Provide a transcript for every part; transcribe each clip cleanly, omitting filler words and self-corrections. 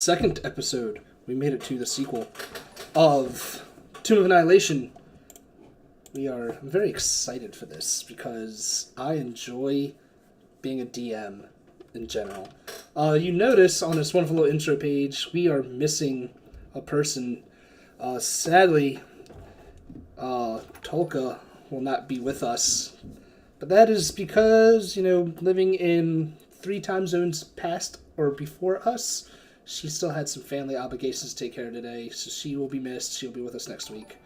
second episode. We made it to the sequel of Tomb of Annihilation. We are very excited for this because I enjoy being a DM in general. You notice on this wonderful little intro page, we are missing a person. Sadly, Tolka will not be with us. But that is because, living in 3 time zones past or before us, she still had some family obligations to take care of today, so she will be missed. She'll be with us next week.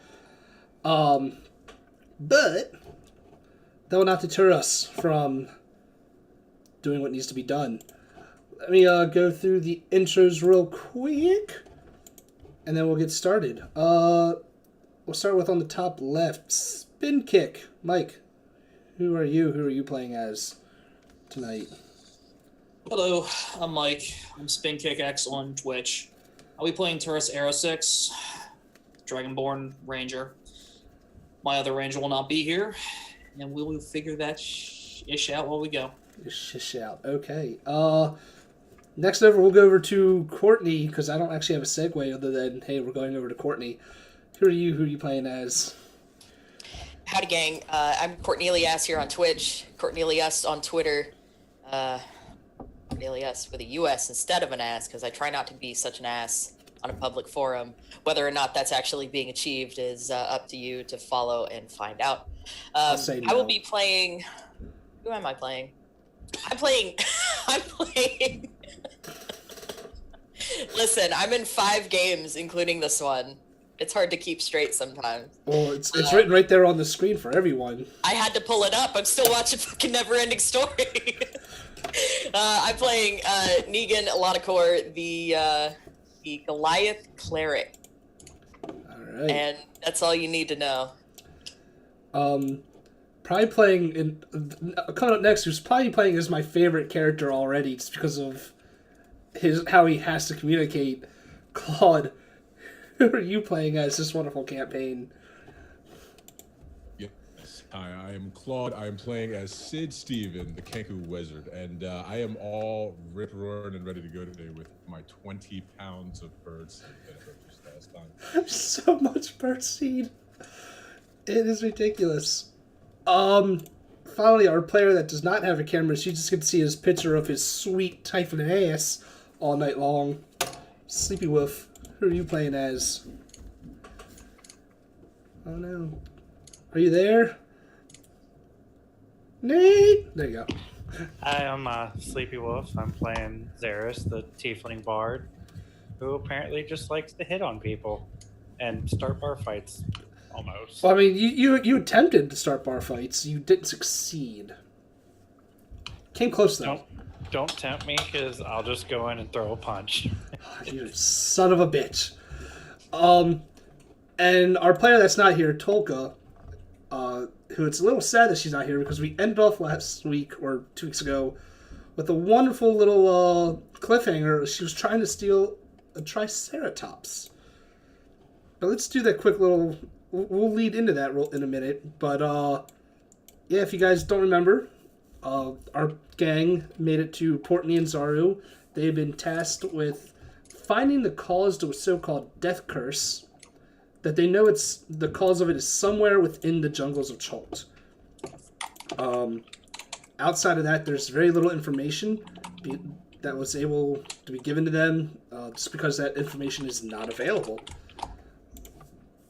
But that will not deter us from doing what needs to be done. Let me go through the intros real quick, and then we'll get started. We'll start with on the top left, Spin Kick. Mike, who are you? Who are you playing as tonight? Hello, I'm Mike. I'm Spin Kick X on Twitch. I'll be playing Turris Aero 6, Dragonborn Ranger. My other ranger will not be here, and we will figure that ish out while we go. Ish out. Okay. Next over, we'll go over to Courtney, because I don't actually have a segue other than, hey, we're going over to Courtney. Who are you? Who are you playing as? Howdy, gang. I'm Cornelius here on Twitch. Cornelius on Twitter. Cornelius with a US instead of an ass, because I try not to be such an ass on a public forum. Whether or not that's actually being achieved is up to you to follow and find out. I'll say no. I will be playing... Who am I playing? I'm playing... Listen, I'm in 5 games, including this one. It's hard to keep straight sometimes. Well, it's written right there on the screen for everyone. I had to pull it up. I'm still watching fucking Never-Ending Story. I'm playing Negan Eladicor, the Goliath Cleric. Alright. And that's all you need to know. Probably playing coming up next, who's probably playing as my favorite character already, just because of how he has to communicate. Claude, who are you playing as this wonderful campaign? Yes, I am Claude. I am playing as Sid Steven, the Kenku Wizard, and I am all rip-roaring and ready to go today with my 20 pounds of birdseed that I purchased last time. So much birdseed. It is ridiculous. Finally, our player that does not have a camera, she just gets to see his picture of his sweet typhon ass all night long. Sleepy Wolf, who are you playing as? Oh no. Are you there? Nate! There you go. Hi, I'm Sleepy Wolf. I'm playing Xeris, the Tiefling Bard, who apparently just likes to hit on people and start bar fights, almost. Well, I mean, you attempted to start bar fights. You didn't succeed. Came close, though. Don't tempt me, because I'll just go in and throw a punch. You son of a bitch. And our player that's not here, Tolka, who it's a little sad that she's not here because we ended off last week or 2 weeks ago with a wonderful little cliffhanger. She was trying to steal a Triceratops. But let's do that quick little... We'll lead into that in a minute. But, yeah, if you guys don't remember, our gang made it to Portney and Zaru. They've been tasked with finding the cause to a so-called death curse, that they know the cause of it is somewhere within the jungles of Chult. Outside of that, there's very little information that was able to be given to them, just because that information is not available.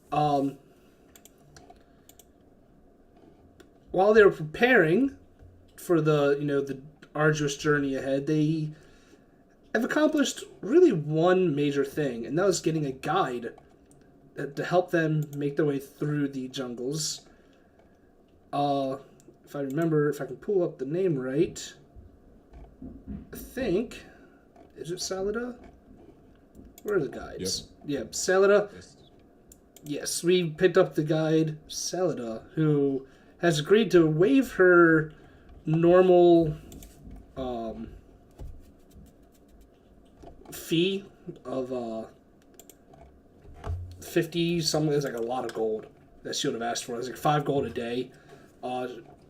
While they were preparing for the arduous journey ahead, they have accomplished really one major thing, and that was getting a guide to help them make their way through the jungles. If I can pull up the name right, I think, is it Salida? Where are the guides? Yep. Salida. Yes, we picked up the guide, Salida, who has agreed to waive her normal fee of 50 something. It's like a lot of gold that she would have asked for. It was like 5 gold a day.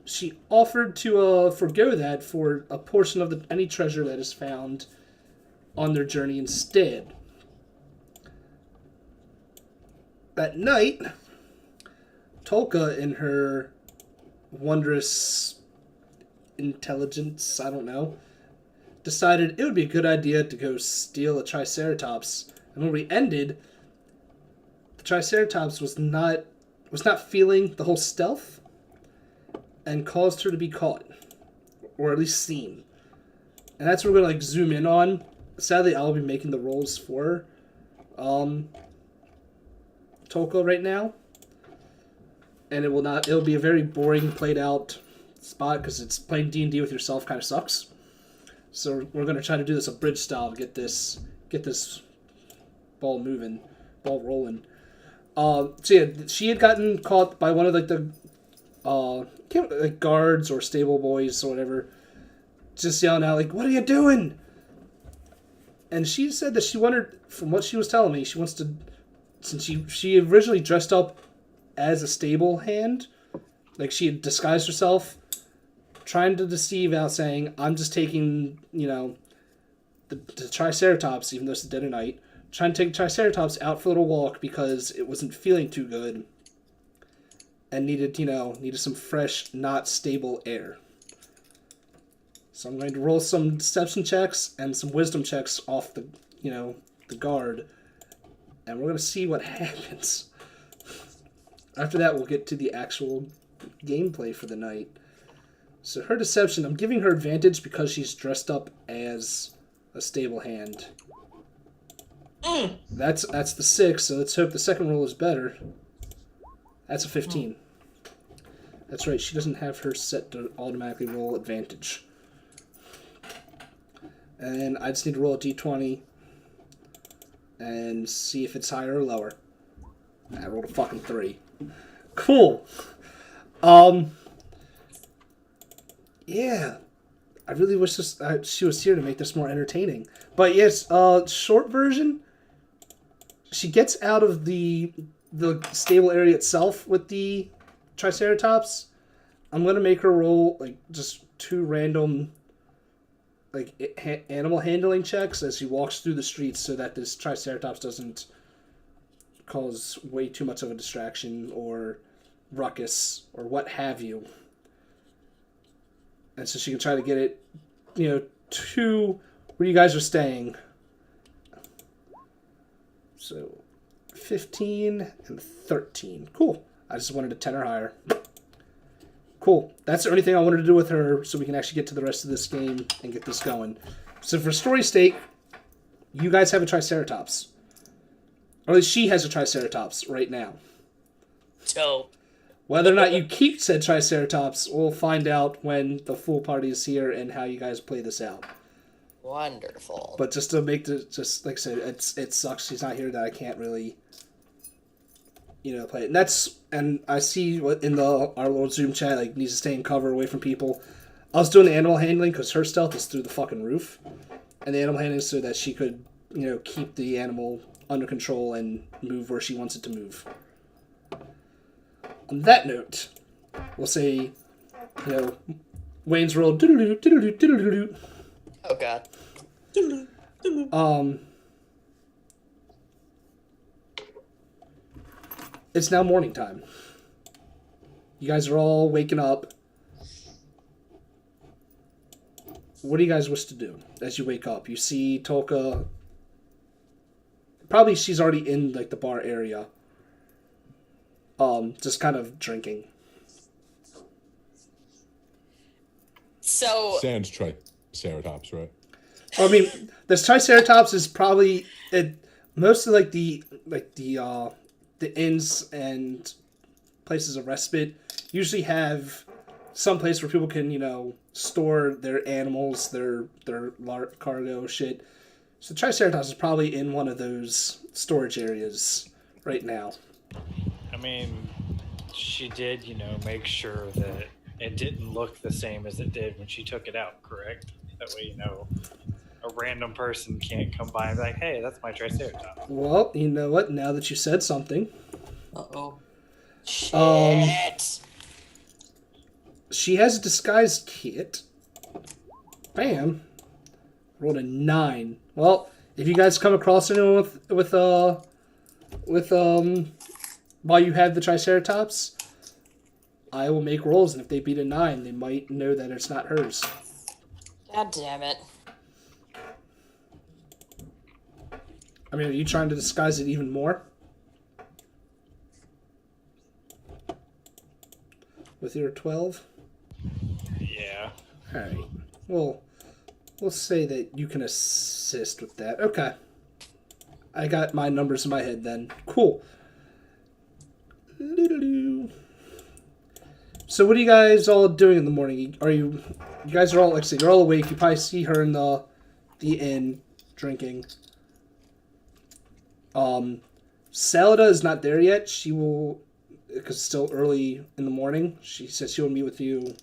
She offered to forgo that for a portion of any treasure that is found on their journey instead. At night, Tolka, in her wondrous intelligence, I don't know, decided it would be a good idea to go steal a Triceratops. And when we ended, the Triceratops was not feeling the whole stealth and caused her to be caught, or at least seen. And that's what we're gonna zoom in on. Sadly, I'll be making the rolls for Tolka right now, and it'll be a very boring, played out spot because it's playing D&D with yourself kind of sucks. So we're gonna try to do this a bridge style to get this ball rolling. So yeah, she had gotten caught by one of the guards or stable boys or whatever, just yelling out like, "What are you doing?" And she said that she wanted, from what she was telling me, she wants to, since she originally dressed up as a stable hand, like she had disguised herself, trying to deceive out, saying, "I'm just taking, the Triceratops, even though it's dead at night, trying to take Triceratops out for a little walk because it wasn't feeling too good and needed some fresh, not stable air." So I'm going to roll some deception checks and some wisdom checks off the guard, and we're going to see what happens. After that, we'll get to the actual gameplay for the night. So her deception, I'm giving her advantage because she's dressed up as a stable hand. That's the 6, so let's hope the second roll is better. That's a 15. That's right, she doesn't have her set to automatically roll advantage. And I just need to roll a d20 and see if it's higher or lower. I rolled a fucking 3. Cool. Yeah. I really wish she was here to make this more entertaining. But yes, short version, she gets out of the stable area itself with the Triceratops. I'm going to make her roll just 2 random animal handling checks as she walks through the streets so that this Triceratops doesn't cause way too much of a distraction or ruckus or what have you. And so she can try to get it, to where you guys are staying. So 15 and 13. Cool. I just wanted a 10 or higher. Cool. That's the only thing I wanted to do with her so we can actually get to the rest of this game and get this going. So for story's sake, you guys have a Triceratops. Or at least she has a Triceratops right now. Dope. Whether or not you keep said Triceratops, we'll find out when the full party is here and how you guys play this out. Wonderful. But just to make just like I said, it sucks she's not here that I can't really, play it. And I see what in our little Zoom chat, needs to stay in cover away from people. I was doing the animal handling because her stealth is through the fucking roof, and the animal handling so that she could, keep the animal under control and move where she wants it to move. On that note, we'll say, Wayne's World. Oh god. It's now morning time. You guys are all waking up. What do you guys wish to do as you wake up? You see Tolka. Probably she's already in the bar area. Just kind of drinking. So Sans Triceratops, right? I mean, this Triceratops is probably most of the inns and places of respite usually have some place where people can store their animals, their cargo shit. So Triceratops is probably in one of those storage areas right now. I mean, she did, make sure that it didn't look the same as it did when she took it out, correct? That way, a random person can't come by and be like, hey, that's my Triceratops. Well, you know what? Now that you said something. Uh-oh. shit. She has a disguise kit. Bam. Rolled a 9. Well, if you guys come across anyone with while you have the Triceratops, I will make rolls, and if they beat a 9, they might know that it's not hers. God damn it. I mean, are you trying to disguise it even more? With your 12? Yeah. Alright. Well, we'll say that you can assist with that. Okay. I got my numbers in my head then. Cool. So what are you guys all doing in the morning? You guys are all, like I said, you're all awake. You probably see her in the inn drinking. Salada is not there yet. She will, because it's still early in the morning. She said she will meet with you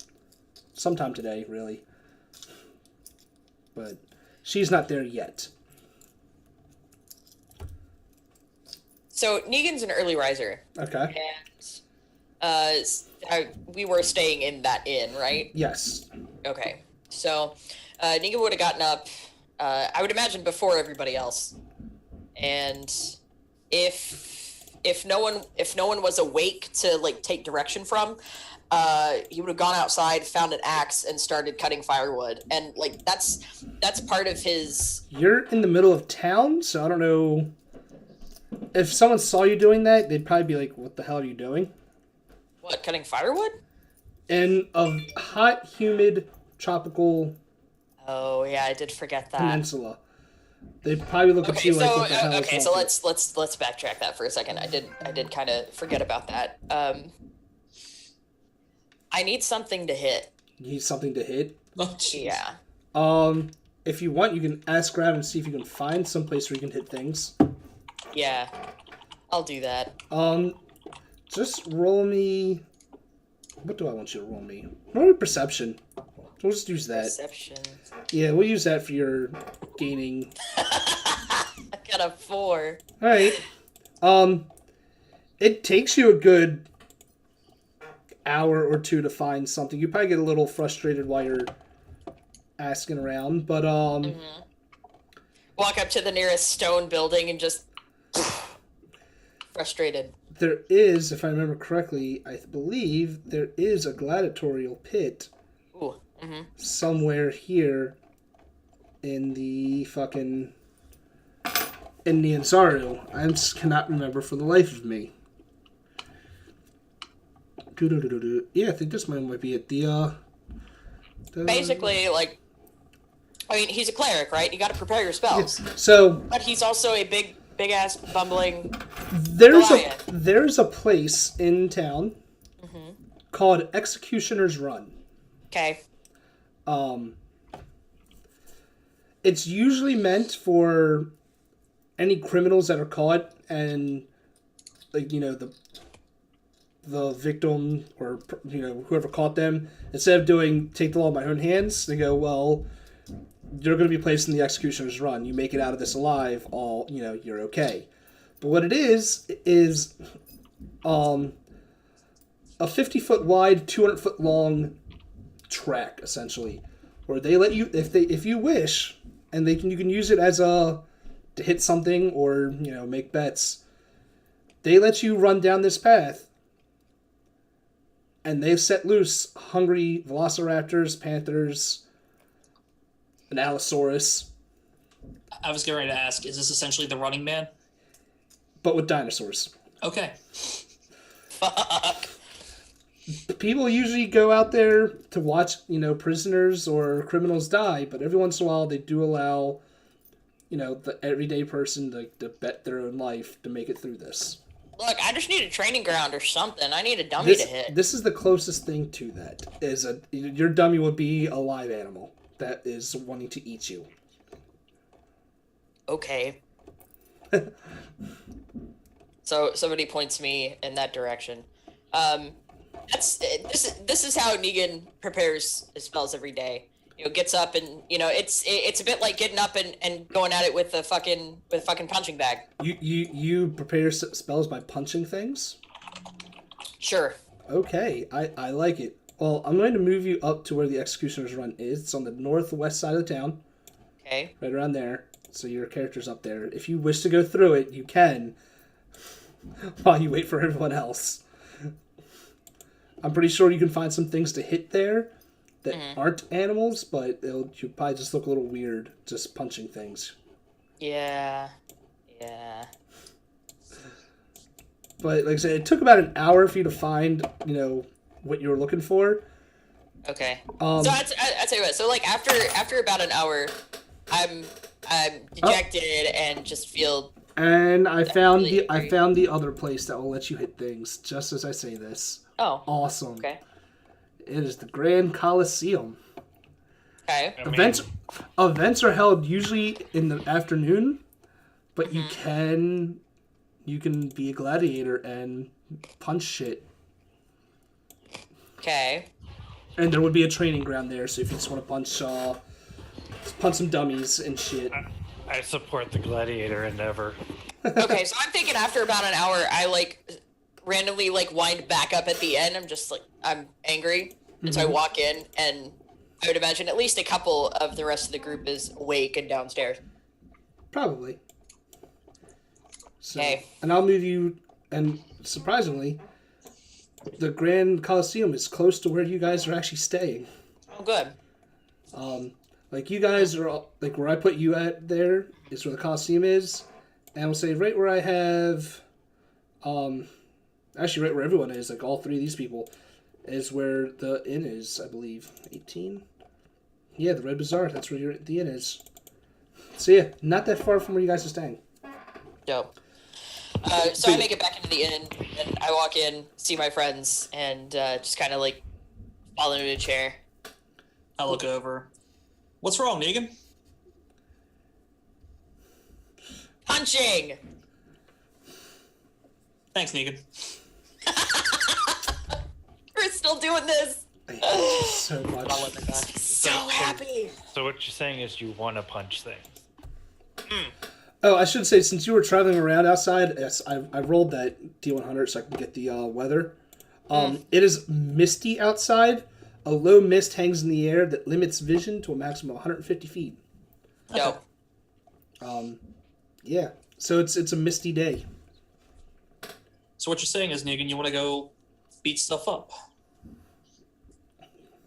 sometime today, really. But she's not there yet. So Negan's an early riser. Okay. And we were staying in that inn, right? Yes. Okay. So Negan would have gotten up, I would imagine, before everybody else. And if no one was awake to like take direction from, he would have gone outside, found an axe, and started cutting firewood. And like that's part of his. You're in the middle of town, so I don't know. If someone saw you doing that, they'd probably be like, "What the hell are you doing?" What, cutting firewood? In a hot, humid, tropical Oh yeah, I did forget that. peninsula, they'd probably look at you like, "What the hell?" Okay, is so wrong let's backtrack that for a second. I did kind of forget about that. I need something to hit. You need something to hit. Oh, jeez. Yeah. If you want, you can ask around and see if you can find some place where you can hit things. Yeah. I'll do that. Just roll me. What do I want you to roll me? Roll me perception. We'll just use that. Perception. Yeah, we'll use that for your gaining. I got a 4. All right. It takes you a good hour or two to find something. You probably get a little frustrated while you're asking around, but Walk up to the nearest stone building and just frustrated. there is, if I remember correctly, I believe there is a gladiatorial pit Ooh. Mm-hmm. somewhere here in the fucking in the Ansario. I just cannot remember for the life of me. Yeah, I think this one might be at the Basically, like, I mean, he's a cleric, right? You got to prepare your spells. So But he's also a big ass bumbling. there's a place in town called Executioner's Run. Okay. It's usually meant for any criminals that are caught and, like, you know, the victim or, you know, whoever caught them, instead of doing take the law in my own hands, they go, well, you're going to be placed in the Executioner's Run. You make it out of this alive, you know, you're okay. But what it is a 50-foot wide, 200-foot long track, essentially, where they let you, if you wish, and you can use it as to hit something or, you know, make bets. They let you run down this path, and they've set loose hungry velociraptors, panthers, an allosaurus, I was getting ready to ask, is this essentially the Running Man? but with dinosaurs. Okay. Fuck. People usually go out there to watch, you know, prisoners or criminals die, but every once in a while they do allow, you know, the everyday person to bet their own life to make it through this. Look, I just need a training ground or something. I need a dummy to hit. This is the closest thing to that. Your dummy would be a live animal that is wanting to eat you. Okay. So somebody points me in that direction. This is how Negan prepares his spells every day. You know, gets up and, you know, it's a bit like getting up and going at it with a fucking punching bag. You prepare your spells by punching things? Sure. Okay, I like it. Well, I'm going to move you up to where the Executioner's Run is. It's on the northwest side of the town. Okay. right around there. So your character's up there. If you wish to go through it, you can, while you wait for everyone else. I'm pretty sure you can find some things to hit there that aren't animals, but you'll probably just look a little weird just punching things. Yeah. But like I said, it took about an hour for you to find, what you were looking for. Okay. Um, So I tell you what. So like after about an hour, I'm dejected and just feel. And I found really I found the other place that will let you hit things just as I say this. Oh. Awesome. Okay. It is the Grand Coliseum. Okay. I mean, Events are held usually in the afternoon, but you can be a gladiator and punch shit. Okay. And there would be a training ground there, so if you just want to punch some dummies and shit. I support the gladiator endeavor. Okay. So I'm thinking after about an hour, I like randomly like wind back up at the end. I'm just like I'm angry, and so I walk in, and I would imagine at least a couple of the rest of the group is awake and downstairs. Probably. So, Okay. and I'll move you, and surprisingly, the Grand Coliseum is close to where you guys are actually staying. Oh, good. Like you guys are like where I put you at there is where the Coliseum is, and we'll say right where I have, actually right where everyone is, like all three of these people, is where the inn is, I believe. 18? Yeah, the Red Bazaar. That's where the inn is. So yeah, not that far from where you guys are staying. Dope. So I make it back into the inn, and I walk in, see my friends, and just kind of like fall into a chair. I look over. What's wrong, Negan? Punching! Thanks, Negan. We're still doing this! I hate you so much. I'll let the guy. So happy! So what you're saying is you want to punch things. Oh, I should say, since you were traveling around outside, yes, I rolled that D100 so I can get the weather. It is misty outside. A low mist hangs in the air that limits vision to a maximum of 150 feet. Dope. Yeah, so it's a misty day. So what you're saying is, Negan, you want to go beat stuff up.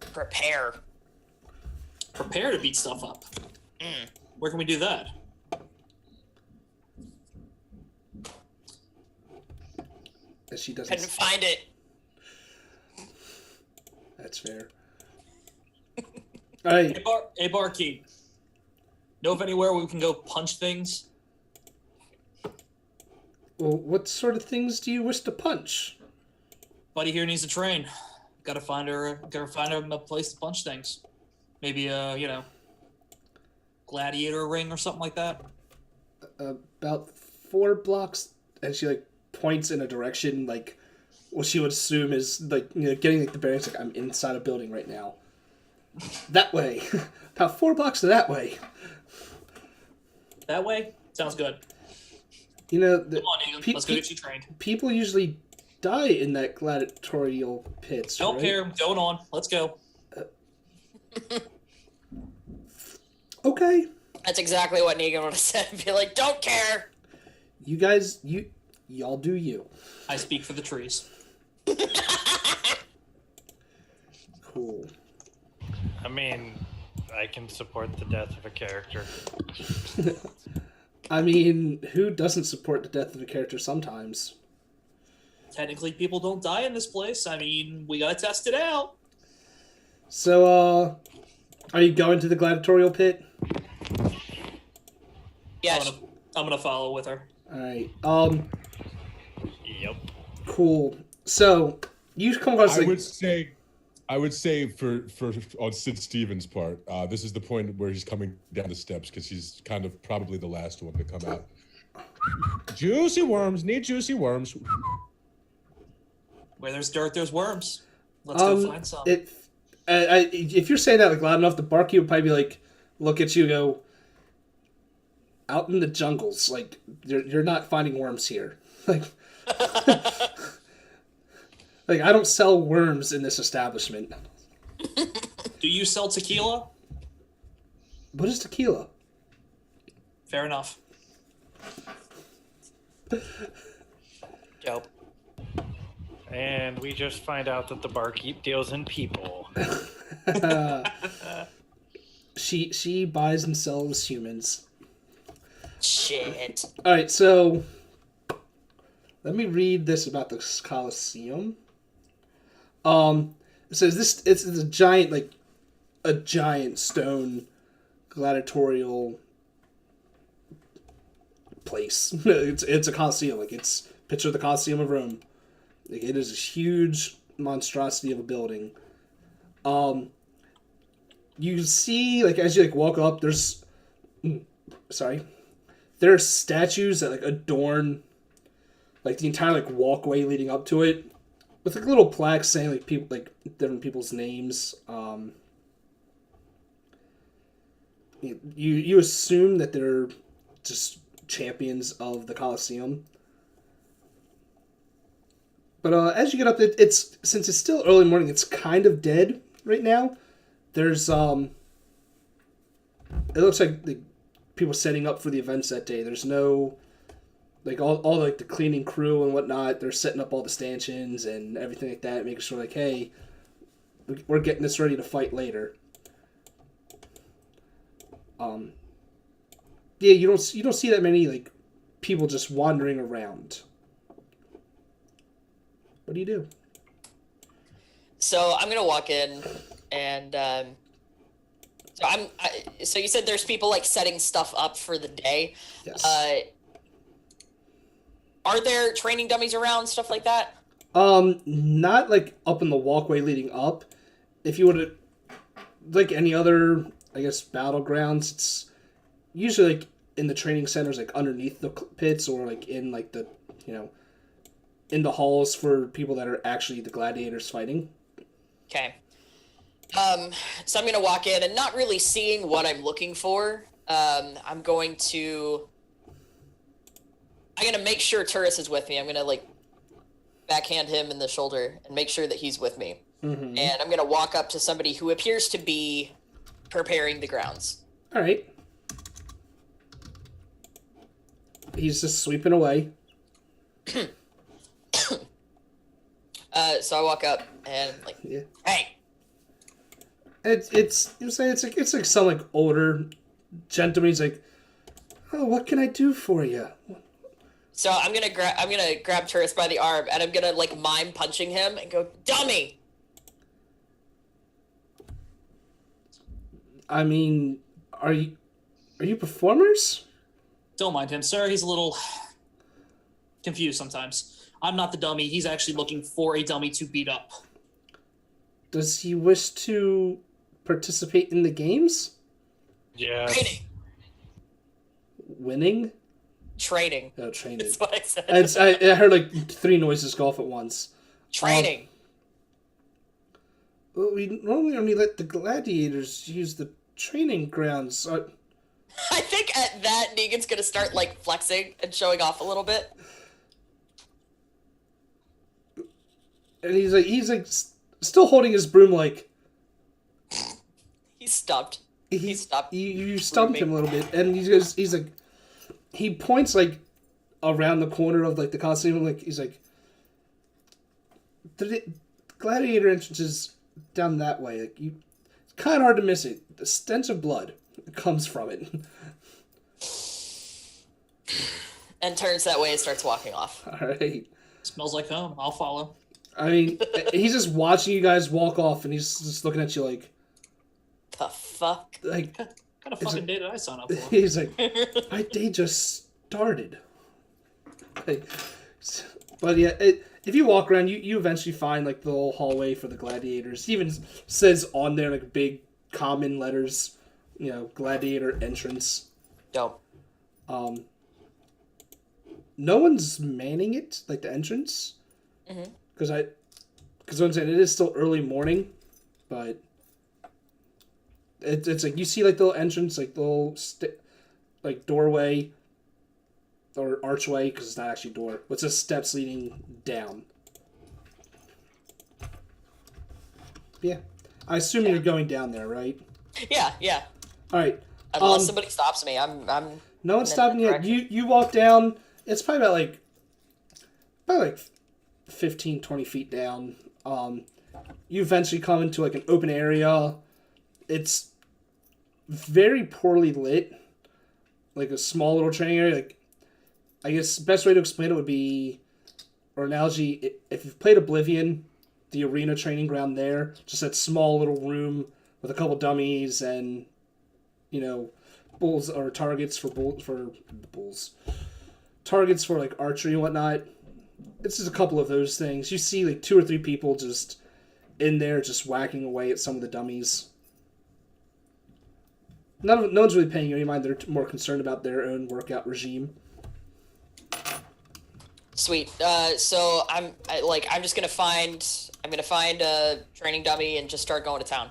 Prepare. Prepare to beat stuff up. Where can we do that? As she doesn't. Couldn't find it. That's fair. All right. Hey, barkeep. Know of anywhere we can go punch things? Well, what sort of things do you wish to punch? Buddy here needs to train. Gotta find her a place to punch things. Maybe gladiator ring or something like that. About 4 blocks, and she like points in a direction like what she would assume is like getting like the bearings. Like I'm inside a building right now. That way, about 4 blocks to that way. That way? Sounds good. Come on, Negan. Let's go get you trained. People usually die in that gladiatorial pits. Don't right? care. Going on. Let's go. Okay. That's exactly what Negan would have said. Be like, don't care. You guys, y'all do you. I speak for the trees. Cool. I mean, I can support the death of a character. I mean, who doesn't support the death of a character sometimes? Technically, people don't die in this place. I mean, we gotta test it out. So, are you going to the gladiatorial pit? Yes. I'm gonna follow with her. Alright, Yep. cool. So, you come across I would say for on Sid Stevens' part, this is the point where he's coming down the steps because he's kind of probably the last one to come out. Juicy worms, need juicy worms. Where there's dirt, there's worms. Let's go find some. If you're saying that like loud enough, the barkeep would probably be like, look at you and go, out in the jungles, like, you're not finding worms here. Like, like, I don't sell worms in this establishment. Do you sell tequila? What is tequila? Fair enough. Dope. And we just find out that the barkeep deals in people. She buys and sells humans. Shit. All right, so let me read this about the Colosseum. It says it's a giant stone gladiatorial place. It's a Colosseum. Like, it's picture the Colosseum of Rome. Like, it is a huge monstrosity of a building. You see, like, as you like walk up, there are statues that like adorn like the entire like walkway leading up to it, with like little plaques saying like people, like different people's names. You assume that they're just champions of the Colosseum. But as you get up, it's since it's still early morning, it's kind of dead right now. There's it looks like the people setting up for the events that day. There's no like all like the cleaning crew and whatnot. They're setting up all the stanchions and everything like that, making sure like, hey, we're getting this ready to fight later. Yeah, you don't see that many like people just wandering around. What do you do? So I'm gonna walk in, and so you said there's people like setting stuff up for the day. Yes. Are there training dummies around, stuff like that? Not like up in the walkway leading up. If you would have, like any other, I guess, battlegrounds, it's usually like in the training centers, like underneath the pits, or like in like the, in the halls for people that are actually the gladiators fighting. Okay. So I'm gonna walk in and not really seeing what I'm looking for. I'm gonna make sure Turris is with me. I'm gonna like backhand him in the shoulder and make sure that he's with me. Mm-hmm. And I'm gonna walk up to somebody who appears to be preparing the grounds. All right. He's just sweeping away. So I walk up and like, Yeah. hey. It's like some like older gentleman. He's like, oh, what can I do for you? So I'm gonna grab Turris by the arm and I'm gonna like mime punching him and go, dummy. I mean, are you performers? Don't mind him, sir. He's a little confused sometimes. I'm not the dummy. He's actually looking for a dummy to beat up. Does he wish to participate in the games? Yeah. Training. Winning? Training. Oh, training. That's what I said. I heard like three noises go off at once. Training. Well, we normally only let the gladiators use the training grounds. I think at that, Negan's gonna start like flexing and showing off a little bit. And he's like still holding his broom like. He's stumped. He's stumped. You stumped him a little bit, and he's like, he points like around the corner of like the Colosseum, like he's like, the gladiator entrance is down that way. Like it's kind of hard to miss it. The stench of blood comes from it. And turns that way and starts walking off. All right. Smells like home. I'll follow. I mean, he's just watching you guys walk off, and he's just looking at you like, The fuck? like. What kind of fucking day did I sign up for? He's like, my day just started. Like, but yeah, if you walk around, you eventually find like the little hallway for the gladiators. It even says on there like big common letters, gladiator entrance. Dope. No one's manning it, like the entrance, Mm-hmm. because I'm saying it is still early morning, but it's like you see like the little entrance, like the little like doorway or archway, because it's not actually a door, but it's just steps leading down. Yeah, I assume you're going down there, right? Yeah. All right. Unless somebody stops me, I'm No one's And then stopping you. direction. You walk down. It's probably about like 15, 20 feet down. You eventually come into like an open area. It's very poorly lit, like a small little training area. Like, I guess the best way to explain it would be, or analogy, if you've played Oblivion, the arena training ground there, just that small little room with a couple dummies and, bulls or targets for bulls, targets for like archery and whatnot. It's just a couple of those things. You see like 2 or 3 people just in there, just whacking away at some of the dummies. No one's really paying any mind. They're more concerned about their own workout regime. Sweet. So I'm just gonna find a training dummy and just start going to town.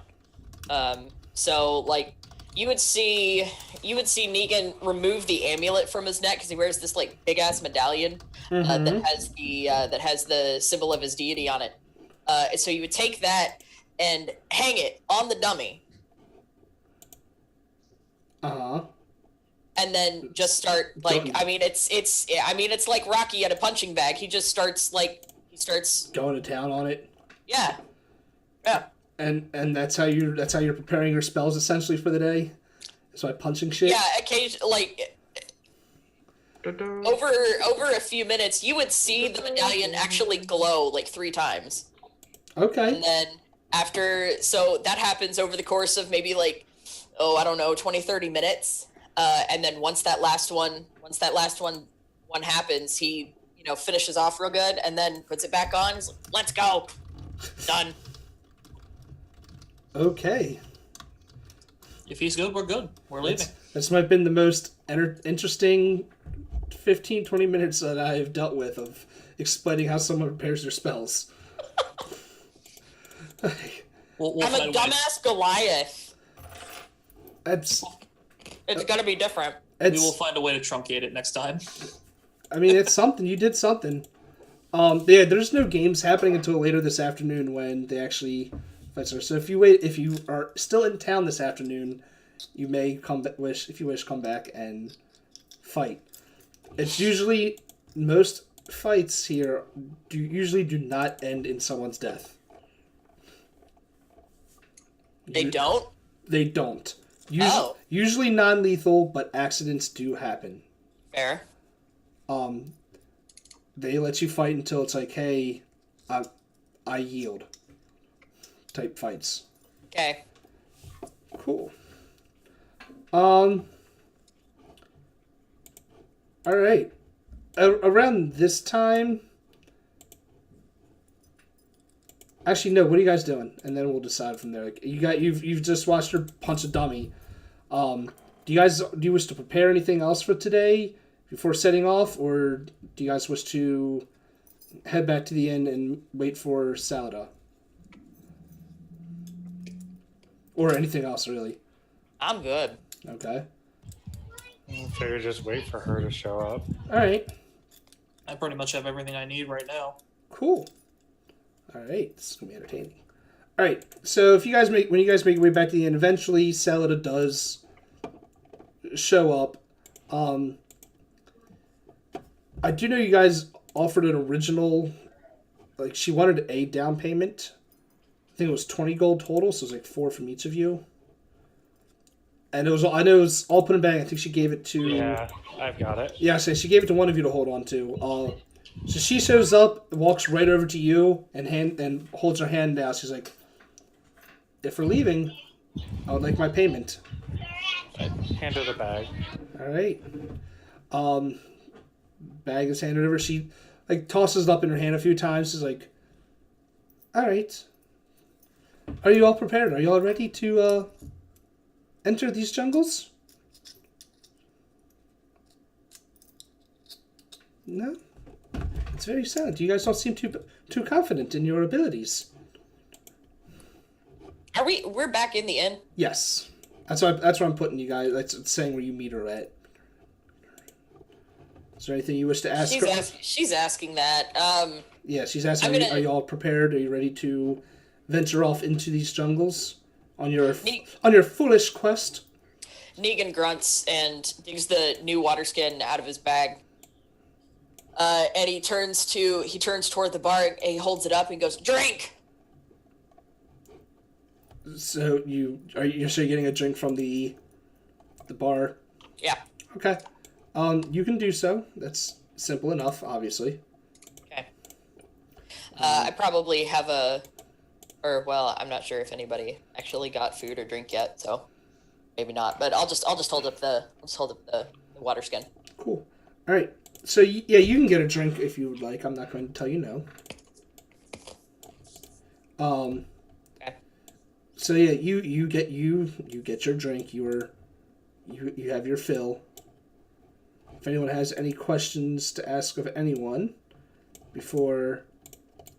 So like you would see Negan remove the amulet from his neck because he wears this like big ass medallion that has the symbol of his deity on it. So you would take that and hang it on the dummy. And then just start like it's like Rocky at a punching bag. He just starts Going to town on it. Yeah. And that's how you're preparing your spells essentially for the day. So by punching shit. Yeah, occasionally over a few minutes you would see the medallion actually glow like 3 times. Okay. And then so that happens over the course of maybe 20-30 minutes. And then once that last one happens, he, finishes off real good and then puts it back on. He's like, let's go. Done. Okay. If he's good, we're good. We're leaving. This might have been the most interesting 15, 20 minutes that I've dealt with of explaining how someone prepares their spells. We'll I'm a dumbass Goliath. It's gonna be different. We will find a way to truncate it next time. I mean, it's something. You did something. Yeah, there's no games happening until later this afternoon when they actually fight. So if you are still in town this afternoon, you may come back and fight. It's usually most fights here usually do not end in someone's death. They don't? They don't. Oh. Usually non-lethal, but accidents do happen. Fair. They let you fight until it's like, hey, I yield. Type fights. Okay. Cool. All right. Around this time. Actually, no. What are you guys doing? And then we'll decide from there. Like you've just watched her punch a dummy. Do you wish to prepare anything else for today before setting off, or do you guys wish to head back to the inn and wait for Salada? Or anything else, really? I'm good. Okay. I figure just wait for her to show up. All right. I pretty much have everything I need right now. Cool. All right. This is gonna be entertaining. All right. So when you guys make your way back to the inn, eventually Salada does show up. I do know you guys offered an original, like she wanted a down payment. I think it was 20 gold total, so it was like 4 from each of you. And I know it was all put in bag. I think she gave it to. Yeah, I've got it. Yeah, so she gave it to one of you to hold on to. So she shows up, walks right over to you, and holds her hand out. She's like, "If we're leaving, I would like my payment." I hand her the bag. All right. Bag is handed over. She tosses it up in her hand a few times. She's like, "All right. Are you all prepared? Are you all ready to enter these jungles?" No? It's very sad. You guys don't seem too confident in your abilities. We're back in the inn? Yes. That's where I'm putting you guys. That's saying where you meet her at. Is there anything you wish to ask her? She's asking that. Yeah, she's asking, are you all prepared? Are you ready to venture off into these jungles on your foolish quest? Negan grunts and digs the new water skin out of his bag. And he turns toward the bar and he holds it up and goes, "Drink!" So you're getting a drink from the bar? Yeah. Okay. You can do so. That's simple enough, obviously. Okay. I probably have I'm not sure if anybody actually got food or drink yet, so maybe not. But I'll just hold up the water skin. Cool. All right. So yeah, you can get a drink if you would like. I'm not going to tell you no. Okay. So yeah, you get your drink. You have your fill. If anyone has any questions to ask of anyone before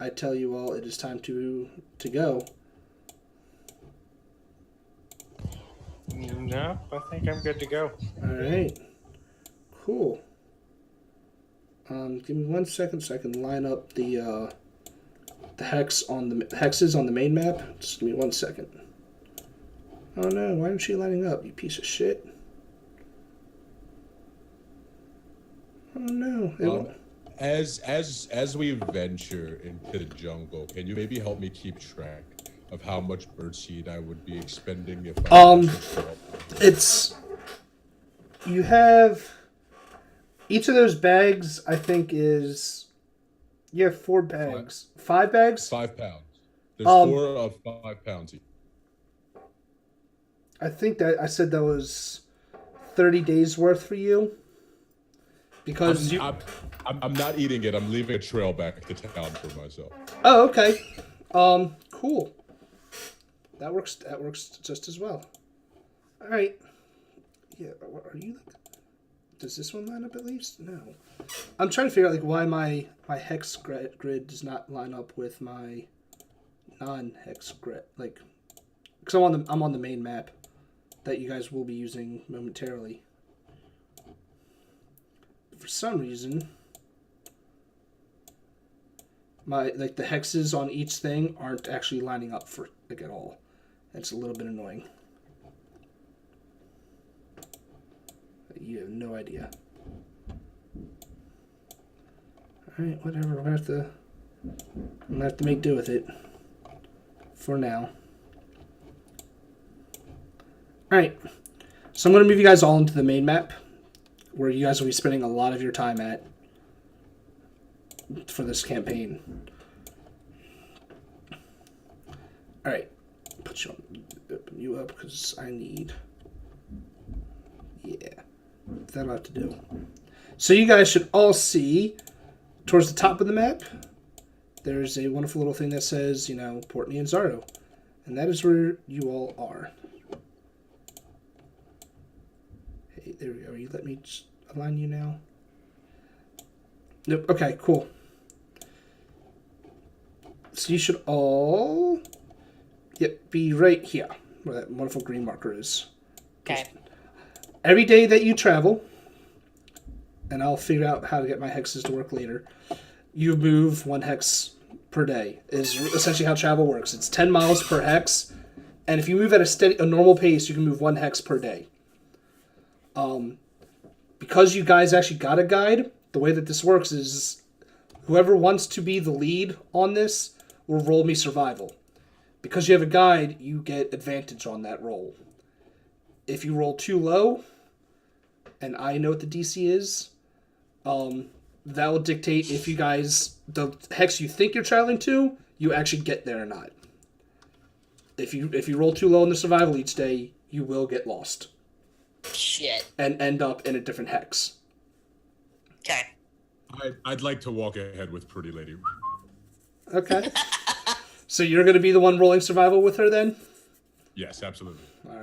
I tell you all it is time to go. No, I think I'm good to go. All right. Cool. Give me 1 second so I can line up the hexes on the main map. Just give me 1 second. Oh no, why aren't she lining up, you piece of shit? Oh no. As we venture into the jungle, can you maybe help me keep track of how much birdseed I would be expending if You have each of those bags, I think you have 4 bags. 5 bags? 5 pounds. There's 4 of 5 pounds each. I think that I said that was 30 days worth for you. Because I'm not eating it. I'm leaving a trail back to town for myself. Oh, okay. Cool. That works just as well. All right. Yeah, are you like, does this one line up at least? No. I'm trying to figure out like why my hex grid does not line up with my non-hex grid, like, because I'm on the main map that you guys will be using momentarily. For some reason, the hexes on each thing aren't actually lining up for like at all. That's a little bit annoying. You have no idea. All right, whatever. I'm gonna have to make do with it for now. All right, so I'm gonna move you guys all into the main map, where you guys will be spending a lot of your time at for this campaign. All right, open you up because I need. Yeah, that'll have to do. So you guys should all see towards the top of the map. There's a wonderful little thing that says, Portney and Zaro, and that is where you all are. Hey, there we go. You let me just align you now. Nope. Okay, cool. So you should all, be right here where that wonderful green marker is. Okay. Every day that you travel, and I'll figure out how to get my hexes to work later, you move 1 hex per day is essentially how travel works. It's 10 miles per hex, and if you move at a normal pace, you can move 1 hex per day. Because you guys actually got a guide, the way that this works is whoever wants to be the lead on this will roll me survival. Because you have a guide, you get advantage on that roll. If you roll too low, and I know what the DC is, that will dictate if you guys, the hex you think you're traveling to, you actually get there or not. If you roll too low in the survival each day, you will get lost. Shit. And end up in a different hex. Okay. I'd like to walk ahead with Pretty Lady. Okay. So you're going to be the one rolling survival with her then? Yes, absolutely. All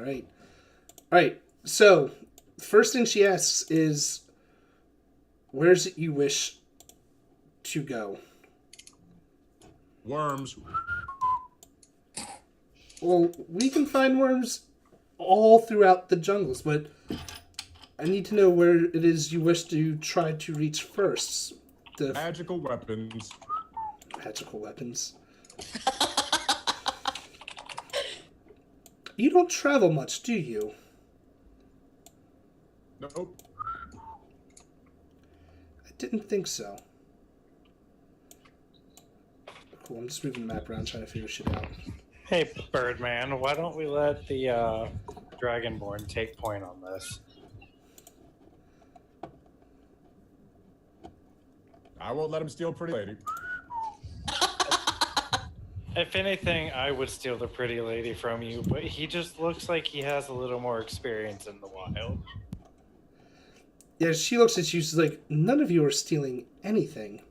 right. So, first thing she asks is, where's it you wish to go? Worms. Well, we can find worms all throughout the jungles, but I need to know where it is you wish to try to reach first. The Magical weapons. magical weapons. You don't travel much, do you? Nope. I didn't think so. Cool, I'm just moving the map around trying to figure shit out. Hey, Birdman, why don't we let the Dragonborn take point on this? I won't let him steal Pretty Lady. If anything, I would steal the pretty lady from you, but he just looks like he has a little more experience in the wild. Yeah, she looks at you, she's like, none of you are stealing anything.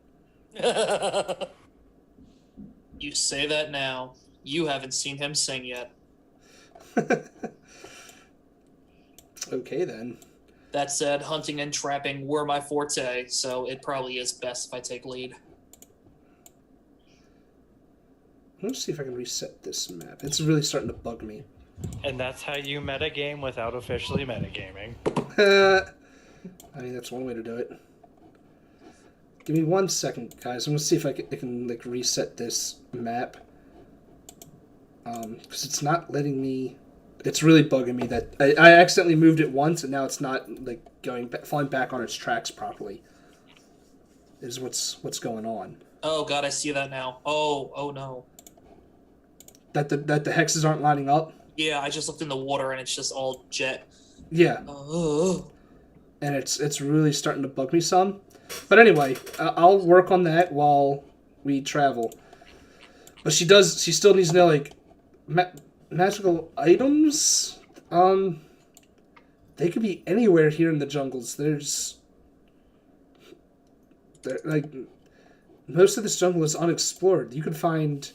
You say that now. You haven't seen him sing yet. Okay, then. That said, hunting and trapping were my forte, so it probably is best if I take lead. Let's see if I can reset this map. It's really starting to bug me. And that's how you metagame without officially metagaming. I mean, that's one way to do it. Give me 1 second, guys. I'm gonna see if I can like reset this map. Because it's not letting me. It's really bugging me that I accidentally moved it once and now it's not like falling back on its tracks properly. Is what's going on. Oh god, I see that now. Oh no. That the hexes aren't lining up. Yeah, I just looked in the water and it's just all jet. Yeah. Oh. And it's really starting to bug me some. But anyway, I'll work on that while we travel. But she still needs to know, like, magical items? They could be anywhere here in the jungles. Like, most of this jungle is unexplored. You could find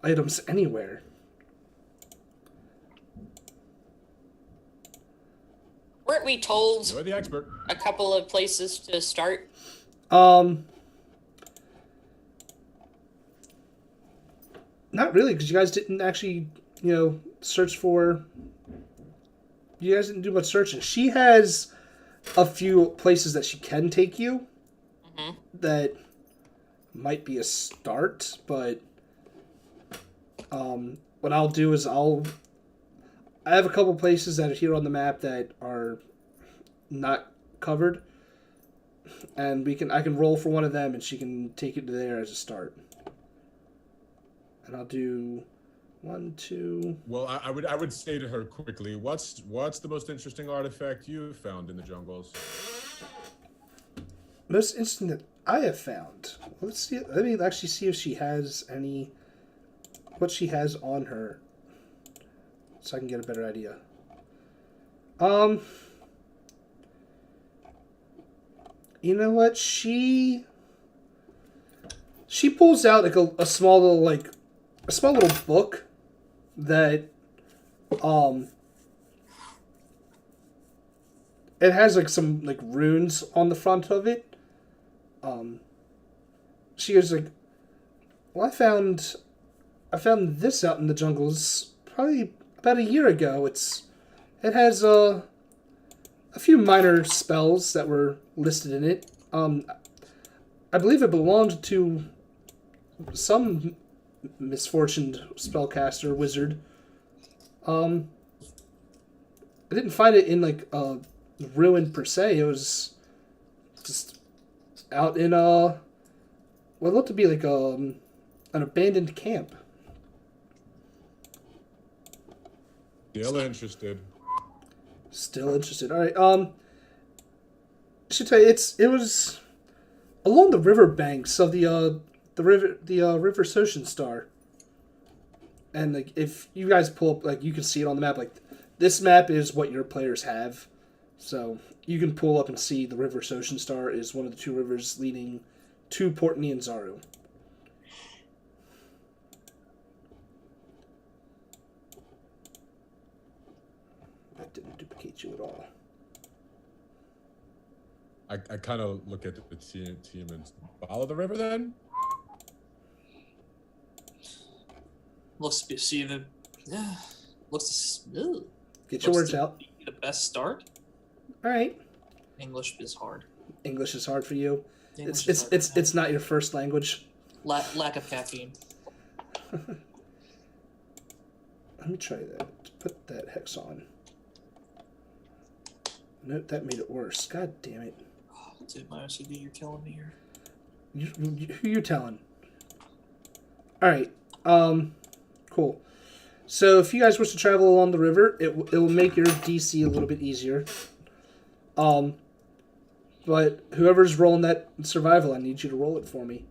items anywhere. Weren't we told You're the expert. a couple of places to start? Not really, because you guys didn't actually, search for... You guys didn't do much searching. She has a few places that she can take you that might be a start, but what I'll do is I have a couple places that are here on the map that are not covered, and I can roll for one of them, and she can take it to there as a start. And I'll do 1, 2. Well, I would say to her quickly, what's the most interesting artifact you've found in the jungles? Most interesting that I have found. Let's see. Let me actually see if she has what she has on her, so I can get a better idea. You know what? She pulls out like a small little book that it has like some like runes on the front of it. She goes like, well, I found this out in the jungles probably about a year ago. It has a few minor spells that were listed in it. I believe it belonged to some misfortuned spellcaster wizard. I didn't find it in like a ruin per se. It was just out in what looked to be like an abandoned camp. Still interested. Still interested. All right. I should tell you, it was along the river banks of the River Ocean Star. And like, if you guys pull up, like, you can see it on the map. Like, this map is what your players have, so you can pull up and see the River Ocean Star is one of the 2 rivers leading to Port Nianzaru. That didn't duplicate you at all. I kind of look at the team and follow the river then? Looks to see the. Yeah. Looks. Ugh. Get your words out. The best start. All right. English is hard. English is hard for you. English It's is hard. it's not your first language. Lack of caffeine. Let me try that. Put that hex on. nope, that made it worse. God damn it. Oh, dude, my OCD, you're killing me here. Who you telling? Alright, cool. So if you guys wish to travel along the river, it will make your DC a little bit easier. But whoever's rolling that survival, I need you to roll it for me.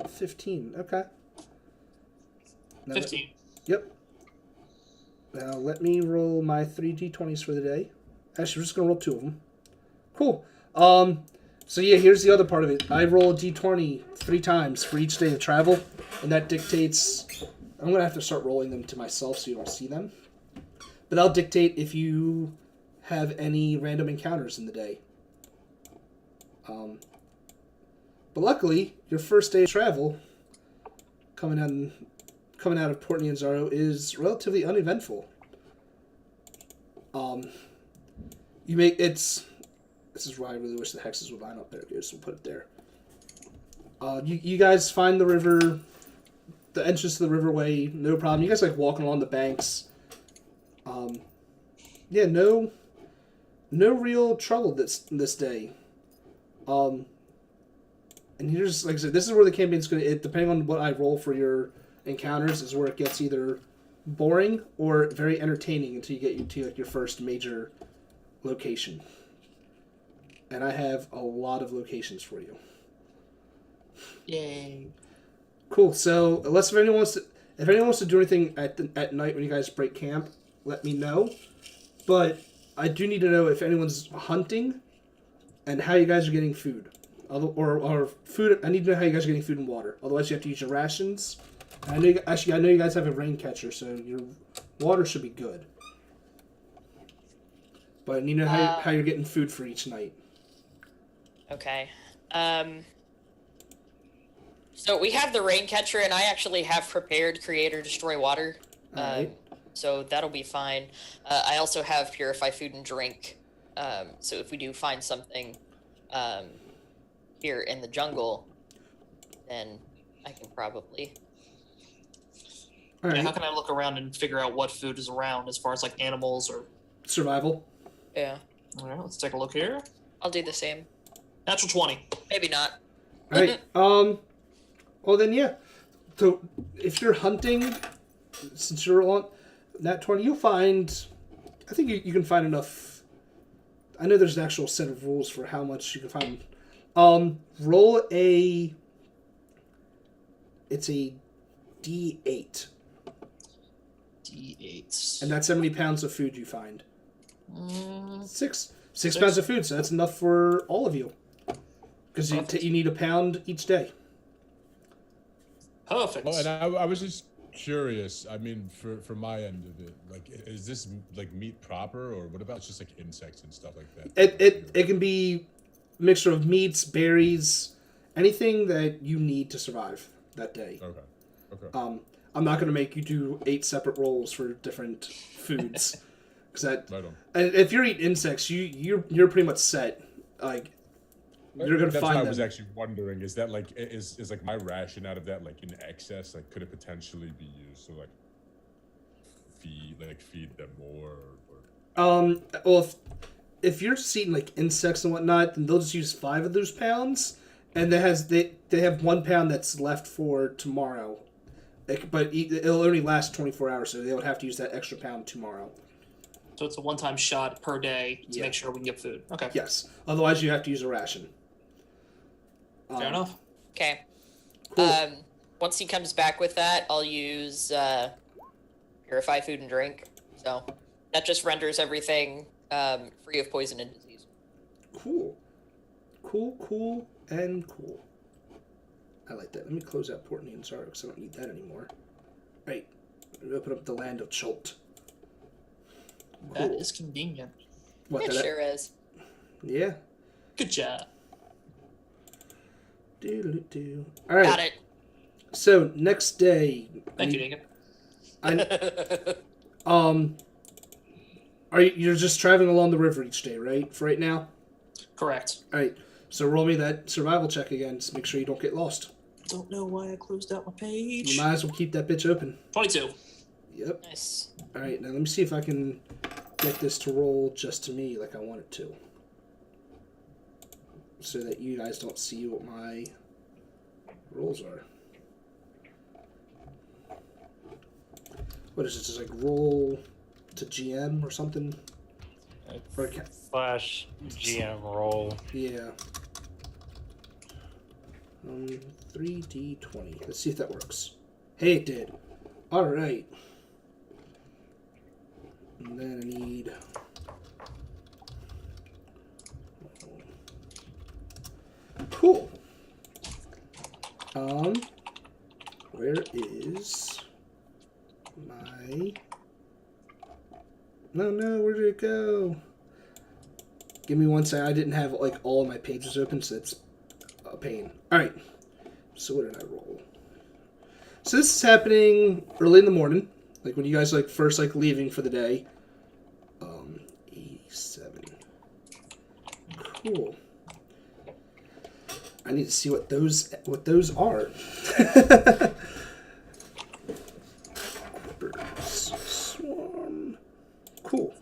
15, okay. Now 15. Yep. Now let me roll my 3d20s for the day. Actually, we're just going to roll 2 of them. Cool. So yeah, here's the other part of it. I roll a d20 3 times for each day of travel, and that dictates... I'm going to have to start rolling them to myself so you don't see them. But that'll dictate if you have any random encounters in the day. But luckily, your first day of travel, coming out of Port Nyanzaro, is relatively uneventful. This is why I really wish the hexes would line up. There it goes. We'll put it there. You guys find the river, the entrance to the riverway, no problem. You guys like walking along the banks. Yeah, no real trouble this day. And here's, like I said, this is where the campaign's going to, depending on what I roll for your encounters, is where it gets either boring or very entertaining until you get to like your first major location. And I have a lot of locations for you. Yay. Cool. So, unless if anyone wants to do anything at night when you guys break camp, let me know. But I do need to know if anyone's hunting and how you guys are getting food. Or food. I need to know how you guys are getting food and water. Otherwise, you have to use your rations. I know you guys have a rain catcher, so your water should be good. But I need to know how you're getting food for each night. Okay. So we have the rain catcher, and I actually have prepared create or destroy water. Alright. So that'll be fine. I also have purify food and drink. So if we do find something here in the jungle, then I can probably... All right. Yeah, how can I look around and figure out what food is around as far as like animals or... Survival. Yeah. All right, let's take a look here. I'll do the same. Natural 20. Maybe not. All right. Well then, yeah. So if you're hunting, since you're on Nat 20, you'll find... I think you can find enough... I know there's an actual set of rules for how much you can find. Roll a... It's a D8. D8. And that's how many pounds of food you find. Mm, Six pounds of food, so that's enough for all of you. Because you need a pound each day. perfect. Well, and I was just curious. I mean, for my end of it, like, is this like meat proper, or what about just like insects and stuff like that? It can be a mixture of meats, berries, anything that you need to survive that day. Okay. I'm not going to make you do 8 separate rolls for different foods. Because Right on. and if you're eating insects, you're pretty much set. Like, you're going to That's find what them. I was actually wondering. Is that like is like my ration out of that like in excess? Like, could it potentially be used to like feed them more? Or... Well, if you're just eating like insects and whatnot, then they'll just use 5 of those pounds, and they have 1 pound that's left for tomorrow. But it'll only last 24 hours, so they would have to use that extra pound tomorrow. So it's a one-time shot per day to Yeah. make sure we can get food. Okay. Yes. Otherwise, you have to use a ration. Fair enough. Okay. Cool. Once he comes back with that, I'll use purify food and drink. So that just renders everything free of poison and disease. Cool. I like that. Let me close out Port Nyanzaro because I don't need that anymore. Right. Let me open up the land of Chult. That is convenient. What, It that- sure is. Yeah. Good job. Do. All right. Got it. So next day. Thank you, Jacob. You're just traveling along the river each day, right? For right now. Correct. All right. So roll me that survival check again. Just make sure you don't get lost. Don't know why I closed out my page. You might as well keep that bitch open. 22. Yep. Nice. All right. Now let me see if I can get this to roll just to me like I want it to. So that you guys don't see what my rolls are. What is it? Just like roll to GM or something? Or Slash GM roll. yeah. 3d20. Let's see if that works. Hey, it did. All right. And then I need. Cool. Where is my? No, where did it go? Give me one second. I didn't have like all of my pages open, so it's a pain. All right. So what did I roll? So this is happening early in the morning, like when you guys like first like leaving for the day. 87. Cool. I need to see what those are. Swarm. Cool.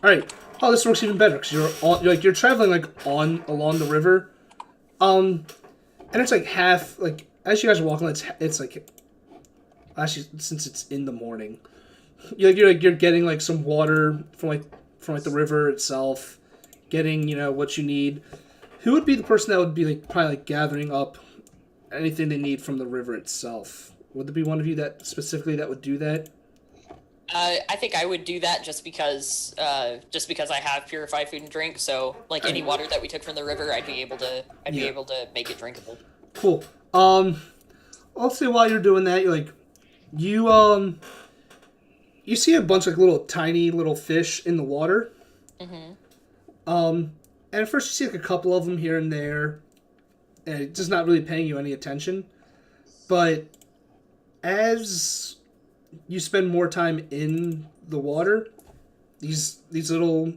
All right. Oh, this works even better because you're traveling like along the river, and it's like half like as you guys are walking, it's like actually since it's in the morning, you're getting like some water from the river itself, getting what you need. Who would be the person that would be like probably like gathering up anything they need from the river itself? Would there be one of you that specifically that would do that? I think I would do that just because I have purified food and drink. So like any water that we took from the river, I'd be able to make it drinkable. Cool. I'll say while you're doing that, you see a bunch of tiny little fish in the water. Mm-hmm. And at first you see like a couple of them here and there, and it's just not really paying you any attention. But as you spend more time in the water, these little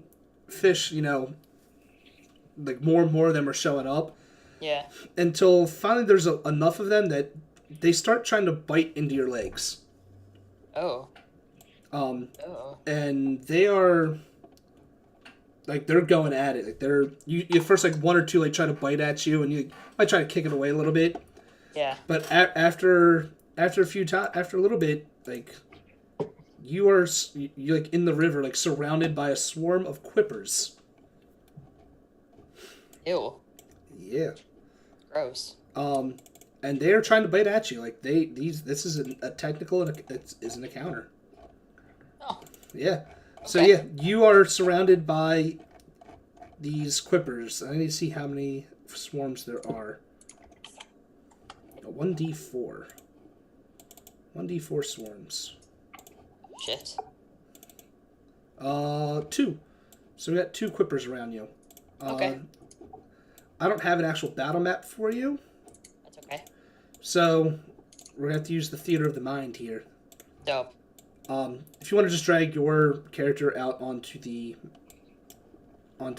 fish, like more and more of them are showing up. Yeah. Until finally there's enough of them that they start trying to bite into your legs. Oh. And they are like they're going at it. Like you first like one or two like try to bite at you, and you might try to kick it away a little bit. Yeah. But after a little bit, like you're like in the river, like surrounded by a swarm of quippers. Ew. Yeah. Gross. And they are trying to bite at you. Like this is a technical and it isn't a counter. Oh. Yeah. So Okay. yeah, you are surrounded by these quippers. I need to see how many swarms there are. 1d4. 1d4 swarms. Shit. 2. So we got 2 quippers around you. Okay. I don't have an actual battle map for you. That's okay. So we're gonna have to use the theater of the mind here. Dope. If you want to just drag your character out onto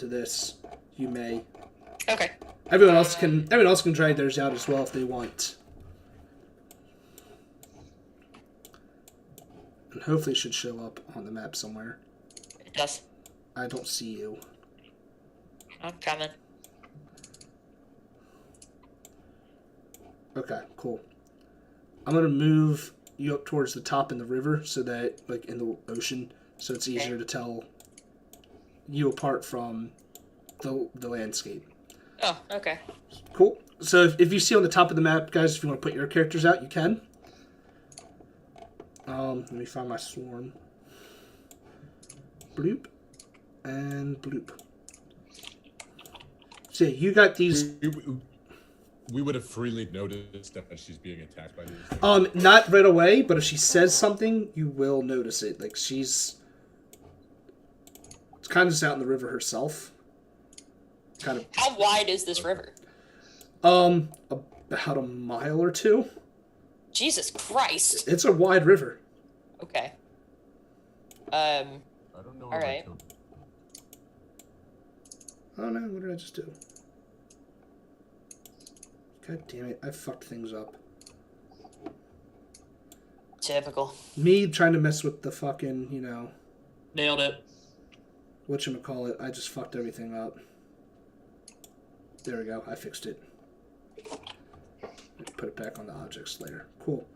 this, you may. Okay. Everyone else can drag theirs out as well if they want. And hopefully it should show up on the map somewhere. It does. I don't see you. I'm coming. Okay, cool. I'm gonna move you up towards the top in the river so that, like, in the ocean, so it's easier to tell you apart from the landscape. Oh, okay. Cool. So if you see on the top of the map, guys, if you want to put your characters out, you can. Let me find my swarm. Bloop. And bloop. So you got these... We would have freely noticed that she's being attacked by these things. Not right away, but if she says something, you will notice it. Like, she's kind of just out in the river herself. Kind of. How wide is this river? About a mile or 2. Jesus Christ. It's a wide river. Okay. I don't know. All right. Oh no, what did I just do? God damn it, I fucked things up. Typical. Me trying to mess with the fucking, Nailed it. whatchamacallit, I just fucked everything up. There we go. I fixed it. Put it back on the objects later. Cool.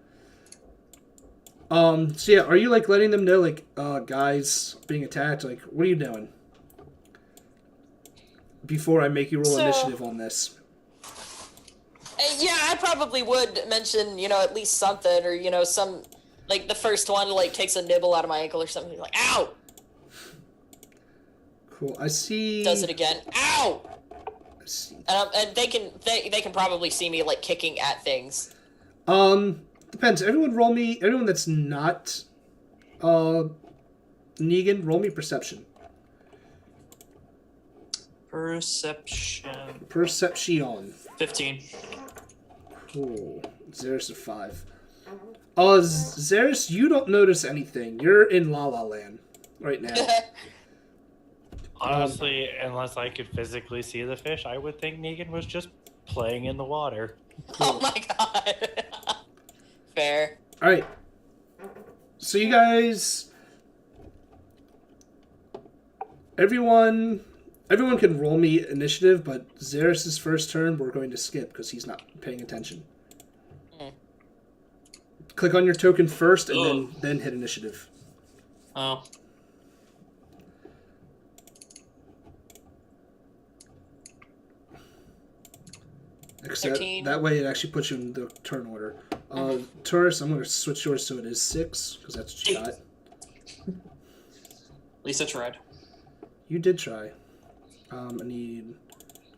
So yeah, are you like letting them know like guys being attacked? Like, what are you doing? Before I make you roll initiative on this. Yeah, I probably would mention, at least something, or, some, like, the first one, like, takes a nibble out of my ankle or something, like, ow! Cool. I see. Does it again. Ow! I see. And they can probably see me, like, kicking at things. Depends. Everyone that's not, Negan, roll me perception. Perception. 15. Cool. Xeris of 5. Xeris, you don't notice anything. You're in La La Land right now. Honestly, unless I could physically see the fish, I would think Negan was just playing in the water. Oh my god. Fair. Alright. So you guys... Everyone can roll me initiative, but Xeris' first turn we're going to skip because he's not paying attention. Click on your token first and then hit initiative. Oh. Except 13. that way it actually puts you in the turn order. Taurus, I'm going to switch yours so it is 6 because that's what you got. At least I tried. You did try. I need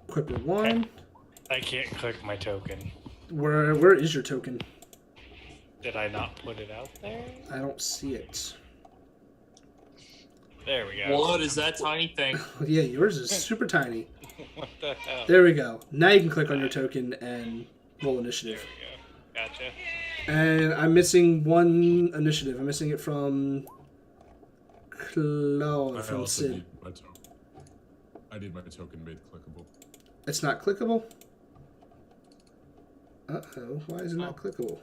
equipment 1. I can't click my token. Where is your token? Did I not put it out there? I don't see it. There we go. What is that tiny thing? Yeah, yours is super tiny. What the hell? There we go. Now you can click on your token and roll initiative. There we go. Gotcha. And I'm missing one initiative. I'm missing it from Claude, I from also Sid. need my token. I need my token made clickable. It's not clickable? Uh-oh. Why is it not clickable?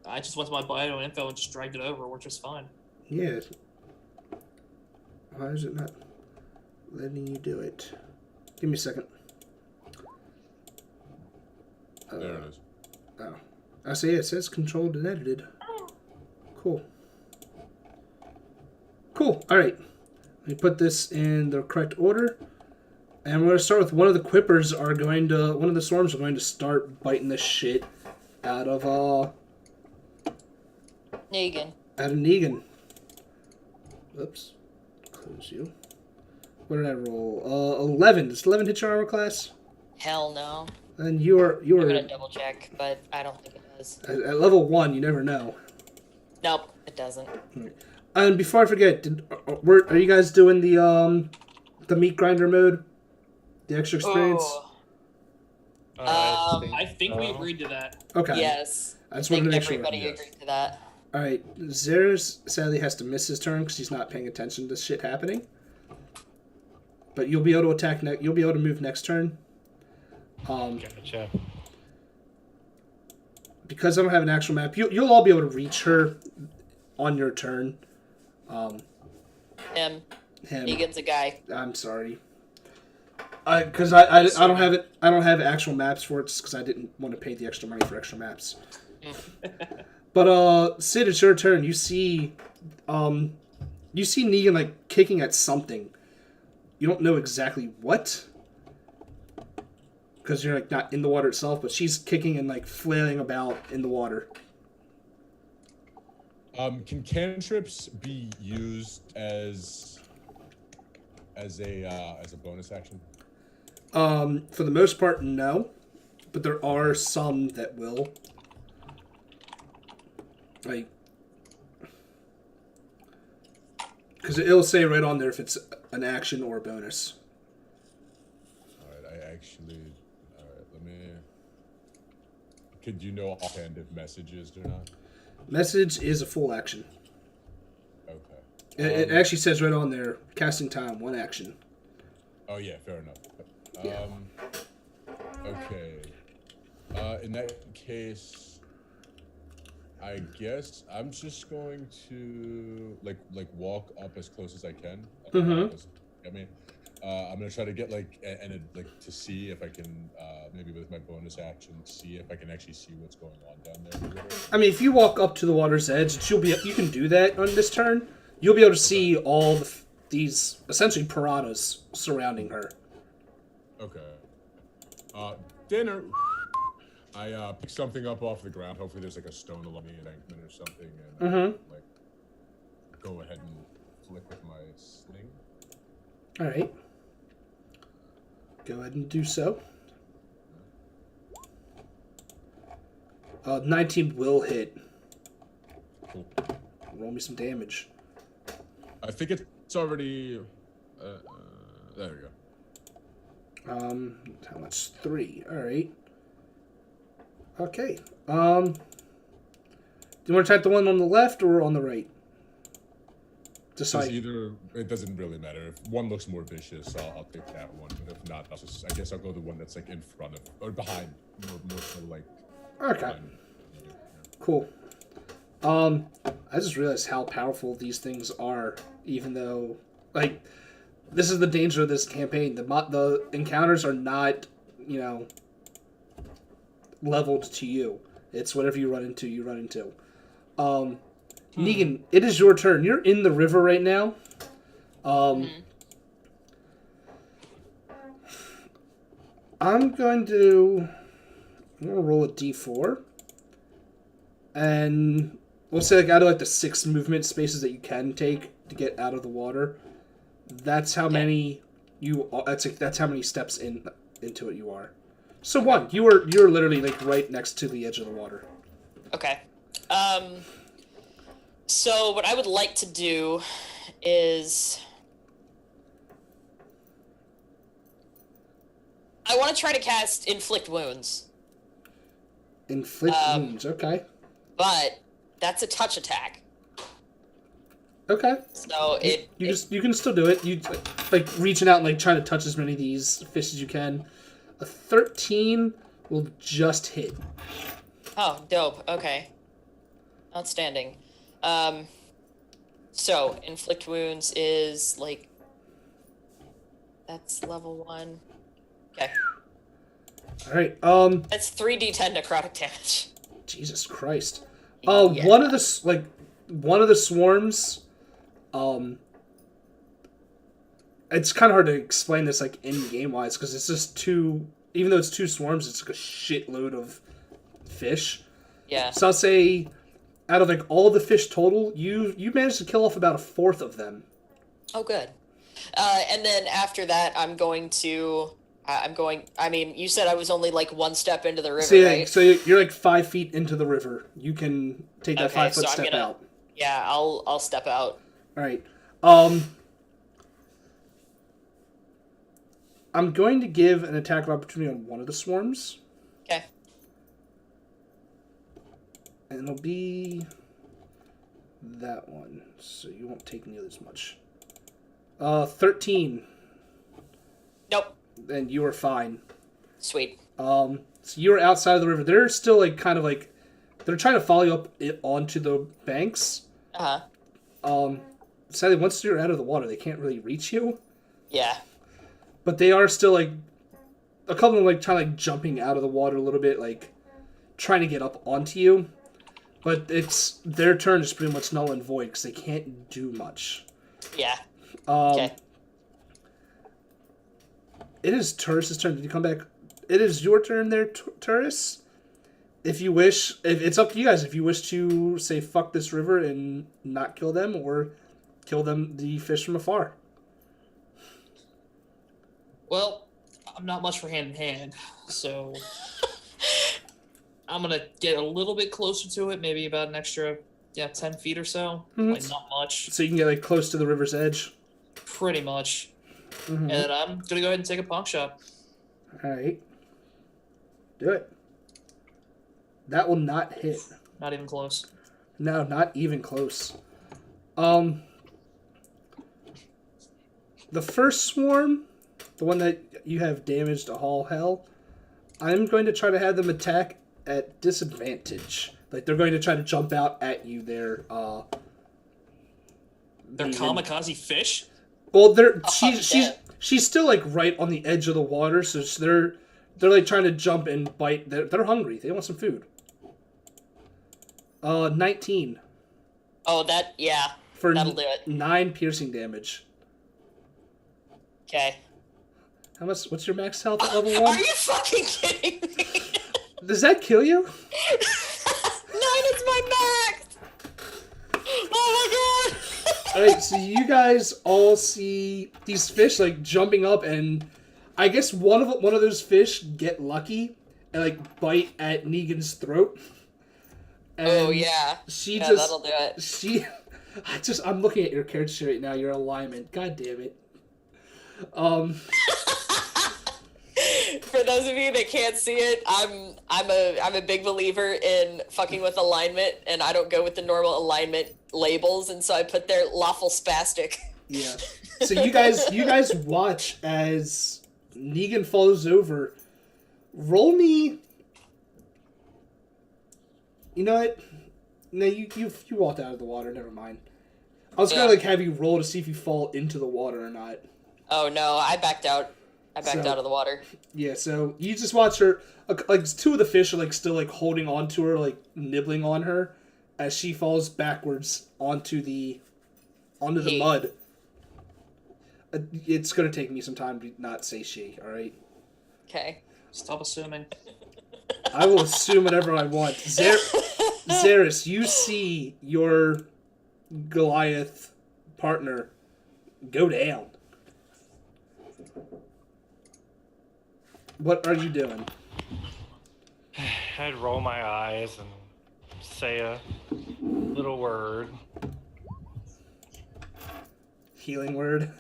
I just went to my bio info and just dragged it over, which is fine. Yeah. Why is it not letting you do it? Give me a second. There it is. Oh. I see it says controlled and edited. Cool. Cool. Alright. Let me put this in the correct order. And we're going to start with one of the one of the storms are going to start biting the shit out of, Negan. Negan. Oops. Close you. What did I roll? 11. Does 11 hit your armor class? Hell no. Then you are I'm gonna double check, but I don't think it does. at level 1. You never know. Nope, it doesn't. And before I forget, are you guys doing the meat grinder mode? The extra experience? Oh. I think we agreed to that. Okay. Yes. I just I wanted think to make sure. everybody Yes. agreed to that. All right. Xeris sadly has to miss his turn because he's not paying attention to shit happening. But you'll be able to attack you'll be able to move next turn. Gotcha. Because I don't have an actual map, you'll all be able to reach her on your turn. Him. Him. Negan's a guy. I'm sorry. Because I don't have it. I don't have actual maps for it because I didn't want to pay the extra money for extra maps. But Sid, it's your turn. You see Negan like kicking at something. You don't know exactly what, because you're like not in the water itself. But she's kicking and like flailing about in the water. Can cantrips be used as a bonus action? For the most part, no, but there are some that will. Like, because it'll say right on there if it's an action or a bonus. Alright, let me... Could you know offhand if message is or not? Message is a full action. Okay. It actually says right on there, casting time, 1 action. Oh yeah, fair enough. Yeah. Okay. In that case, I guess I'm just going to like walk up as close as I can. at me. I'm gonna try to get like to see if I can maybe with my bonus action see if I can actually see what's going on down there. In the river. I mean, if you walk up to the water's edge, you can do that on this turn. You'll be able to see all these essentially piranhas surrounding her. Okay. Dinner. I pick something up off the ground. Hopefully, there's like a stone along the embankment or something, and like go ahead and flick with my sling. All right. Go ahead and do so. 19 will hit. Cool. Roll me some damage. I think it's already. There we go. How much? 3. All right. Okay. Do you want to attack the one on the left or on the right? Decide. It doesn't really matter. If one looks more vicious, I'll take that one. But if not, I guess I'll go the one that's like in front of or behind, more so like. Okay. Behind. Cool. I just realized how powerful these things are, even though, like, this is the danger of this campaign. The encounters are not, leveled to you. It's whatever you run into, you run into. Negan, it is your turn. You're in the river right now. I'm going to roll a d4. And we'll say out of the 6 movement spaces that you can take to get out of the water, that's how many you are. That's how many steps into it you are. So 1, you're literally right next to the edge of the water. Okay. So what I would like to do is I want to try to cast Inflict Wounds. Inflict wounds, okay. But that's a touch attack. Okay. So you can still do it. You reaching out and trying to touch as many of these fish as you can. A 13 will just hit. Oh, dope. Okay. Outstanding. So Inflict Wounds is that's level 1. Okay. All right. That's 3d10 necrotic damage. Jesus Christ. Yeah. One of the swarms. It's kind of hard to explain this in game wise because it's just two. Even though it's 2 swarms, it's a shitload of fish. Yeah. So I'll say, out of all the fish total, you managed to kill off about a 4th of them. Oh, good. And then after that, I'm going. I mean, you said I was only 1 step into the river, right? So you're 5 feet into the river. You can take that 5-foot step out. Yeah, I'll step out. All right. I'm going to give an attack of opportunity on one of the swarms. Okay. And it'll be that one. So you won't take nearly as much. 13. Nope. And you are fine. Sweet. So you're outside of the river. They're still they're trying to follow you up onto the banks. Uh-huh. Sadly, once you're out of the water, they can't really reach you. Yeah. But they are still a couple of them trying jumping out of the water a little bit, trying to get up onto you. But it's their turn is pretty much null and void because they can't do much. Yeah. Okay. It is Turris' turn. Did you come back? It is your turn there, Turris. If you wish, it's up to you guys. If you wish to say fuck this river and not kill them, or kill the fish from afar. Well, I'm not much for hand in hand, so I'm gonna get a little bit closer to it, maybe about an extra 10 feet or so. Not much. So you can get close to the river's edge. Pretty much. Mm-hmm. And I'm gonna go ahead and take a punk shot. All right. Do it. That will not hit. Not even close. No, not even close. The first swarm, the one that you have damaged to all hell, I'm going to try to have them attack at disadvantage. They're going to try to jump out at you there. They're kamikaze fish? Well, damn. she's still like right on the edge of the water, so they're like trying to jump and bite. They're hungry. They want some food. 19 Oh, yeah, for that'll do it. 9 piercing damage. Okay. How much? What's your max health at level Are 1? you fucking kidding me? Does that kill you? 9 is my max! Oh my god! Alright, so you guys all see these fish like jumping up, and I guess one of those fish get lucky and like bite at Negan's throat. And Oh yeah. She Yeah, just that'll do it. I'm looking at your character sheet right now, your alignment. God damn it. For those of you that can't see it, I'm a big believer in fucking with alignment, and I don't go with the normal alignment labels, and so I put there lawful spastic. Yeah. So you guys watch as Negan falls over. Roll me. You know what? No, you walked out of the water. Never mind. I was gonna like have you roll to see if you fall into the water or not. Oh no, I backed out. I backed out of the water. Yeah, so you just watch her. Like 2 of the fish are like still like holding on to her, like nibbling on her, as she falls backwards onto the mud. It's gonna take me some time to not say she. All right. Okay. Stop assuming. I will assume whatever I want. Xeris, you see your Goliath partner go down. What are you doing? I'd roll my eyes and say a little word. Healing word.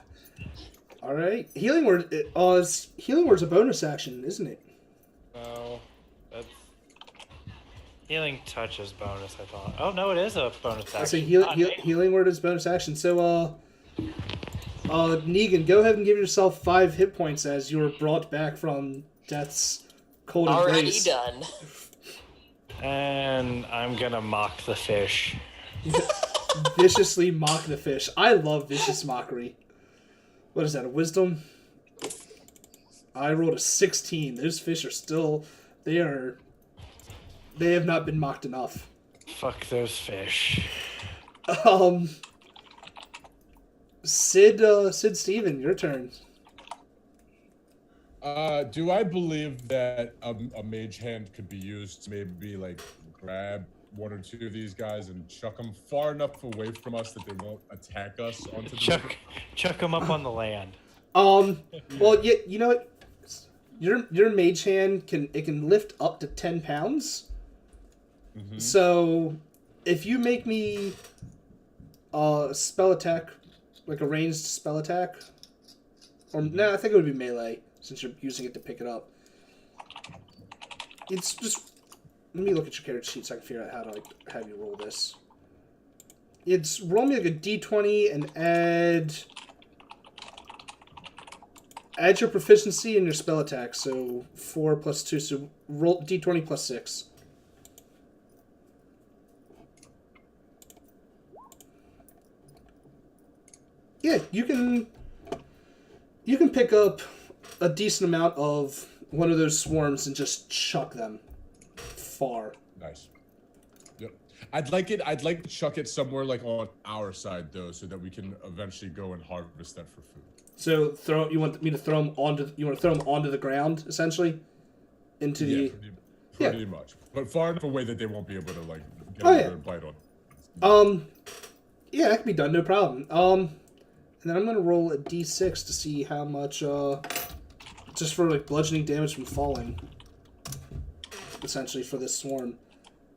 All right, healing word. Healing word's a bonus action, isn't it? No, that's healing touch is bonus. I thought. Oh no, it is a bonus action. So God damn. healing word is bonus action. So Negan, go ahead and give yourself 5 hit points as you were brought back from death's cold Already embrace. done. And I'm gonna mock the fish. Viciously mock the fish. I love vicious mockery. What is that, a wisdom? I rolled a 16. Those fish are still... They have not been mocked enough. Fuck those fish. Sid Steven, your turn. Do I believe that a mage hand could be used to maybe like grab 1 or 2 of these guys and chuck them far enough away from us that they won't attack us onto the Chuck them up on the land. Well, you know what? Your mage hand can lift up to 10 pounds. Mm-hmm. So, if you make me a spell attack, like a ranged spell attack, or no, I think it would be melee since you're using it to pick it up. It's just let me look at your character sheet so I can figure out how to like have you roll this. It's roll me like a d20 and add your proficiency in your spell attack. So 4 plus 2. So roll d20 plus 6. Yeah, you can pick up a decent amount of one of those swarms and just chuck them far. Nice. Yep. I'd like to chuck it somewhere like on our side though, so that we can eventually go and harvest that for food. So you want me to throw them onto the ground essentially, into the pretty much, but far enough away that they won't be able to like get a bite on. Yeah, that can be done, no problem. And then I'm gonna roll a d6 to see how much just for like bludgeoning damage from falling, essentially for this swarm.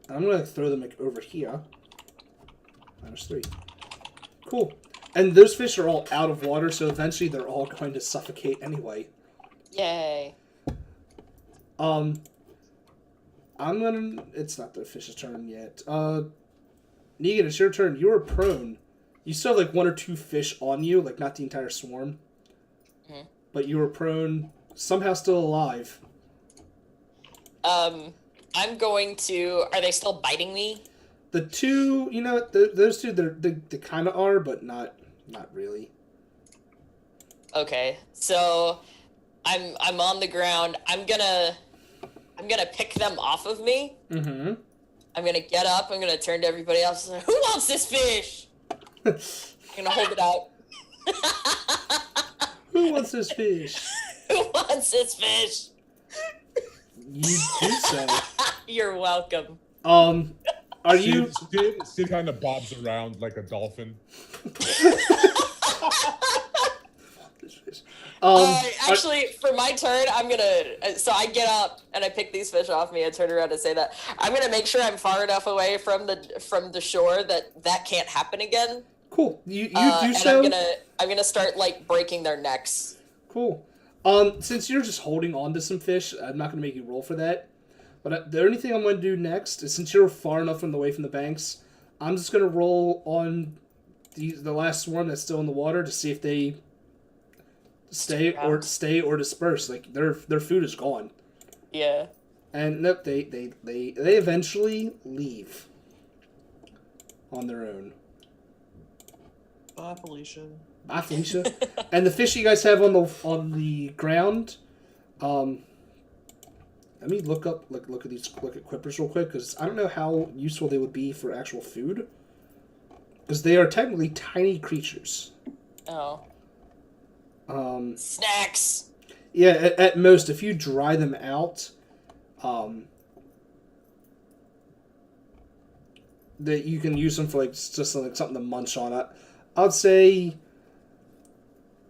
And I'm gonna throw them like over here. -3. Cool. And those fish are all out of water, so eventually they're all going to suffocate anyway. Yay. It's not the fish's turn yet. Negan, it's your turn. You are prone. You still have like 1 or 2 fish on you, like not the entire swarm. Mm-hmm. But you were prone, somehow still alive. I'm going to... Are they still biting me? The 2, those 2, they kind of are, but not really. Okay, so I'm on the ground. I'm gonna pick them off of me. Mm-hmm. I'm gonna get up. I'm gonna turn to everybody else and say, "Who wants this fish?" I'm gonna hold it out. Who wants this fish? Who wants this fish? You do so. You're welcome. Are you? Sid kind of bobs around like a dolphin. Actually, for my turn, I'm gonna. So I get up and I pick these fish off me and turn around and say that I'm gonna make sure I'm far enough away from the shore that can't happen again. Cool. You do and so. I'm gonna start like breaking their necks. Cool. Since you're just holding on to some fish, I'm not gonna make you roll for that. But the only thing I'm gonna do next is, since you're far enough away from the banks, I'm just gonna roll on the last swarm that's still in the water to see if they stay or disperse. Like their food is gone. Yeah. And nope, they eventually leave on their own. Bye, Felicia. Bye, Felicia. And the fish you guys have on the ground, let me look at quippers real quick, because I don't know how useful they would be for actual food, because they are technically tiny creatures. Oh. Snacks. Yeah, at most, if you dry them out, that you can use them for like just like something to munch on. I'd say,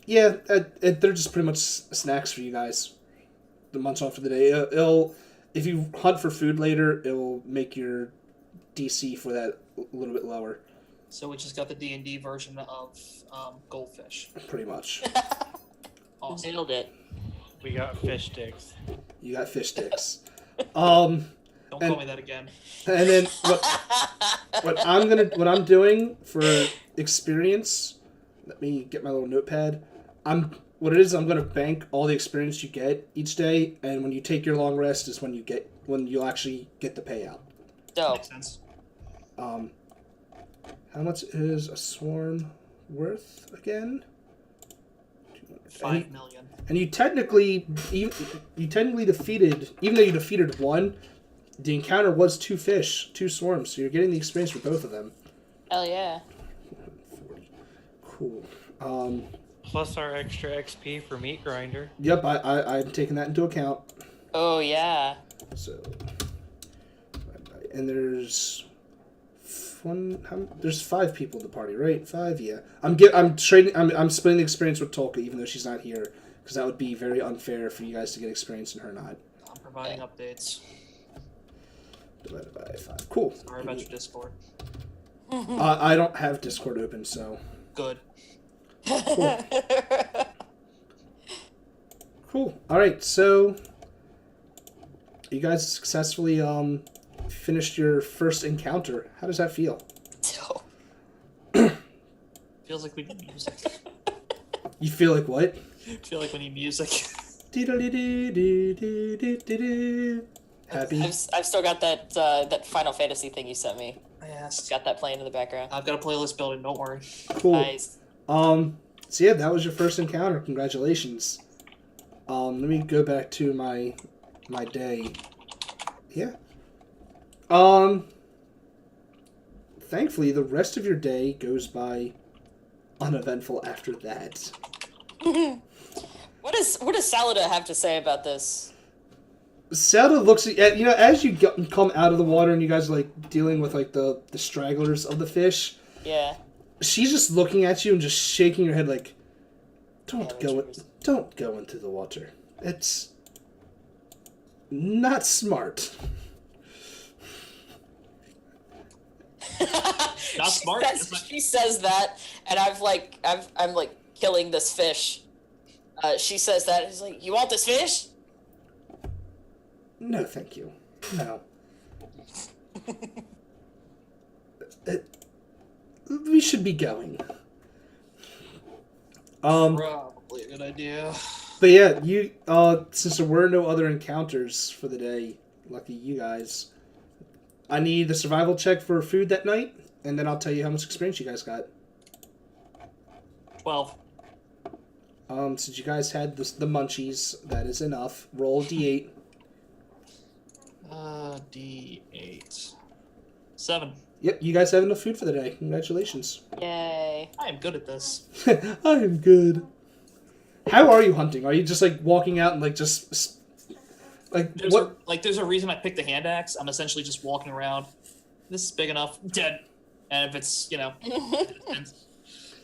yeah, they're just pretty much snacks for you guys to munch on for the day. It'll if you hunt for food later, it'll make your DC for that a little bit lower. So we just got the D&D version of goldfish. Pretty much. Awesome. Nailed it. We got fish sticks. You got fish sticks. Don't call me that again. And then what I'm doing for experience, let me get my little notepad. I'm gonna bank all the experience you get each day, and when you take your long rest is when you'll actually get the payout. Dope. Makes sense. How much is a swarm worth again? 5 million. And you technically defeated, even though you defeated one, the encounter was 2 fish, 2 swarms, so you're getting the experience for both of them. Hell yeah. 40. Cool. Plus our extra XP for meat grinder. Yep, I'm taking that into account. Oh yeah. So, and there's there's 5 people in the party, right? 5, yeah. I'm splitting the experience with Tolka, even though she's not here, because that would be very unfair for you guys to get experience and her not. I'm providing updates. Divided by 5. Cool. Sorry about your Discord. I don't have Discord open, so. Good. Cool. Cool. All right, so you guys successfully finished your first encounter. How does that feel? Feels like we need music. You feel like what? Feel like we need music. Happy? I've still got that Final Fantasy thing you sent me. Yes. Got that playing in the background. I've got a playlist building. Don't worry. Cool. Nice. So yeah, that was your first encounter. Congratulations. Let me go back to my day. Yeah. Thankfully, the rest of your day goes by uneventful after that. What does Salada have to say about this? Zelda looks at as you come out of the water and you guys are like dealing with like the stragglers of the fish. Yeah. She's just looking at you and just shaking her head like, don't go into the water. It's not smart. Not smart. She says that, and I'm like killing this fish. She says that, and he's like, "You want this fish?" No, thank you. No. We should be going. Probably a good idea. But yeah, you since there were no other encounters for the day, lucky you guys. I need the survival check for food that night, and then I'll tell you how much experience you guys got. 12. Since you guys had the munchies, that is enough. Roll a d8. D8. 7. Yep, you guys have enough food for the day. Congratulations. Yay. I am good at this. I am good. How are you hunting? Are you just like walking out and like just like There's what? there's a reason I picked the hand axe. I'm essentially just walking around. This is big enough, dead. And if it's,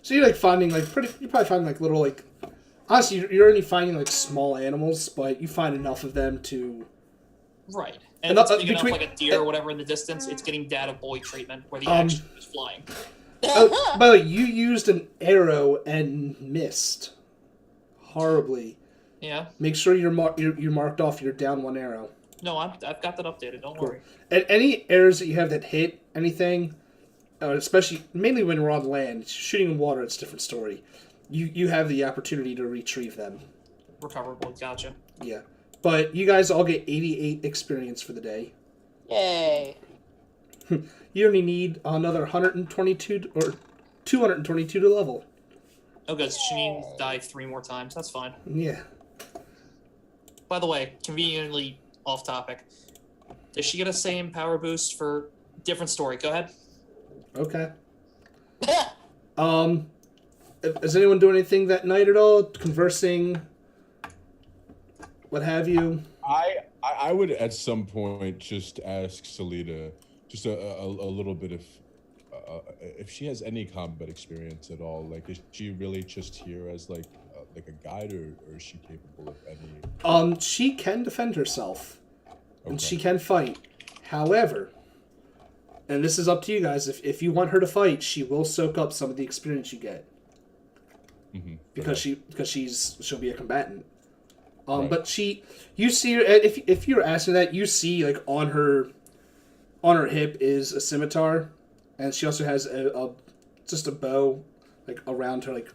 So you're like finding like you're probably finding like little like honestly you're only finding like small animals, but you find enough of them to right. And if it's big between- enough, like a deer or whatever in the distance, it's getting data boy treatment where the Um, action is flying. Oh, by the way, you used an arrow and missed horribly. Yeah. Make sure you're marked off. You're down one arrow. No, I've got that updated. Don't Cool. worry. And any arrows that you have that hit anything, especially mainly when we're on land, shooting in water, it's a different story. You have the opportunity to retrieve them. Recoverable. Gotcha. Yeah, but you guys all get 88 experience for the day. Yay. You only need another 122 or 222 to level. Oh, good. So she needs to die 3 more times. That's fine. Yeah. By the way, conveniently off topic. Does she get a same power boost for different story? Go ahead. Okay. Is anyone doing anything that night at all? Conversing? What have you? I would at some point just ask Salida just a little bit of if she has any combat experience at all. Like, is she really just here as like a guide, or is she capable of any? She can defend herself, and Okay. she can fight. However, and this is up to you guys. If you want her to fight, she will soak up some of the experience you get Mhm. because she'll be a combatant. Right. But you see her if you're asking that, you see like on her hip is a scimitar, and she also has just a bow like around her, like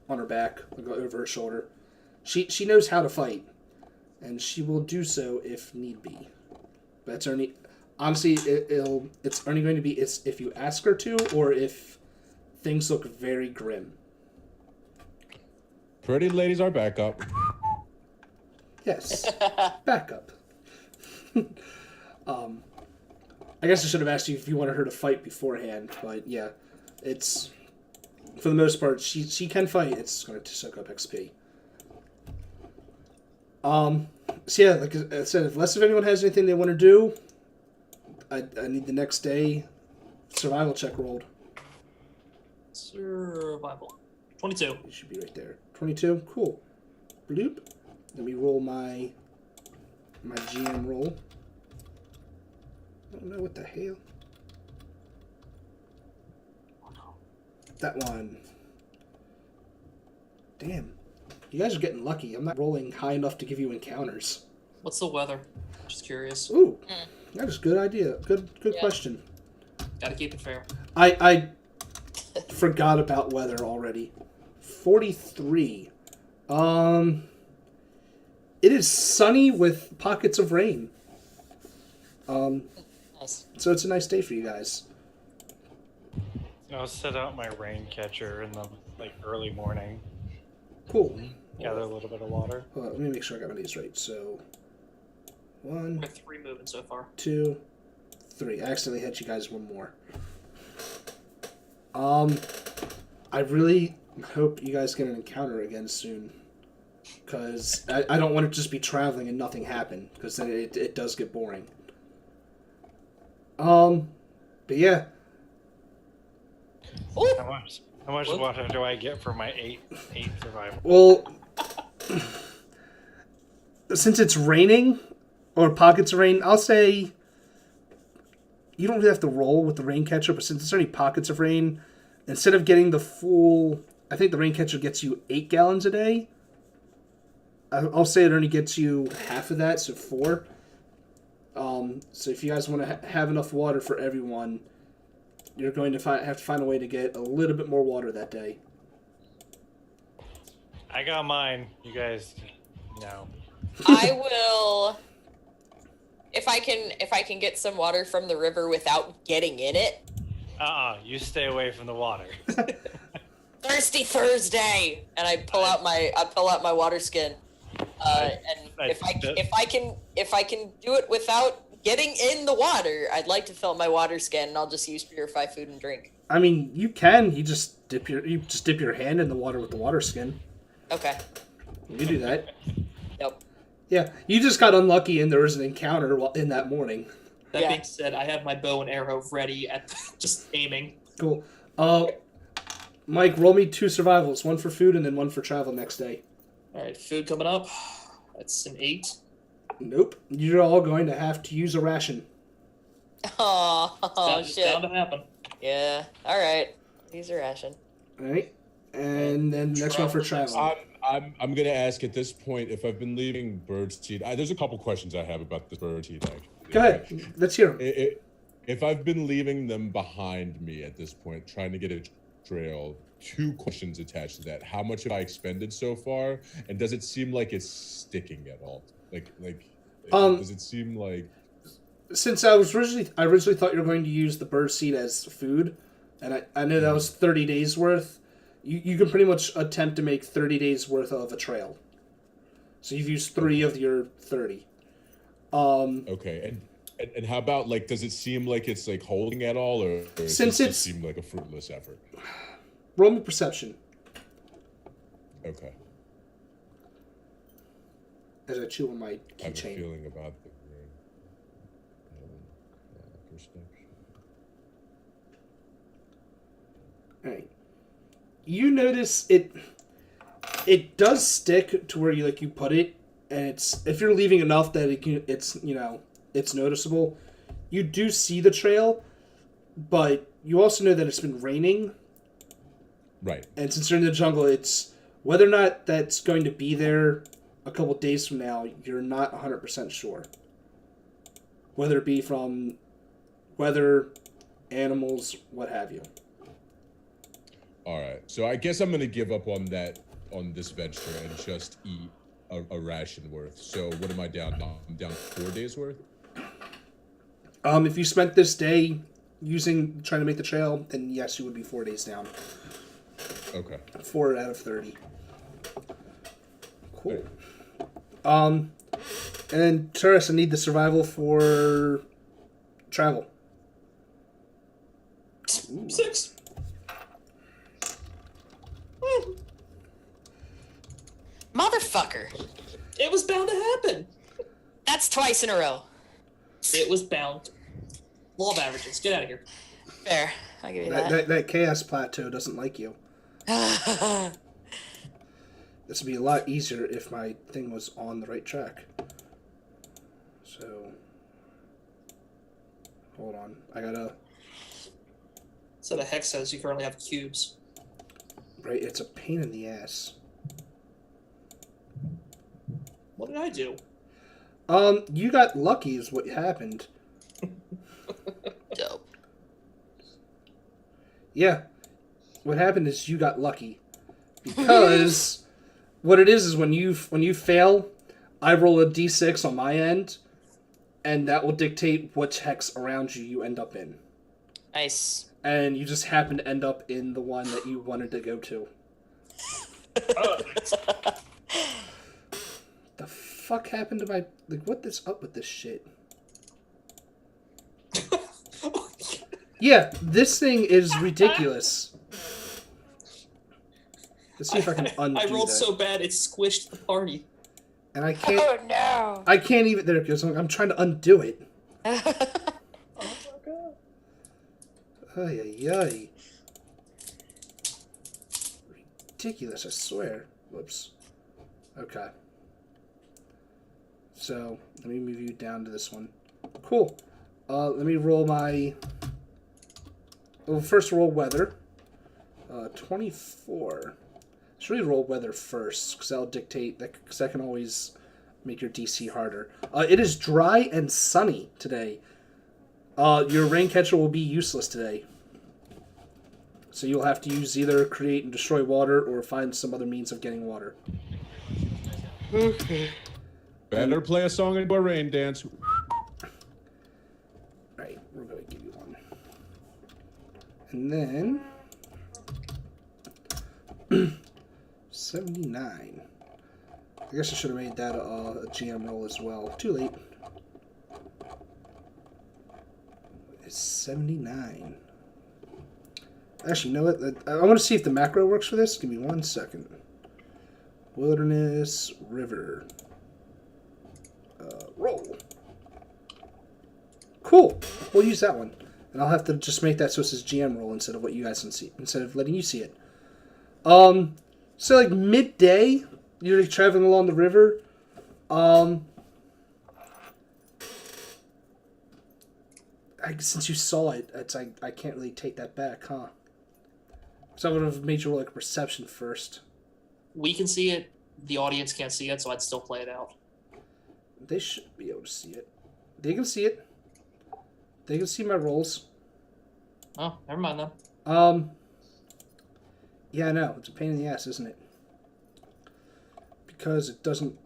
on her back, like over her shoulder. She knows how to fight, and she will do so if need be. But it's only honestly it's only going to be if you ask her to, or if things look very grim. Pretty ladies are back up. Yes, backup. I guess I should have asked you if you wanted her to fight beforehand, but yeah, it's for the most part she can fight. It's going to soak up XP. So yeah, like I said, if anyone has anything they want to do, I need the next day survival check rolled. Survival. 22. You should be right there. 22. Cool. Bloop. Let me roll my GM roll. I don't know what the hell. That one. Damn. You guys are getting lucky. I'm not rolling high enough to give you encounters. What's the weather? Just curious. Ooh. That is a good idea. Good Yeah. question. Gotta keep it fair. I forgot about weather already. 43. It is sunny with pockets of rain. Nice. So it's a nice day for you guys. I'll set out my rain catcher in the early morning. Cool. Gather a little bit of water. Hold on, let me make sure I got my days right. So, 1, We have 3 moving so far. 2, 3. I accidentally hit you guys one more. I really hope you guys get an encounter again soon. Because I don't want to just be traveling and nothing happen. Because then it does get boring. But yeah. Ooh. How much What? water do I get for my eight survival? Well, since it's raining, or pockets of rain, I'll say you don't really have to roll with the rain catcher, but since it's only pockets of rain, instead of getting the full, I think the rain catcher gets you 8 gallons a day. I'll say it only gets you half of that, so 4. So if you guys want to have enough water for everyone, you're going to have to find a way to get a little bit more water that day. I got mine. You guys, no. I will if I can get some water from the river without getting in it. You stay away from the water. Thirsty Thursday, and I pull out my water skin. And if I can do it without getting in the water, I'd like to fill up my water skin, and I'll just use purify food and drink. I mean, you can. You just dip your hand in the water with the water skin. Okay. You do that. Nope. Yeah, you just got unlucky and there was an encounter in that morning. That Yeah. being said, I have my bow and arrow ready at just aiming. Cool. Mike, roll me 2 survivals, 1 for food and then 1 for travel next day. All right, food coming up. That's an 8. Nope. You're all going to have to use a ration. Oh, It's shit. bound to happen. Yeah. All right. These are ration. All right. And then next one for travel. I'm gonna ask at this point if I've been leaving birdseed. There's a couple questions I have about this birdseed. Actually, Go ahead. Let's hear them. If I've been leaving them behind me at this point, trying to get a trail, 2 questions attached to that. How much have I expended so far, and does it seem like it's sticking at all? Does it seem like? Since I originally thought you were going to use the bird seed as food, and I know that was 30 days worth. You can pretty much attempt to make 30 days worth of a trail. So you've used 3 of your 30. Okay, and how about does it seem like it's holding at all, or does it just seem like a fruitless effort? Roll me perception. Okay. As I chew on my I have a keychain. feeling about the ring. Perception. All right. You notice it does stick to where you put it, and it's if you're leaving enough that it's noticeable. You do see the trail, but you also know that it's been raining. Right. And since you're in the jungle, it's whether or not that's going to be there a couple days from now, you're not 100% sure. Whether it be from weather, animals, what have you. All right. So I guess I'm gonna give up on this venture and just eat a ration worth. So what am I down now? I'm down 4 days worth. If you spent this day trying to make the trail, then yes, you would be 4 days down. Okay. 4 out of 30. Cool. Right. And then Turris, I need the survival for travel. 6. Motherfucker. It was bound to happen. That's twice in a row. It was bound. Law of averages. Get out of here. Fair. I'll give you that. That chaos plateau doesn't like you. This would be a lot easier if my thing was on the right track. So, hold on. I gotta... So the hex says you currently have cubes. Right, it's a pain in the ass. What did I do? You got lucky is what happened. Dope. Yeah. What happened is you got lucky. Because what it is when you fail, I roll a d6 on my end, and that will dictate which hex around you end up in. Nice. And you just happen to end up in the one that you wanted to go to. The fuck happened to my... what is up with this shit? Yeah, this thing is ridiculous. Let's see if I can undo I rolled that. so bad it squished the party. And I can't... Oh no. I can't even... There it goes. I'm trying to undo it. Oh my god. Ay, ay, ay. Ridiculous, I swear. Whoops. Okay. So, let me move you down to this one. Cool. Let me roll my... Well, first roll weather. 24. Should really roll weather first, because that'll dictate... Because that can always make your DC harder. It is dry and sunny today. Your rain catcher will be useless today. So you'll have to use either create and destroy water or find some other means of getting water. Better play a song and a rain dance. Right, we're going to give you one. And then... 79. I guess I should have made that a GM roll as well. Too late. It's 79. Actually, you know what? I want to see if the macro works for this. Give me 1 second. Wilderness, river. Roll. Cool. We'll use that one. And I'll have to just make that so it says GM roll instead of what you guys can see. Instead of letting you see it. So like midday, you're like traveling along the river. Since you saw it, it's like I can't really take that back, huh? So I would have made you roll like a perception first. We can see it. The audience can't see it, so I'd still play it out. They should be able to see it. They can see it. They can see my rolls. Oh, never mind then. Yeah, I know. It's a pain in the ass, isn't it? Because it doesn't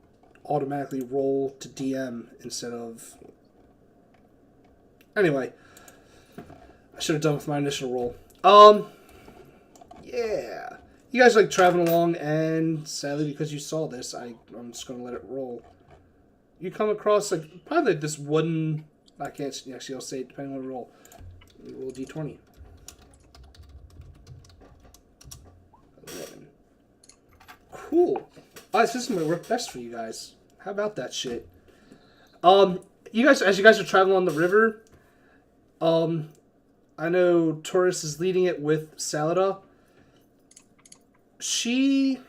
automatically roll to DM instead of... Anyway. I should have done with my initial roll. Yeah. You guys like traveling along, and sadly, because you saw this, I'm just going to let it roll. You come across, like, probably like this wooden... I can't... Actually, I'll say it depending on the roll. Roll D20. 11. Cool. This system might work best for you guys. How about that shit? You guys, as you guys are traveling on the river, I know Taurus is leading it with Salada. She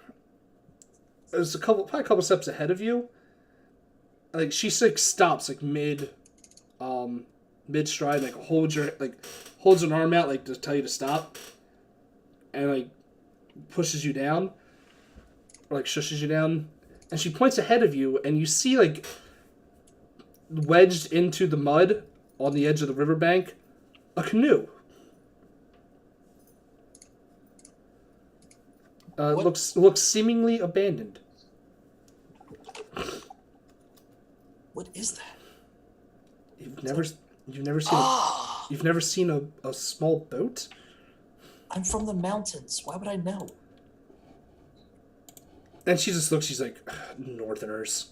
is probably a couple steps ahead of you. Like she like stops like mid stride, like holds an arm out like to tell you to stop, and like pushes you down, or like shushes you down, and she points ahead of you, and you see like wedged into the mud on the edge of the riverbank, a canoe. Looks seemingly abandoned. What is that? You've never seen a small boat? I'm from the mountains. Why would I know? And she just looks. She's like, Northerners.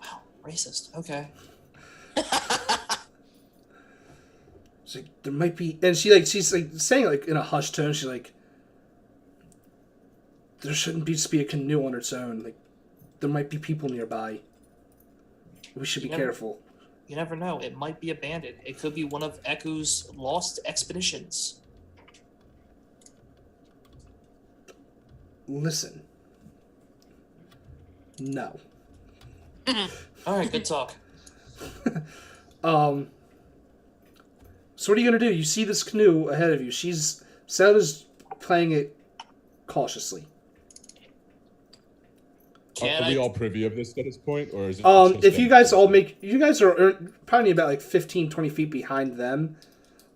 Wow, racist. Okay. She's like, there might be, and she's like saying like in a hushed tone. She's like, there shouldn't just be a canoe on its own. Like, there might be people nearby. We should be careful. You never know. It might be abandoned. It could be one of Eku's lost expeditions. Listen. No. All right, good talk. So what are you gonna do? You see this canoe ahead of you. Salada's playing it cautiously. Are we all privy of this at this point, or is it? If you guys all you guys are probably about like 15, 20 feet behind them.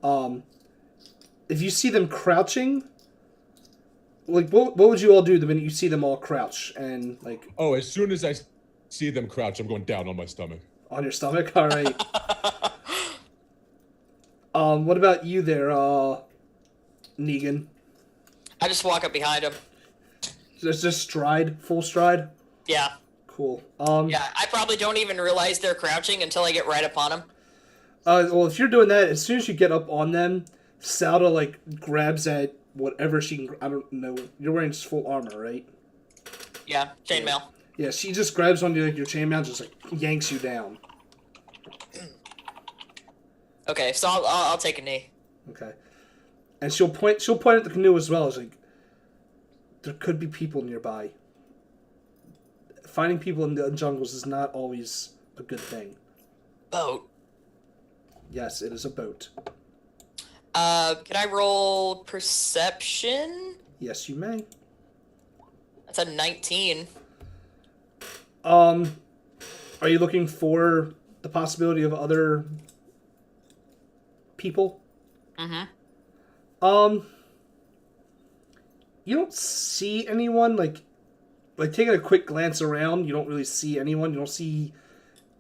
If you see them crouching, like what would you all do the minute you see them all crouch and like? Oh, as soon as I see them crouch, I'm going down on my stomach. On your stomach, all right. What about you there, Negan? I just walk up behind him. Just stride, full stride. Yeah. Cool. Yeah, I probably don't even realize they're crouching until I get right upon them. Well, if you're doing that, as soon as you get up on them, Salda like grabs at whatever she can. I don't know. You're wearing full armor, right? Yeah, chainmail. Yeah, she just grabs onto like your chainmail, just like yanks you down. Okay, so I'll take a knee. Okay. And she'll point at the canoe as well. It's like there could be people nearby. Finding people in the jungles is not always a good thing. Boat. Yes, it is a boat. Can I roll perception? Yes, you may. That's a 19. Are you looking for the possibility of other people? Mm-hmm. You don't see anyone, like taking a quick glance around, you don't really see anyone. You don't see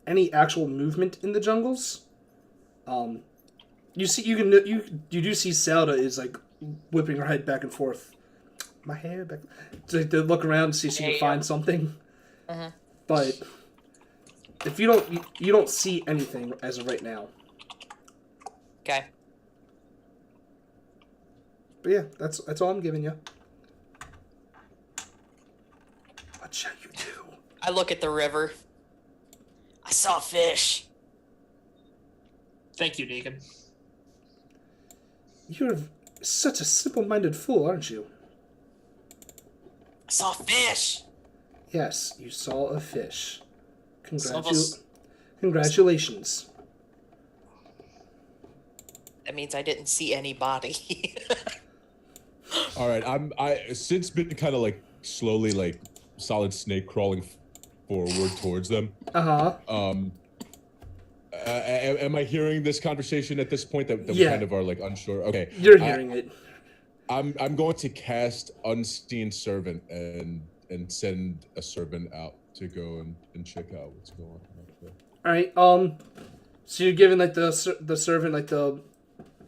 any actual movement in the jungles. You do see Salda is like whipping her head back and forth. My hair back. To look around and see if she can find something. Uh-huh. But if you don't see anything as of right now. Okay. But yeah, that's all I'm giving you. What shall you do? I look at the river. I saw a fish. Thank you, Deacon. You're such a simple-minded fool, aren't you? I saw a fish. Yes, you saw a fish. Some of us- Congratulations. That means I didn't see any body. All right, Sid's been kind of like slowly like solid snake crawling forward towards them. Am I hearing this conversation at this point that we kind of are like unsure? Okay, You're hearing it. I'm going to cast Unseen Servant and send a servant out to go and check out what's going on. All right. So you're giving like the servant like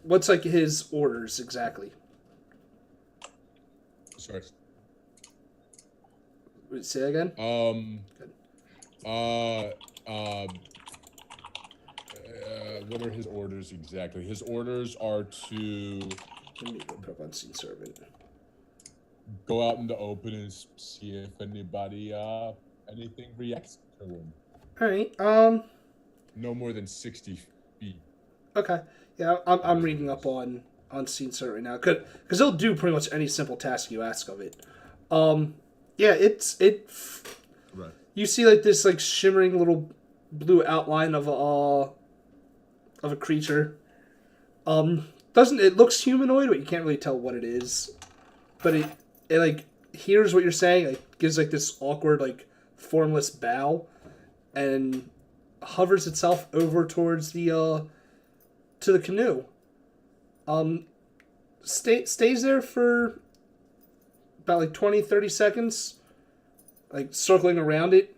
what's like his orders exactly? Sorry. Wait, say that again. What are his orders exactly? His orders are to Let me go put up Unseen Servant. go out in the open and see if anybody anything reacts to him. All right. No more than 60 feet. Okay. Yeah, I'm reading up on Unseen Servant right now because he'll do pretty much any simple task you ask of it. Yeah, it. Right. You see like this like shimmering little blue outline of a creature. It looks humanoid, but you can't really tell what it is. But it like hears what you're saying, like gives like this awkward like formless bow, and hovers itself over towards the to the canoe. Stays there for about like 20-30 seconds, like circling around it,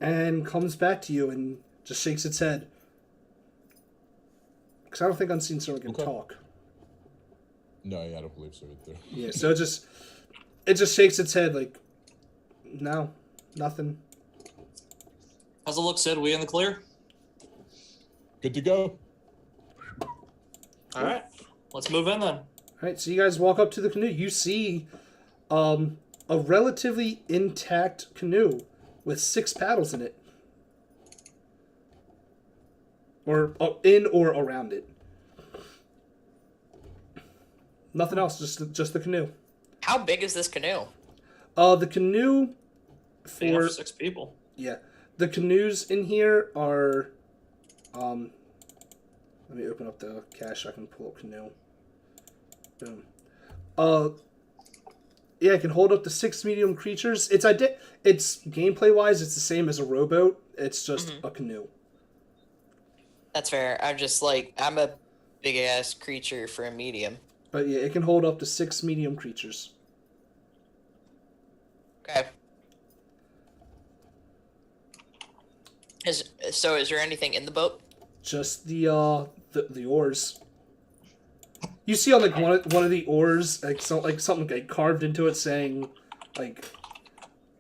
and comes back to you and just shakes its head. Because I don't think Unseen Servant can talk. No, yeah, I don't believe so either. Yeah, so it just shakes its head like, no, nothing. How's it look, Sid? We in the clear? Good to go. All right, let's move in then. All right, so you guys walk up to the canoe. You see a relatively intact canoe with 6 paddles in it. Or in or around it. Nothing else, just the canoe. How big is this canoe? The canoe Big enough for for 6 people. yeah, the canoes in here are let me open up the cache so I can pull up canoe. Boom. Yeah, it can hold up to 6 medium creatures. It's gameplay wise, it's the same as a rowboat. It's just a canoe. That's fair. I'm a big ass creature for a medium. But yeah, it can hold up to 6 medium creatures. Okay. Is there anything in the boat? Just the oars. You see on like one of the oars like something like carved into it saying like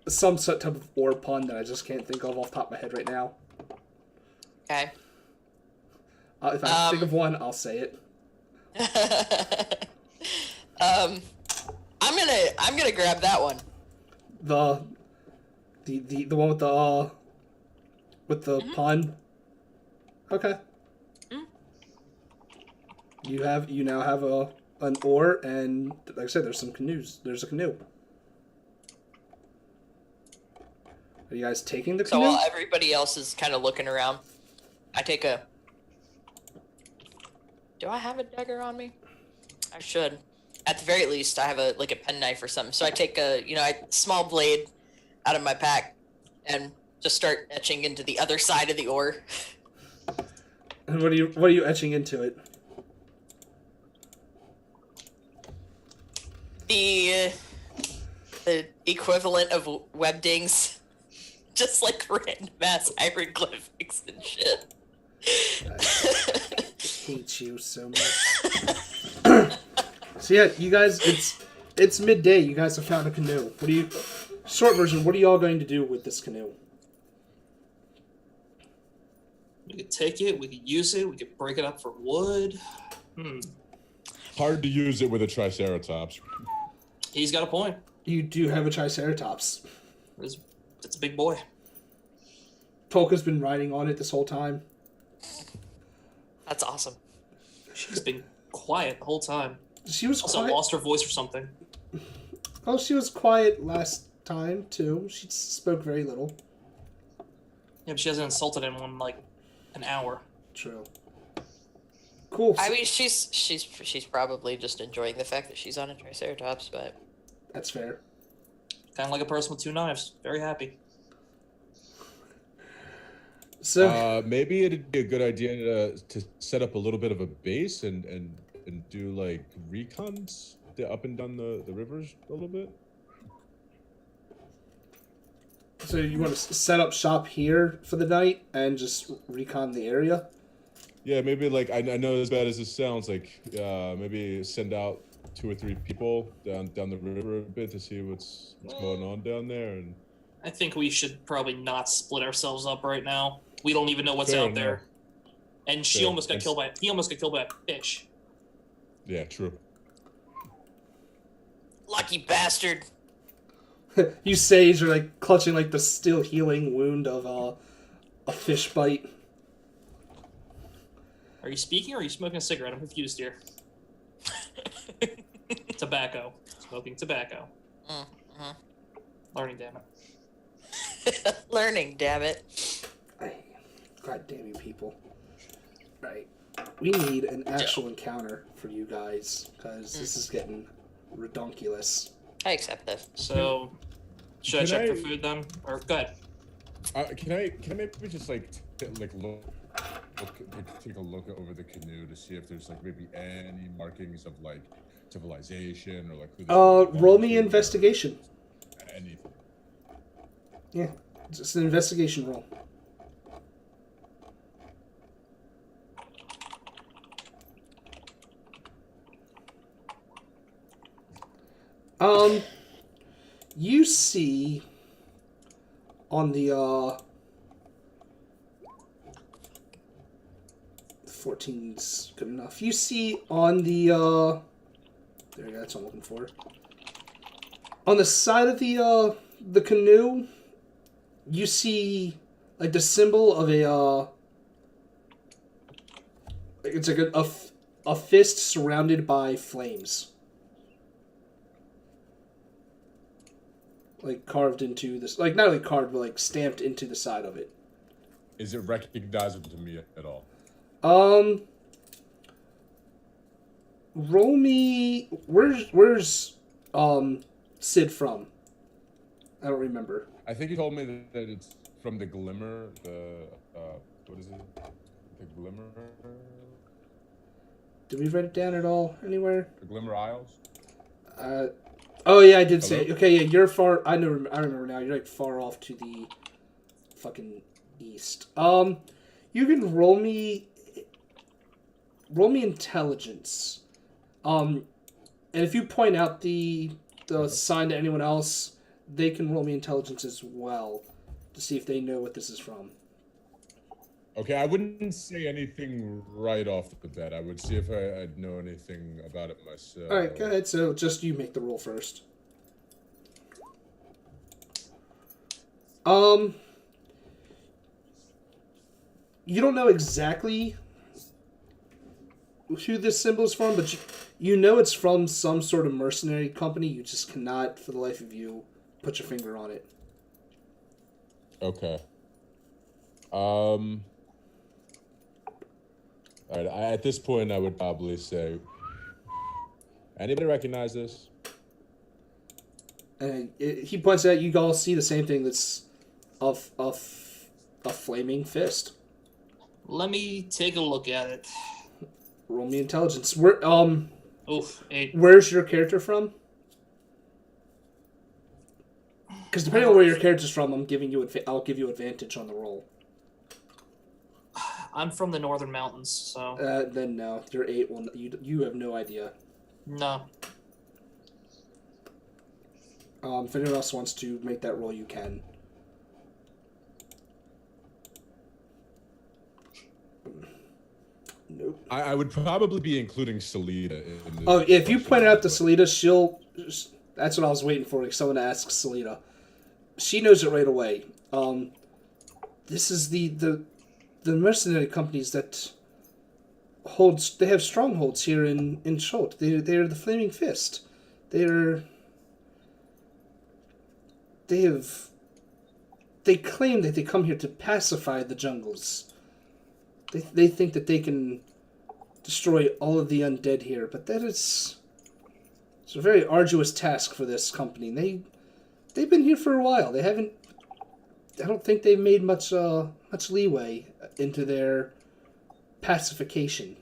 some type of oar pun that I just can't think of off the top of my head right now. Okay. If I think of one, I'll say it. I'm gonna grab that one. The one with the pun. Okay. You now have an oar, and like I said, there's some canoes. There's a canoe. Are you guys taking the So canoe? while everybody else is kind of looking around, I take a. Do I have a dagger on me? I should. At the very least, I have a penknife or something. So I take a small blade out of my pack and just start etching into the other side of the oar. And what are you etching into it? The equivalent of webdings. Just like random ass hieroglyphics and shit. I hate you so much. So yeah, you guys, it's midday. You guys have found a canoe. Short version, what are y'all going to do with this canoe? We could take it. We could use it. We could break it up for wood. Hard to use it with a Triceratops. He's got a point. You do have a Triceratops. It's a big boy. Polka's been riding on it this whole time. That's awesome. She's been quiet the whole time. She was Also quiet. lost her voice or something. Oh, she was quiet last time too. She spoke very little. Yeah, but she hasn't insulted anyone in like an hour. True. Cool. I mean, she's probably just enjoying the fact that she's on a Triceratops, but That's fair. Kind of like a person with two knives. Very happy. So Maybe it'd be a good idea to set up a little bit of a base and do like recons up and down the rivers a little bit. So you want to set up shop here for the night and just recon the area? Yeah, maybe like I know as bad as this sounds, like maybe send out 2 or 3 people down the river a bit to see what's going on down there. And I think we should probably not split ourselves up right now. We don't even know what's Fair out there. And he Fair. almost got killed by a fish. yeah, true. lucky bastard. You sage are like clutching like the still healing wound of a fish bite. Are you speaking or are you smoking a cigarette? I'm confused here. Tobacco. Smoking tobacco. Mm-hmm. Learning, damn it. Learning, damn it. God damn you people. Right. We need an actual encounter for you guys, because this is getting redonkulous. I accept this. So, should I Can check for I- food then? Or, go ahead. Can I maybe just like take a look over the canoe to see if there's like maybe any markings of like civilization or like who this belongs Roll me to, or investigation. anything. Yeah, just an investigation roll. You see on the 14's good enough. You see on the there you go, that's what I'm looking for. On the side of the canoe, you see like the symbol of it's like a fist surrounded by flames. Like carved into this, like not only carved, but like stamped into the side of it. Is it recognizable to me at all? Roll me. Where's Sid from? I don't remember. I think you told me that it's from the Glimmer. What is it? The Glimmer. Did we write it down at all anywhere? The Glimmer Isles. Oh yeah, I did say. Hello? Okay, yeah, you're far. I know. I remember now. You're like far off to the fucking east. You can roll me intelligence. And if you point out the sign to anyone else, they can roll me intelligence as well to see if they know what this is from. Okay, I wouldn't say anything right off the bat. I would see if I'd know anything about it myself. All right, go ahead. So just you make the roll first. You don't know exactly who this symbol is from, but you know it's from some sort of mercenary company. You just cannot, for the life of you, put your finger on it. Okay. All right. At this point, I would probably say, anybody recognize this? And he points out you all see the same thing. That's a flaming fist. Let me take a look at it. Roll me intelligence. Oof, 8. Where's your character from? Because depending on where your character's from, I'll give you advantage on the roll. I'm from the northern mountains, so Then no, your 8 will. You have no idea. No. If anyone else wants to make that roll, you can. Nope. I would probably be including Salida in the Oh, yeah, if you question, point it out to but- Salida, she'll... That's what I was waiting for, like someone to ask Salida. She knows it right away. This is the mercenary companies that holds... They have strongholds here in Schult. They're the Flaming Fist. They claim that they come here to pacify the jungles. They think that they can destroy all of the undead here, but it's a very arduous task for this company. They've been here for a while. They haven't. I don't think they've made much leeway into their pacification.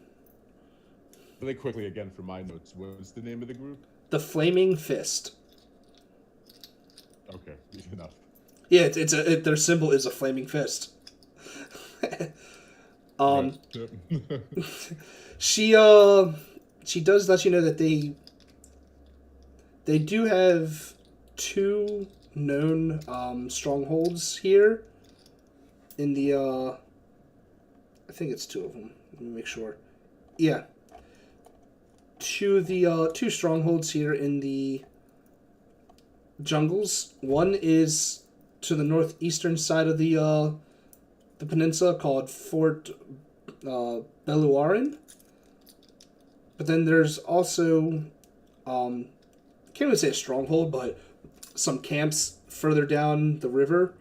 Really quickly again for my notes, what was the name of the group? The Flaming Fist. Okay, easy enough. Yeah, their symbol is a flaming fist. Right. She does let you know that they do have 2 known strongholds here in the I think it's 2 of them. Let me make sure. Yeah. 2 strongholds here in the jungles. One is to the northeastern side of the peninsula called Fort Beluarin. But then there's also can't even say a stronghold, but some camps further down the river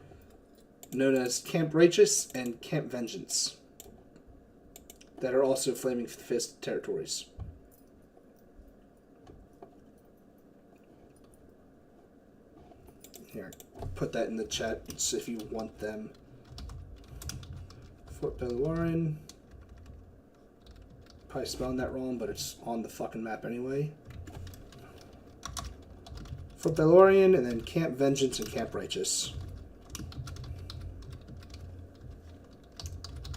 known as Camp Righteous and Camp Vengeance that are also Flaming Fist territories. Here, put that in the chat if you want them. Fort Beluarin. Probably spelling that wrong, but it's on the fucking map anyway. Fort Beluarin, and then Camp Vengeance and Camp Righteous.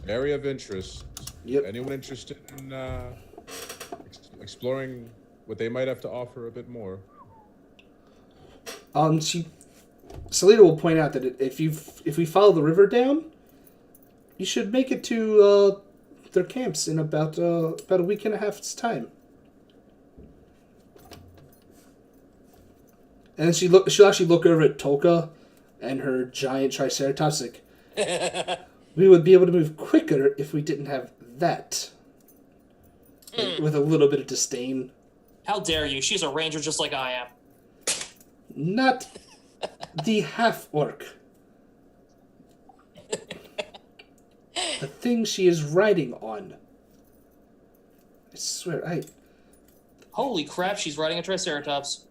Area of interest. Yep. Anyone interested in exploring what they might have to offer a bit more? Salida will point out that if we follow the river down, you should make it to their camps in about a week and a half's time. And she'll actually look over at Tolka and her giant Triceratops. Like, we would be able to move quicker if we didn't have that. Like, with a little bit of disdain. How dare you? She's a ranger just like I am. Not the half-orc. The thing she is riding on. I swear, Holy crap, she's riding a Triceratops.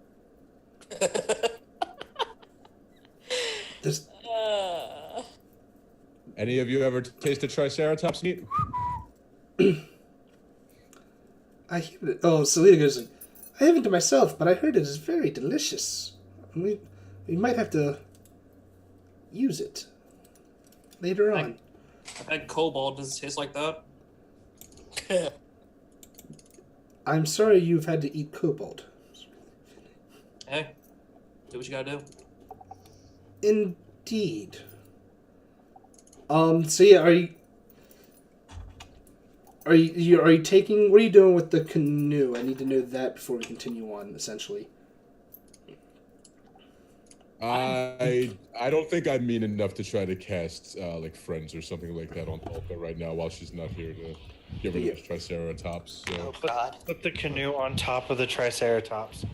There's, Any of you ever tasted Triceratops meat? I hear it. Oh, Selena goes, like, I haven't to myself, but I heard it is very delicious. We might have to use it later on. I've had cobalt. Does it taste like that? I'm sorry you've had to eat cobalt. Hey, do what you gotta do. Indeed. So yeah, are you taking, what are you doing with the canoe? I need to know that before we continue on, essentially. I don't think I'm mean enough to try to cast like friends or something like that on Polka right now while she's not here to get rid of the Triceratops. So. Oh God. Put the canoe on top of the Triceratops.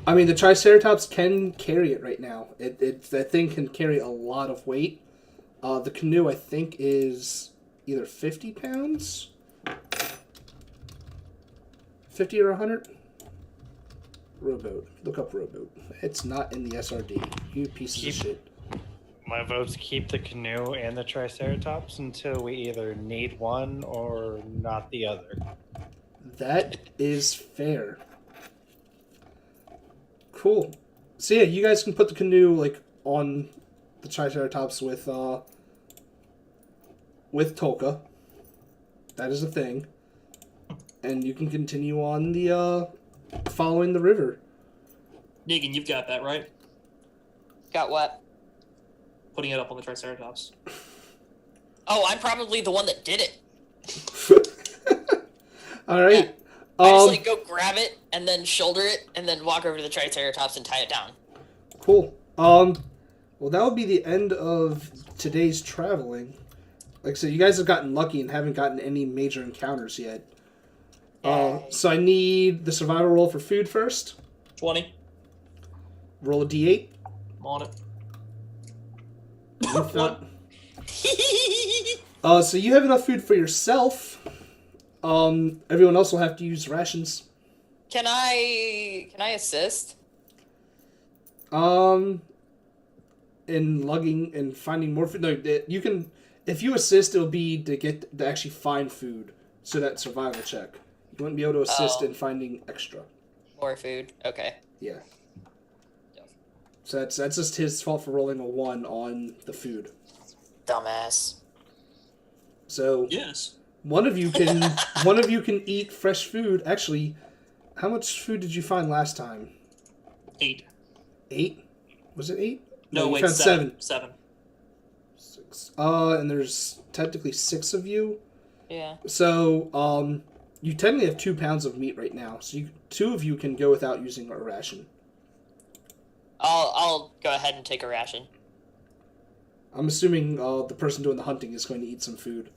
I mean, the Triceratops can carry it right now. That thing can carry a lot of weight. The canoe, I think, is either 50 pounds? 50 or 100? Rowboat. Look up rowboat. It's not in the SRD. You pieces of shit. My votes keep the canoe and the Triceratops until we either need one or not the other. That is fair. Cool. So yeah, you guys can put the canoe like on the Triceratops with Tolka. That is a thing. And you can continue on the following the river. Negan, you've got that, right? Got what? Putting it up on the Triceratops. Oh, I'm probably the one that did it. All right. I just like go grab it and then shoulder it and then walk over to the Triceratops and tie it down. Cool. Well, that would be the end of today's traveling. Like I said, you guys have gotten lucky and haven't gotten any major encounters yet. So I need the survival roll for food first. 20. Roll a d8. I'm on it. What? So you have enough food for yourself. Everyone else will have to use rations. Can I assist? In lugging and finding more food. No, you can. If you assist, it'll be to actually find food. So that survival check. You wouldn't be able to assist in finding extra. More food. Okay. Yeah. So that's just his fault for rolling a 1 on the food. Dumbass. So Yes. one of you can eat fresh food. Actually, how much food did you find last time? 8. 8? Was it 8? No, you wait, found 7. 7. 6. And there's technically 6 of you. Yeah. So you technically have 2 pounds of meat right now. So 2 of you can go without using a ration. I'll go ahead and take a ration. I'm assuming the person doing the hunting is going to eat some food.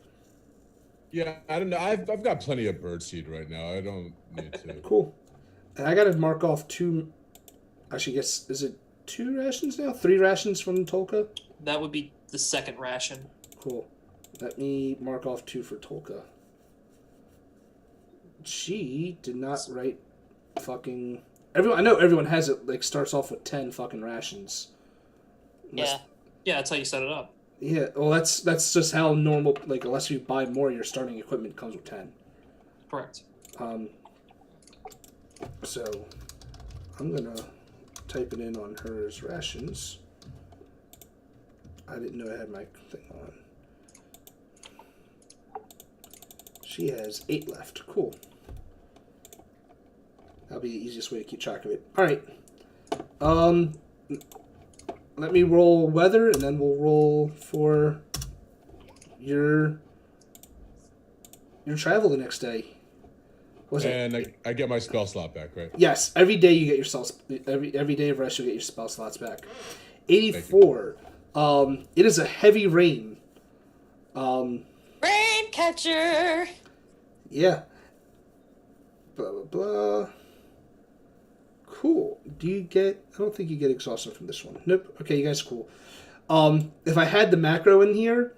Yeah, I don't know. I've got plenty of birdseed right now. I don't need to. Cool. And I got to mark off 2. Actually, I guess is it 2 rations now? 3 rations from Tolka. That would be the second ration. Cool. Let me mark off 2 for Tolka. She did not write fucking. I know everyone has it. Like starts off with 10 fucking rations. Yeah. Yeah, that's how you set it up. Yeah. Well, that's just how normal. Like unless you buy more, your starting equipment comes with 10. Correct. So I'm gonna type it in on hers rations. I didn't know I had my thing on. She has 8 left. Cool. That'll be the easiest way to keep track of it. All right. Let me roll weather, and then we'll roll for your travel the next day. And I get my spell slot back, right? Yes, every day you get your spell. Every day of rest, you get your spell slots back. 84. It is a heavy rain. Rain catcher. Yeah. Blah blah blah. Cool. Do you get? I don't think you get exhaustion from this one. Nope. Okay, you guys are cool. If I had the macro in here,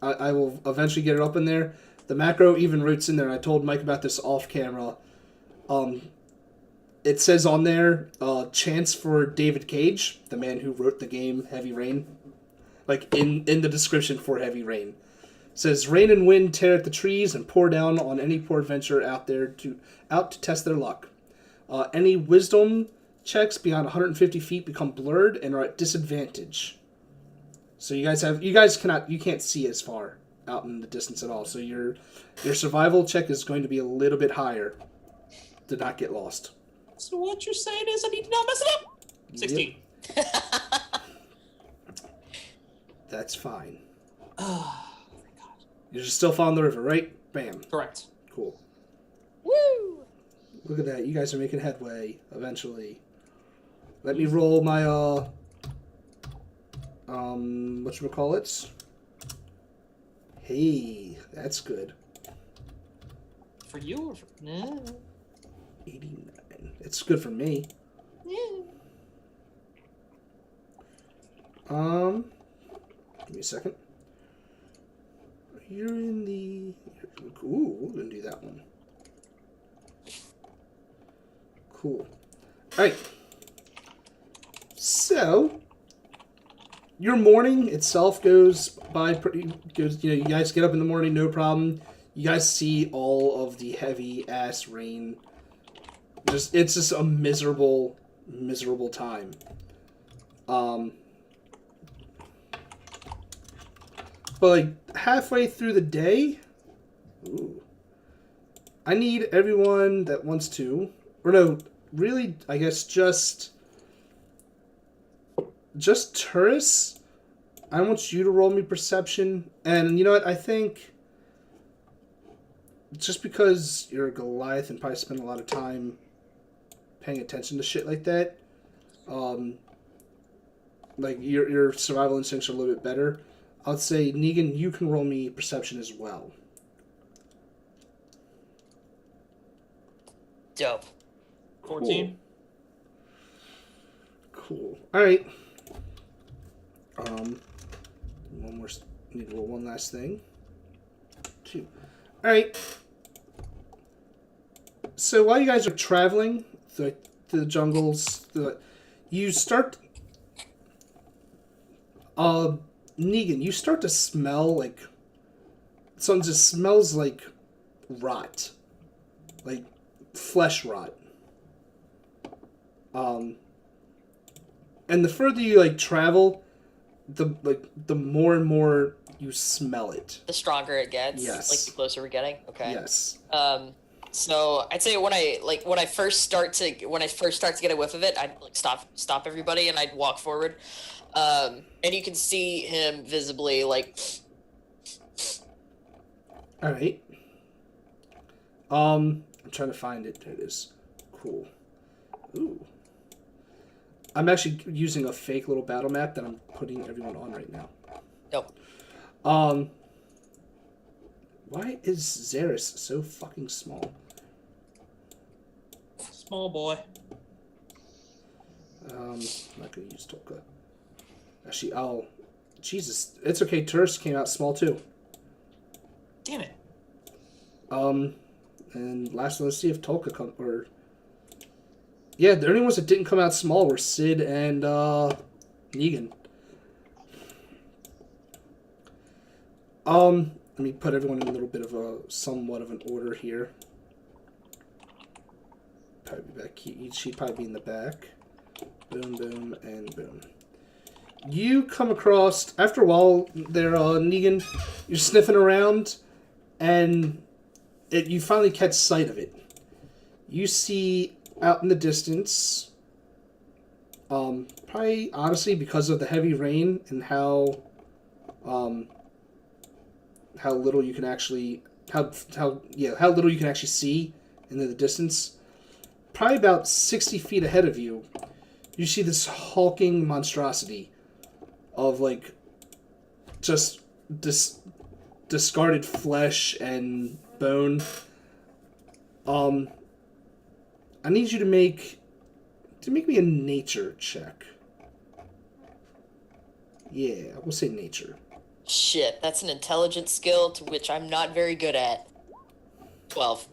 I will eventually get it up in there. The macro even roots in there. I told Mike about this off camera. It says on there, chants for David Cage, the man who wrote the game Heavy Rain. Like in the description for Heavy Rain. It says rain and wind tear at the trees and pour down on any poor adventurer out to test their luck. Any wisdom checks beyond 150 feet become blurred and are at disadvantage. So you can't see as far out in the distance at all. So your survival check is going to be a little bit higher to not get lost. So what you're saying is I need to not mess it up. 16. Yep. That's fine. Oh, thank God. You're just still following the river, right? Bam. Correct. Cool. Woo! Look at that. You guys are making headway eventually. Let me roll my whatchamacallits? Hey, that's good. For you or for... No. 89. It's good for me. Yeah. Give me a second. You're in the... Ooh, we're going to do that one. Cool. Alright. So, your morning itself goes by you guys get up in the morning, no problem. You guys see all of the heavy ass rain. It's just a miserable time. But like halfway through the day, I need everyone that wants to, or no, really, I guess, just Turris. I want you to roll me perception. And you know what? I think just because you're a Goliath and probably spend a lot of time paying attention to shit like that, like your survival instincts are a little bit better. I'll say, Negan, you can roll me perception as well. Dope. 14. Cool. All right. One more. Need to roll one last thing. 2. All right. So while you guys are traveling through the jungles, you start. Negan, you start to smell like. Something just smells like rot, like flesh rot. And the further you like travel, the more and more you smell it. The stronger it gets. Yes. Like the closer we're getting. Okay. Yes. So I'd say when I first start to get a whiff of it, I'd like stop everybody and I'd walk forward. And you can see him visibly like. All right. I'm trying to find it. There it is. Cool. Ooh. I'm actually using a fake little battle map that I'm putting everyone on right now. Nope. Why is Xeris so fucking small? Small boy. I'm not gonna use Tolka. Actually, Jesus, it's okay. Turris came out small too. Damn it. And last one, let's see if Tolka come or. Yeah, the only ones that didn't come out small were Sid and Negan. Let me put everyone in a little bit of a somewhat of an order here. Probably be back. She'd probably be in the back. Boom, boom, and boom. You come across after a while. There, Negan. You're sniffing around, and you finally catch sight of it. You see out in the distance. Probably honestly because of the heavy rain and how little you can actually how little you can actually see into the distance. Probably about 60 feet ahead of you, you see this hulking monstrosity of like just discarded flesh and bone. I need you to make me a nature check. Yeah, we'll say nature. Shit, that's an intelligence skill to which I'm not very good at. 12.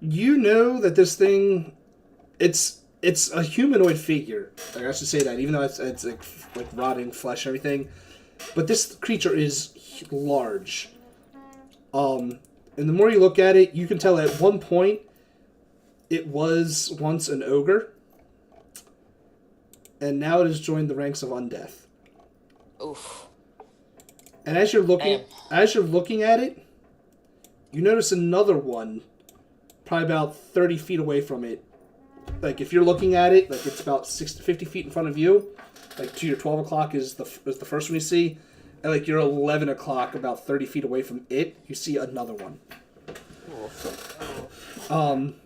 You know that this thing, it's a humanoid figure. I should say that, even though it's like rotting flesh and everything. But this creature is large. And the more you look at it, you can tell at one point it was once an ogre. And now it has joined the ranks of undeath. Oof. And as you're looking at it, you notice another one, probably about 30 feet away from it. Like if you're looking at it, like it's about 50 feet in front of you. Like to your 12 o'clock is the first one you see, and like your 11 o'clock, about 30 feet away from it, you see another one. Okay.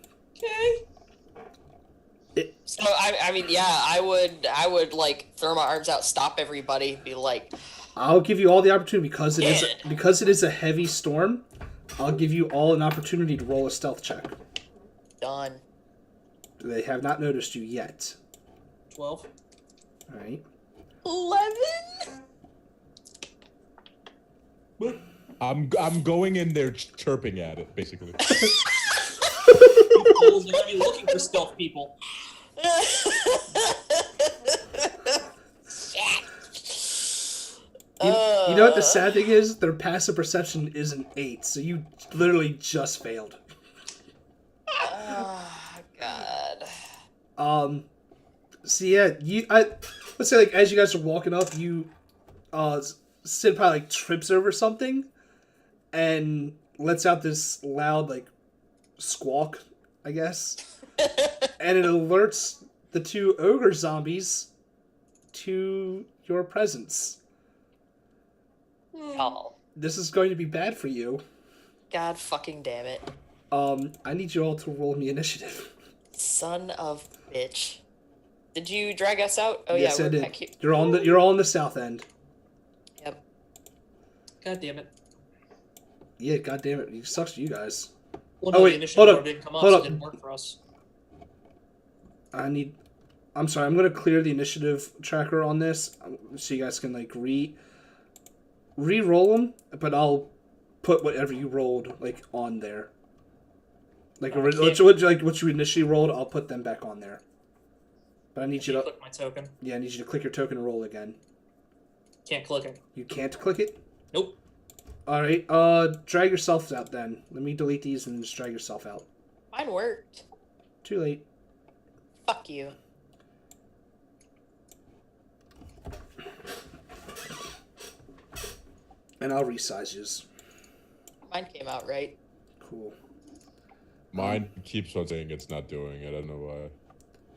So I mean, yeah, I would like throw my arms out, stop everybody, be like, I'll give you all the opportunity because it is a heavy storm. I'll give you all an opportunity to roll a stealth check. done. They have not noticed you yet. 12. All right. 11. I'm going in there chirping at it, basically. Fools are gonna be looking for stealth people. You know what the sad thing is? Their passive perception is an 8, so you literally just failed. Oh, God. So yeah, let's say like as you guys are walking up, you Sid probably like trips over something, and lets out this loud like squawk, I guess, and it alerts the two ogre zombies to your presence. Y'all. This is going to be bad for you. God fucking damn it. I need you all to roll me initiative. Son of bitch. Did you drag us out? Oh Yes, yeah, I we're did. back here. You're all on the south end. Yep. God damn it. Yeah, god damn it. It sucks for you guys. Well, Oh, no, wait, the initiative hold up, order didn't come up, hold so up. it didn't work for us. I'm sorry, I'm gonna clear the initiative tracker on this so you guys can like re-roll them, but I'll put whatever you rolled like on there. Like what you initially rolled, I'll put them back on there. But I need you to Click my token. I need you to click your token and roll again. Can't click it. You can't click it? Nope. Alright, drag yourself out then. Let me delete these and just drag yourself out. Mine worked. Too late. Fuck you. And I'll resize yours. Mine came out right. Cool. Mine keeps on saying it's not doing it. I don't know why.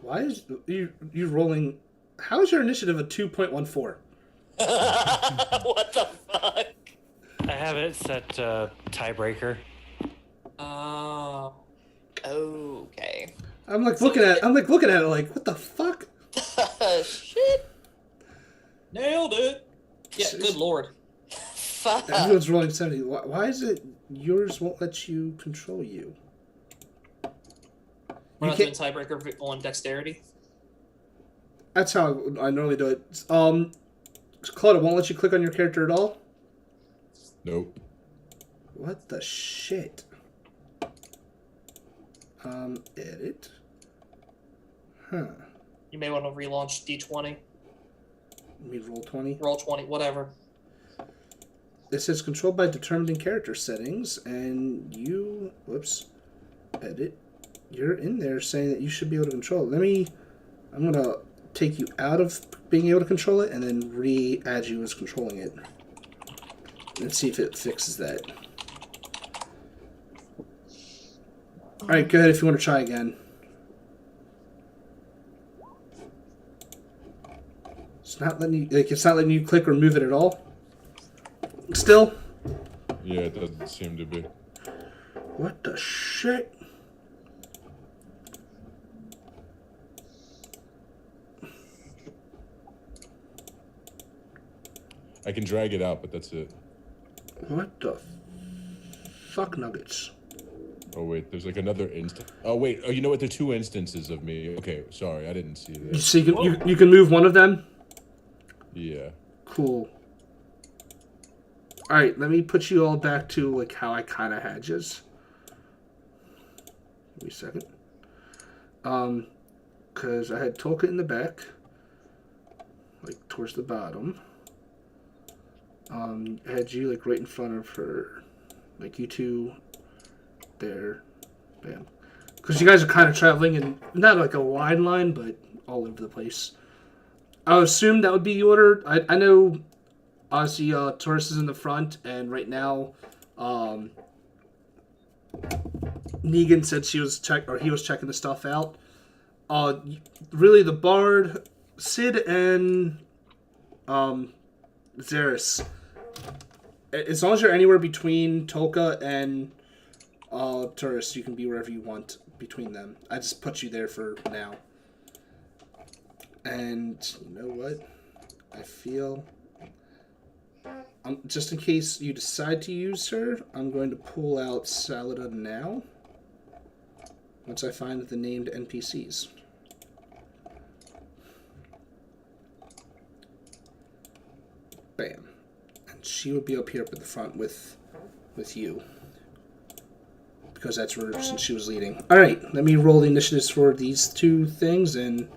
Why is you rolling? How is your initiative a 2.14? What the fuck? I have it set tiebreaker. Oh. Okay. I'm looking at it like, what the fuck? Shit. Nailed it. Yeah, good lord. Fuck. Everyone's rolling 70. Why is it yours won't let you control you? We're You not doing can't- tiebreaker on dexterity. That's how I normally do it. Claude, it won't let you click on your character at all? Nope. What the shit? Edit. Huh. You may want to relaunch D20, Let me roll 20. roll 20, whatever. It says controlled by determined in character settings, and you, edit. You're in there saying that you should be able to control it. I'm gonna take you out of being able to control it, and then re-add you as controlling it. And see if it fixes that. Alright, go ahead if you want to try again. It's not letting you click or move it at all. Still? Yeah, it doesn't seem to be. What the shit? I can drag it out, but that's it. What the fuck nuggets? Oh wait, there's like another instant. Oh wait, oh you know what? There are two instances of me. Okay, sorry, I didn't see that. So you can move one of them? Yeah. Cool. Alright, let me put you all back to like how I kinda had yous. Give me a second. Cause I had Tolka in the back. Like towards the bottom. I had you like right in front of her. Like you two there. Bam. Because you guys are kind of traveling in not like a line, but all over the place. I would assume that would be the order. I know obviously Taurus is in the front, and right now Negan said he was checking the stuff out. Really the Bard, Sid, and Xeris. As long as you're anywhere between Tolka and Taurus, you can be wherever you want between them. I just put you there for now. And you know what? I feel... just in case you decide to use her, I'm going to pull out Salada now. Once I find the named NPCs. Bam. And she would be up here up at the front with you. Because that's where since she was leading. Alright, let me roll the initiatives for these two things and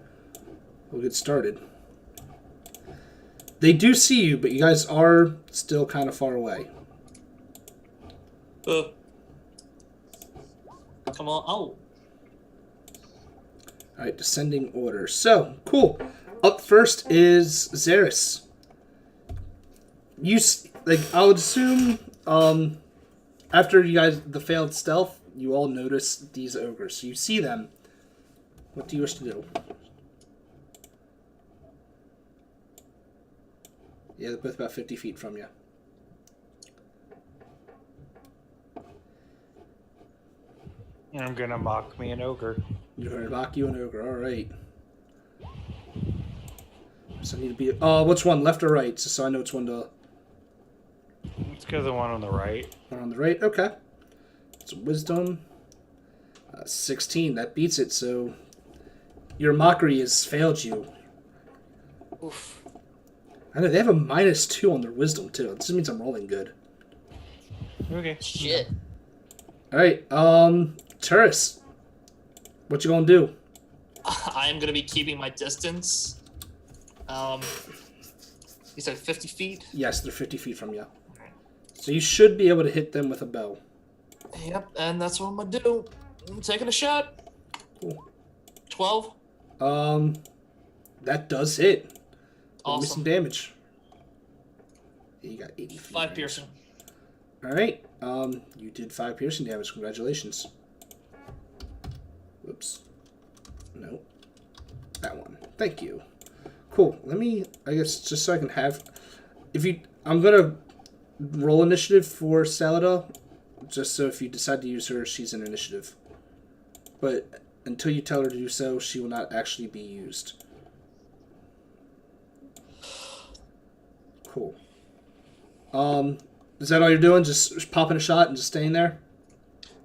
we'll get started. They do see you, but you guys are still kind of far away. Come on. Oh. Alright, descending order. So, cool. Up first is Xeris. I would assume, after you guys the failed stealth, you all notice these ogres. So you see them. What do you wish to do? Yeah, they're both about 50 feet from you. I'm gonna mock me an ogre. You're going to knock you an ogre. All right. So I need to be... which one? Left or right? Just so I know which one to... Let's go the one on the right. One on the right. Okay. It's wisdom. 16. That beats it. So your mockery has failed you. Oof. I know they have a -2 on their wisdom too. This means I'm rolling good. Okay. Shit. All right. Turris, what you gonna do? I am going to be keeping my distance. You said 50 feet? Yes, they're 50 feet from you. So you should be able to hit them with a bow. Yep, and that's what I'm going to do. I'm taking a shot. Cool. 12. That does hit. Give me some Awesome. damage. You got 80 feet. 5 range. piercing. All right. You did 5 piercing damage. Congratulations. Whoops. No. That one. Thank you. Cool. Let me, I guess, just so I can have, I'm gonna roll initiative for Salada, just so if you decide to use her, she's in initiative. But until you tell her to do so, she will not actually be used. Cool. Is that all you're doing? Just popping a shot and just staying there?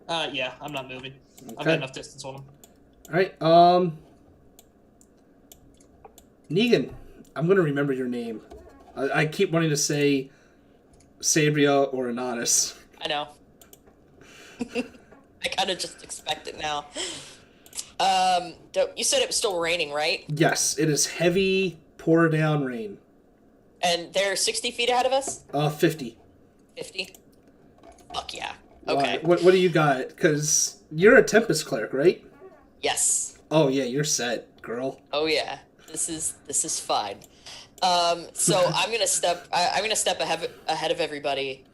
Yeah, I'm not moving. I've got Okay. enough distance on him. All right. Negan, I'm gonna remember your name. I keep wanting to say Sabria or Ananis. I know. I kind of just expect it now. You said it was still raining, right? Yes, it is heavy pour down rain. And they're 60 feet ahead of us? 50. 50? Fuck yeah. Why? Okay. What do you got? Because you're a Tempest cleric, right? Yes. Oh yeah, you're set, girl. Oh yeah. This is fine. So I'm gonna step ahead of everybody.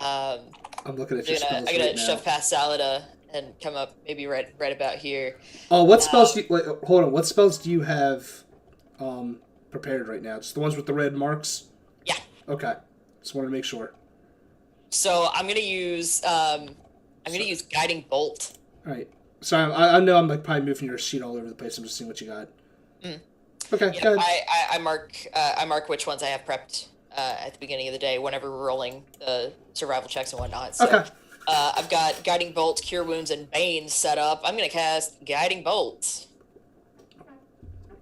I'm looking at your spells I'm gonna right now. shove past Salada and come up maybe right about here. Oh, what spells do you, wait, hold on. What spells do you have prepared right now? Just the ones with the red marks? Yeah. Okay. Just wanted to make sure. So I'm gonna use use Guiding Bolt. All right. Sorry, I know I'm like probably moving your sheet all over the place. I'm just seeing what you got. Mm. Okay, Yeah, go ahead. I mark which ones I have prepped at the beginning of the day whenever we're rolling the survival checks and whatnot. So, Okay. I've got Guiding Bolt, Cure Wounds, and Bane set up. I'm gonna cast Guiding Bolt.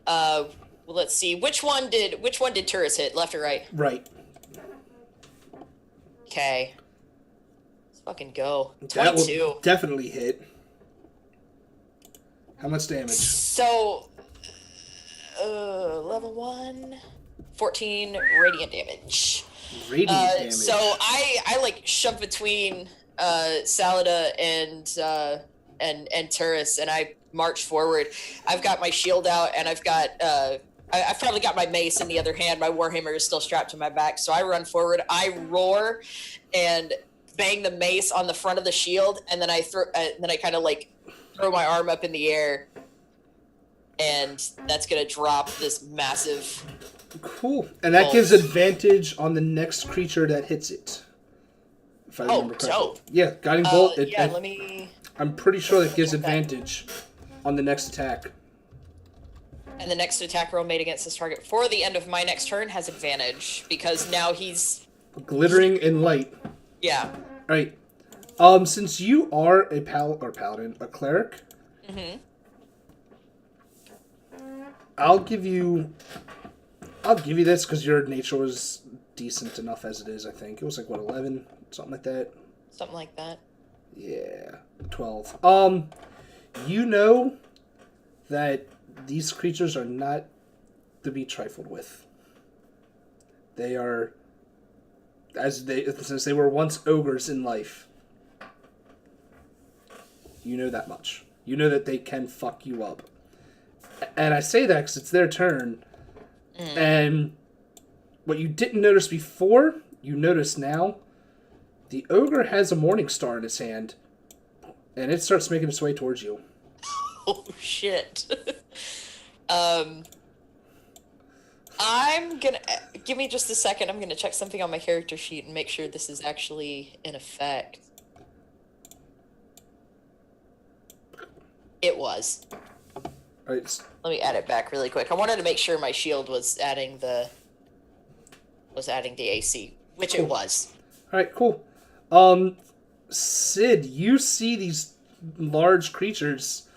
Well, let's see. Which one did Turris hit? Left or right? Right. Okay. Let's fucking go. That 22. will definitely hit. How much damage? So, level 1, 14 radiant damage. Radiant damage. So I like shove between Salada and Turris, and I march forward. I've got my shield out, and I've got I've probably got my mace in the other hand. My warhammer is still strapped to my back, so I run forward. I roar and bang the mace on the front of the shield, and then I kind of like throw my arm up in the air, and that's gonna drop this massive. Cool. And that gives advantage on the next creature that hits it. If I remember correctly. Dope. Yeah, Guiding Bolt. Let me. I'm pretty sure that gives advantage on the next attack. And the next attack roll made against this target for the end of my next turn has advantage because now he's Glittering in light. yeah. Alright. Since you are a paladin, a cleric, I'll give you this because your nature was decent enough as it is, I think. It was like, what, 11? Something like that? Something like that. Yeah, 12. You know that these creatures are not to be trifled with. They are, since they were once ogres in life. You know that much. You know that they can fuck you up. And I say that because it's their turn. And what you didn't notice before, you notice now. The ogre has a morning star in his hand, and it starts making its way towards you. Oh shit. I'm gonna give me just a second. I'm gonna check something on my character sheet and make sure this is actually in effect. It was. All right. Let me add it back really quick. I wanted to make sure my shield was adding the AC, which Cool. it was. All right. Cool. Sid, you see these large creatures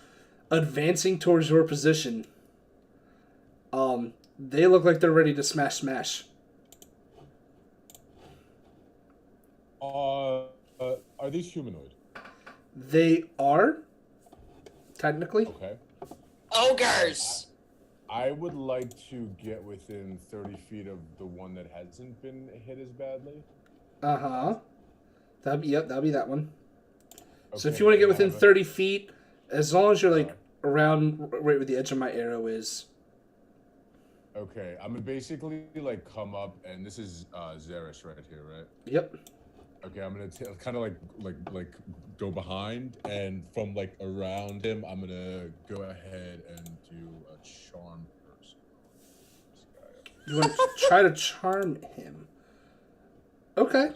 advancing towards your position. They look like they're ready to smash. Are these humanoid? They are, technically. Okay. Ogres! I would like to get within 30 feet of the one that hasn't been hit as badly. Uh-huh. That'll be that one. So if Okay, you want to get and I within have 30 feet, as long as you're like around right where the edge of my arrow is. Okay, I'm gonna basically like come up, and this is Zeresh right here, right? Yep. Okay, I'm gonna kind of like go behind, and from like around him, I'm gonna go ahead and do a charm person. This guy. You want to try to charm him. Okay.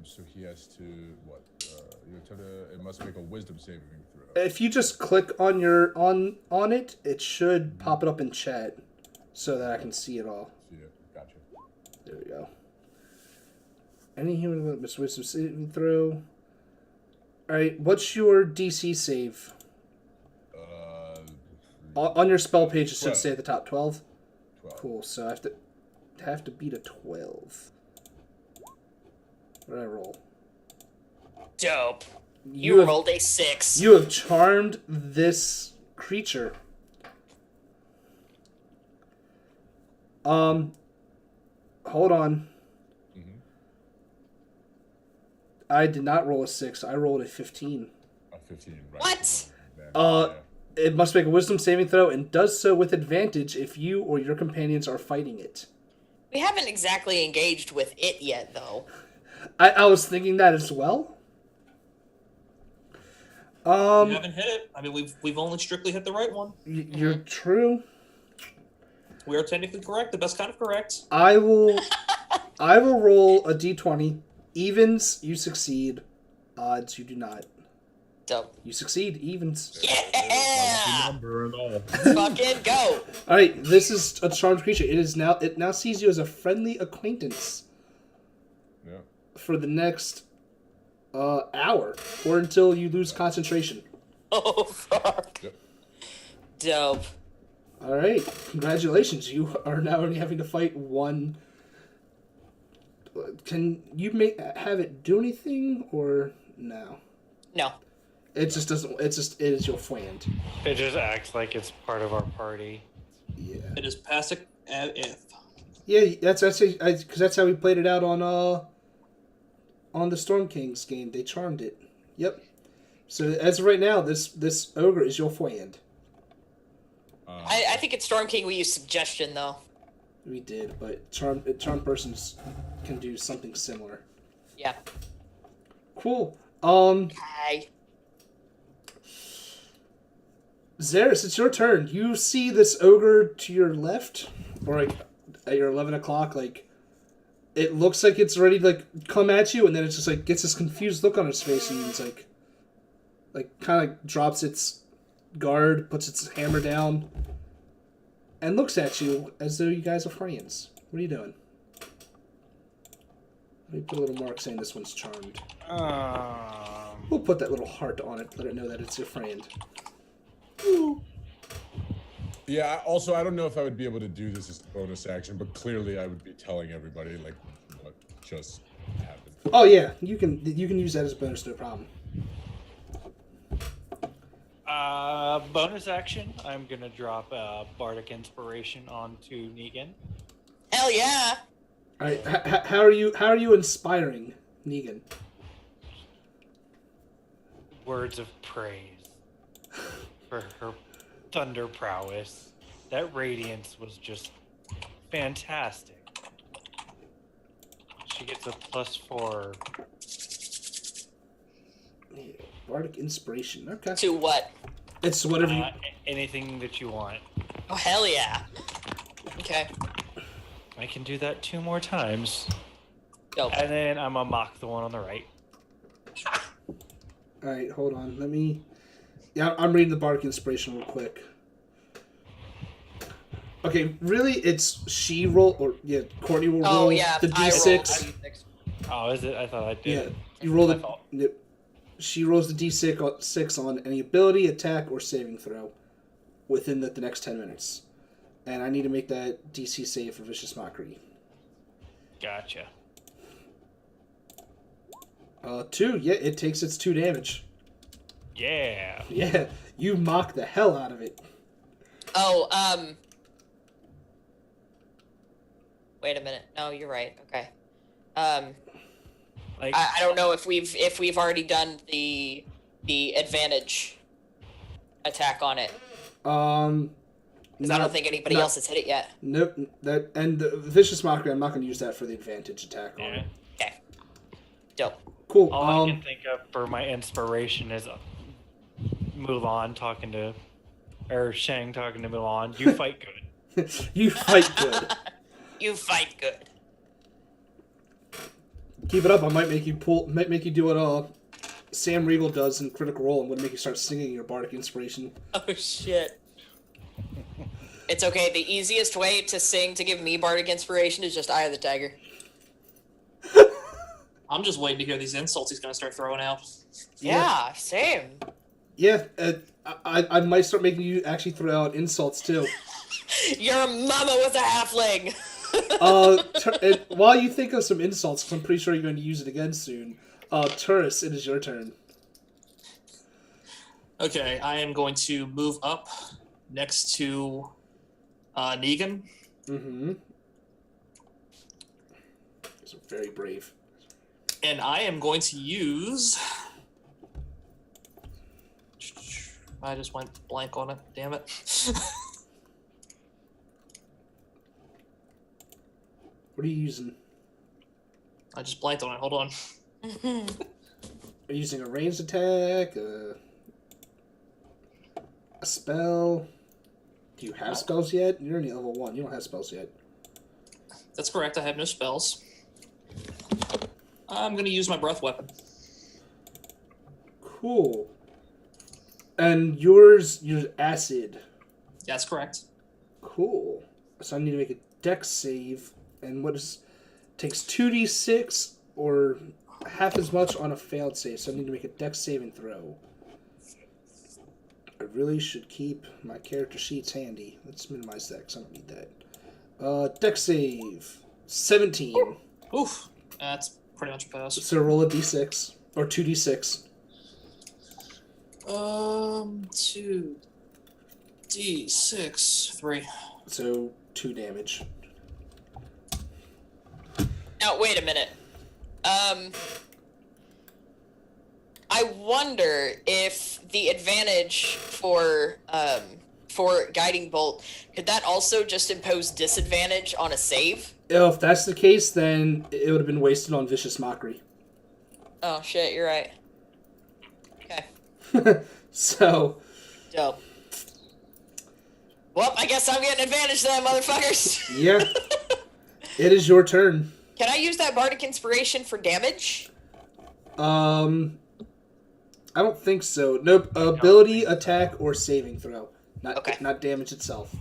So he has to what? It must make a wisdom saving throw. If you just click on your on it, it should pop it up in chat so that I can see it all. Yeah, gotcha. There we go. Any human with wisdom saving throw. Alright, what's your DC save? On your spell page, it should 12. say at the top 12. 12. Cool, so I have to beat a 12. What did I roll? Dope. You You have, rolled a 6. you have charmed this creature. Hold on. Mm-hmm. I did not roll a 6. I rolled a 15. 15. Right. What? Yeah. It must make a wisdom saving throw and does so with advantage if you or your companions are fighting it. We haven't exactly engaged with it yet, though. I was thinking that as well. We haven't hit it. I mean, we've only strictly hit the right one. You're true. We are technically correct, the best kind of correct. I will roll a d20. Evens, you succeed. Odds, you do not. Dope. You succeed. Evens. Yeah! Number and all. Fucking go! All right, this is a charmed creature. It now sees you as a friendly acquaintance Yeah. for the next hour or until you lose concentration. Oh, fuck. Yep. Dope. All right, congratulations. You are now only having to fight one. Can you have it do anything or no? No. It just doesn't. It is your friend. It just acts like it's part of our party. Yeah. It is passive if. Yeah, that's because that's how we played it out on the Storm Kings game. They charmed it. Yep. So as of right now, this ogre is your friend. I think it's Storm King we use suggestion, though. We did, but charm persons can do something similar. Yeah. Cool. Okay. Zeris, it's your turn. You see this ogre to your left, or like at your 11 o'clock, like it looks like it's ready to like come at you, and then it's just like gets this confused look on its face, and it's like kind of drops its guard, puts its hammer down, and looks at you as though you guys are friends. What are you doing? Let me put a little mark saying this one's charmed. We'll put that little heart on it, let it know that it's your friend. Yeah. Also, I don't know if I would be able to do this as a bonus action, but clearly I would be telling everybody like what just happened. Oh yeah, you can use that as a bonus, no problem. Bonus action. I'm gonna drop a bardic inspiration onto Negan. Hell yeah! All right, how are you inspiring Negan? Words of praise for her thunder prowess. That radiance was just fantastic. she gets a +4. Yeah, Bardic Inspiration. Okay. To what? It's whatever you... Anything that you want. Oh, hell yeah. Okay. I can do that 2 more times. Go. And then I'm gonna mock the one on the right. Alright, hold on. Let me... Yeah, I'm reading the Bardic Inspiration real quick. Okay, really, it's she roll... Or, yeah, Courtney will roll Oh, yeah. the I D6. rolled D6. Oh, is it? I thought I did. Yeah, you roll My the... fault. Yep. She rolls the D6 on any ability, attack, or saving throw within the next 10 minutes. And I need to make that DC save for Vicious Mockery. Gotcha. 2. Yeah, it takes its 2 damage. Yeah. Yeah, you mock the hell out of it. Oh, wait a minute. No, you're right. Okay. Like, I don't know if we've already done the advantage attack on it. 'Cause I don't think anybody else has hit it yet. Nope. That and the Vicious Mockery, I'm not going to use that for the advantage attack on yeah. it. Okay. Dope. Cool. All I can think of for my inspiration is Mulan talking to, or Shang talking to Mulan. You fight good. You fight good. You fight good. Keep it up. I might make you do what Sam Riegel does in Critical Role. I'm going to make you start singing your Bardic Inspiration. Oh shit. It's okay. The easiest way to sing to give me bardic inspiration is just Eye of the Tiger. I'm just waiting to hear these insults he's going to start throwing out. Yeah, same. Yeah, I might start making you actually throw out insults too. Your mama was a halfling. And while you think of some insults, 'cause I'm pretty sure you're going to use it again soon. Turris, it is your turn. Okay, I am going to move up next to Negan. Mm-hmm. So very brave. And I am going to use... I just went blank on it. Damn it. What are you using? I just blanked on it. Hold on. Are you using a ranged attack? A spell? Do you have spells yet? You're only level 1. You don't have spells yet. That's correct. I have no spells. I'm going to use my breath weapon. Cool. And your acid. That's correct. Cool. So I need to make a dex save. And takes 2d6 or half as much on a failed save. So I need to make a dex saving throw. I really should keep my character sheets handy. Let's minimize that because I don't need that. Dex save. 17. Oof. That's pretty much a pass. So roll a d6. Or 2d6. 2d6. 3. So 2 damage. Now, wait a minute. I wonder if the advantage for Guiding Bolt, could that also just impose disadvantage on a save? If that's the case, then it would have been wasted on Vicious Mockery. Oh, shit, you're right. Okay. So... Dope. Well, I guess I'm getting advantage then, motherfuckers. Yeah. It is your turn. Can I use that Bardic Inspiration for damage? I don't think so. Nope. Ability, attack, or saving throw. Not damage itself.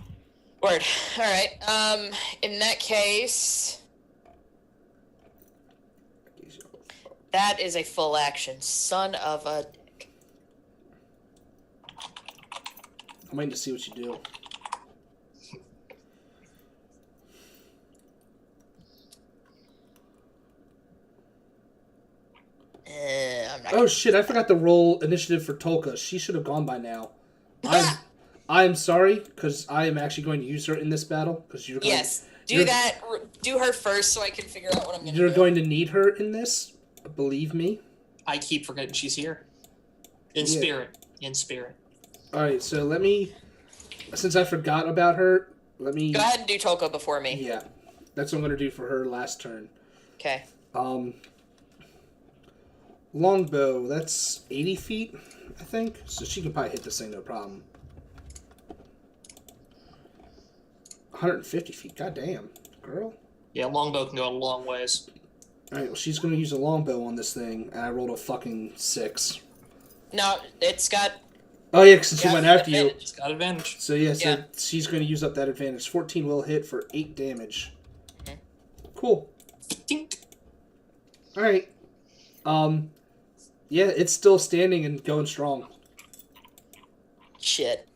Word. Alright. In that case... That is a full action. Son of a dick. I'm waiting to see what you do. I'm not Oh shit, I forgot to roll initiative for Tolka. She should have gone by now. I'm sorry, because I am actually going to use her in this battle. Because you're going, Yes. Do her first so I can figure out what I'm going to do. You're going to need her in this. Believe me. I keep forgetting she's here. In spirit. In spirit. Alright, so let me... Since I forgot about her, let me... Go ahead and do Tolka before me. Yeah. That's what I'm going to do for her last turn. Okay. Um, longbow, that's 80 feet, I think. So she can probably hit this thing no problem. 150 feet, goddamn, girl. Yeah, longbow can go a long ways. Alright, well, she's going to use a longbow on this thing, and I rolled a fucking 6. No, it's got. Oh, yeah, because she Yeah, went after you. advantage. It's got advantage. So, yeah, so Yeah. she's going to use up that advantage. 14 will hit for 8 damage. Mhm. Cool. Tink. Alright. Yeah, it's still standing and going strong. Shit.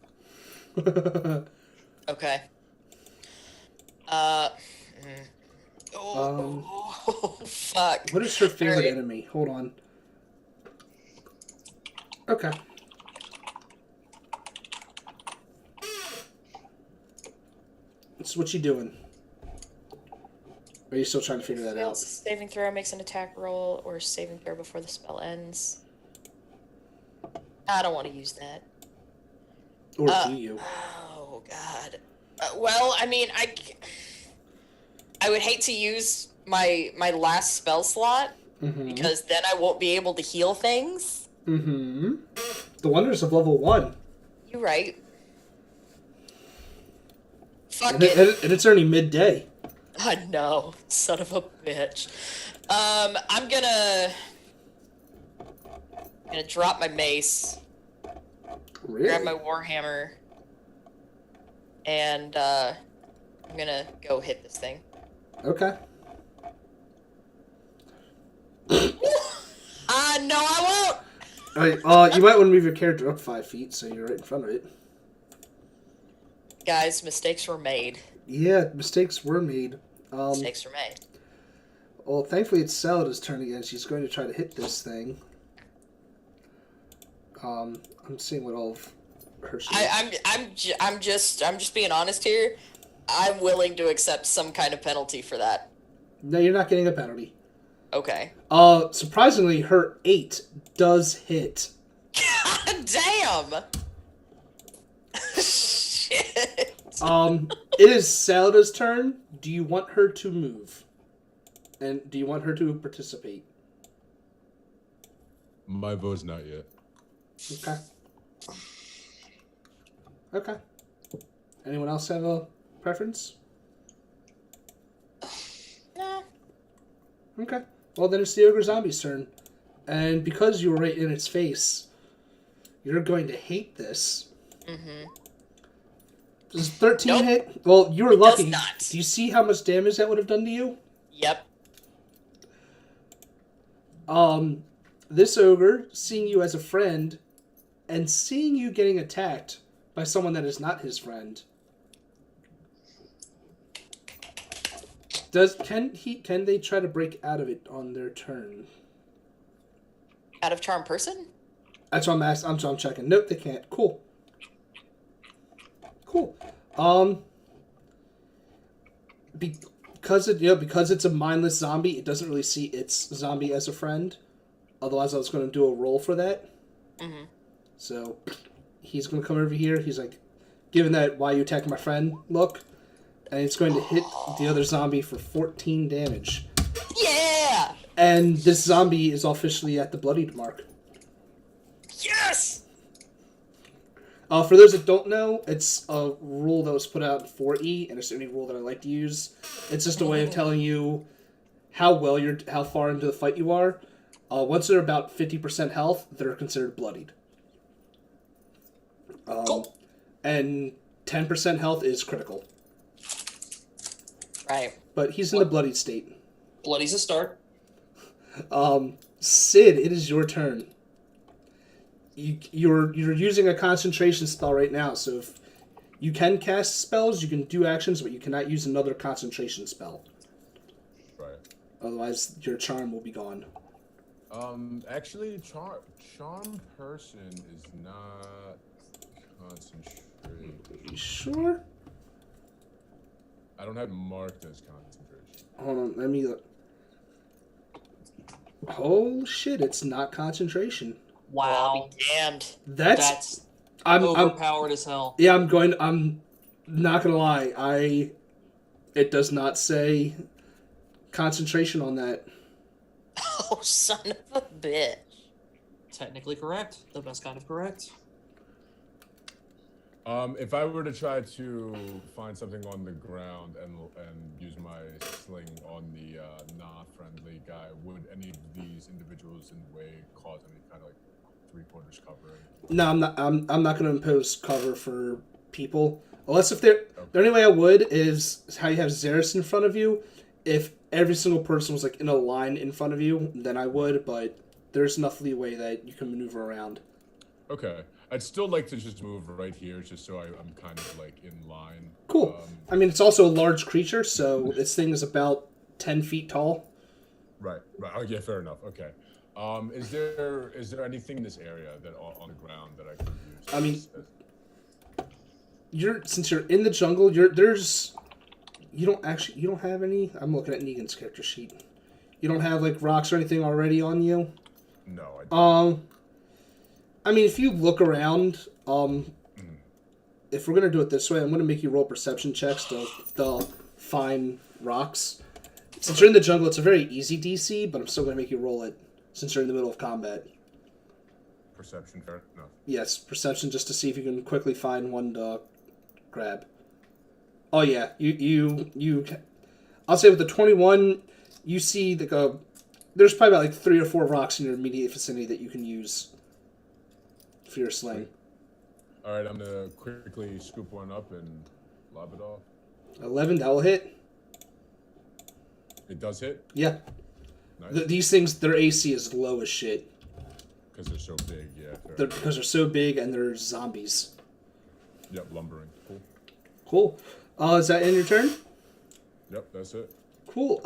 Okay. Mm. Oh, fuck. What is her favorite Alright. enemy? Hold on. Okay. So what you doing? Or are you still trying to figure that out? Fails a saving throw, makes an attack roll, or saving throw before the spell ends. I don't want to use that. Or do you? Oh, God. Well, I mean, I would hate to use my last spell slot, Mm-hmm. because then I won't be able to heal things. Mm-hmm. The wonders of level 1. You're right. Fuck And, it. and it's only midday. I know, son of a bitch. I'm gonna drop my mace, Really? grab my warhammer, and I'm gonna go hit this thing. Okay. No, I won't. Alright, you might want to move your character up 5 feet so you're right in front of it. Guys, mistakes were made. Yeah, mistakes were made. Mistakes were made. Well, thankfully it's Salada's turn again. She's going to try to hit this thing. I'm seeing what all of her. I'm just being honest here. I'm willing to accept some kind of penalty for that. No, you're not getting a penalty. Okay. Surprisingly, her 8 does hit. God damn. Shit. It is Salada's turn. Do you want her to move? And do you want her to participate? My vote's not yet. Okay. Okay. Anyone else have a preference? Nah. Okay. Well, then it's the Ogre Zombie's turn. And because you were right in its face, you're going to hate this. Mm-hmm. Does 13 Nope. hit? Well, you were It does lucky. not. Do you see how much damage that would have done to you? Yep. This ogre, seeing you as a friend, and seeing you getting attacked by someone that is not his friend, can they try to break out of it on their turn? Out of charm person? That's what I'm checking. Nope, they can't. Cool. Because it's a mindless zombie, it doesn't really see its zombie as a friend. Otherwise, I was going to do a roll for that. Mm-hmm. So he's going to come over here. He's like, giving that "why you attack my friend" look, and it's going to hit the other zombie for 14 damage. Yeah! And this zombie is officially at the bloodied mark. Yes! For those that don't know, it's a rule that was put out in 4E, and it's the only rule that I like to use. It's just a way of telling you how far into the fight you are. Once they're about 50% health, they're considered bloodied. Cool. And 10% health is critical. Right. But he's in the bloodied state. Bloody's a start. Sid, it is your turn. You're using a concentration spell right now, so if you can cast spells, you can do actions, but you cannot use another concentration spell. Right. Otherwise, your charm will be gone. Actually, charm person is not concentration. You sure? I don't have it marked as concentration. Hold on, let me look. Oh shit! It's not concentration. I'll Wow. be damned. That's I'm overpowered as hell. yeah. I'm not gonna lie. It does not say concentration on that. Oh, son of a bitch. Technically correct. The best kind of correct. If I were to try to find something on the ground and use my sling on the not-friendly guy, would any of these individuals in the way cause any kind of like three-quarters cover? No, I'm not going to impose cover for people unless if they're. The only way I would is how you have Xeris in front of you. If every single person was like in a line in front of you, then I would. But there's enough leeway that you can maneuver around. Okay. I'd still like to just move right here, just so I'm kind of like in line. Cool. I mean, it's also a large creature, so this thing is about 10 feet tall. Right. Oh, yeah, fair enough. Okay. Is there anything in this area that on the ground that I could use? I mean, since you're in the jungle, you don't have any. I'm looking at Negan's character sheet. You don't have like rocks or anything already on you. No, I don't. I mean, if you look around, if we're gonna do it this way, I'm gonna make you roll perception checks to find rocks. Since you're in the jungle, it's a very easy DC, but I'm still gonna make you roll it since you're in the middle of combat. Perception, fair enough. Yes, perception, just to see if you can quickly find one to grab. Oh yeah, you. I'll say with the 21, you see there's probably about like 3 or 4 rocks in your immediate vicinity that you can use for your sling. All right, I'm gonna quickly scoop one up and lob it off. 11, that will hit. It does hit. Yeah. Nice. These things, their AC is low as shit. Because they're so big, yeah. Because they're so big and they're zombies. Yep, lumbering. Cool. Cool. Is that in your turn? Yep, that's it. Cool.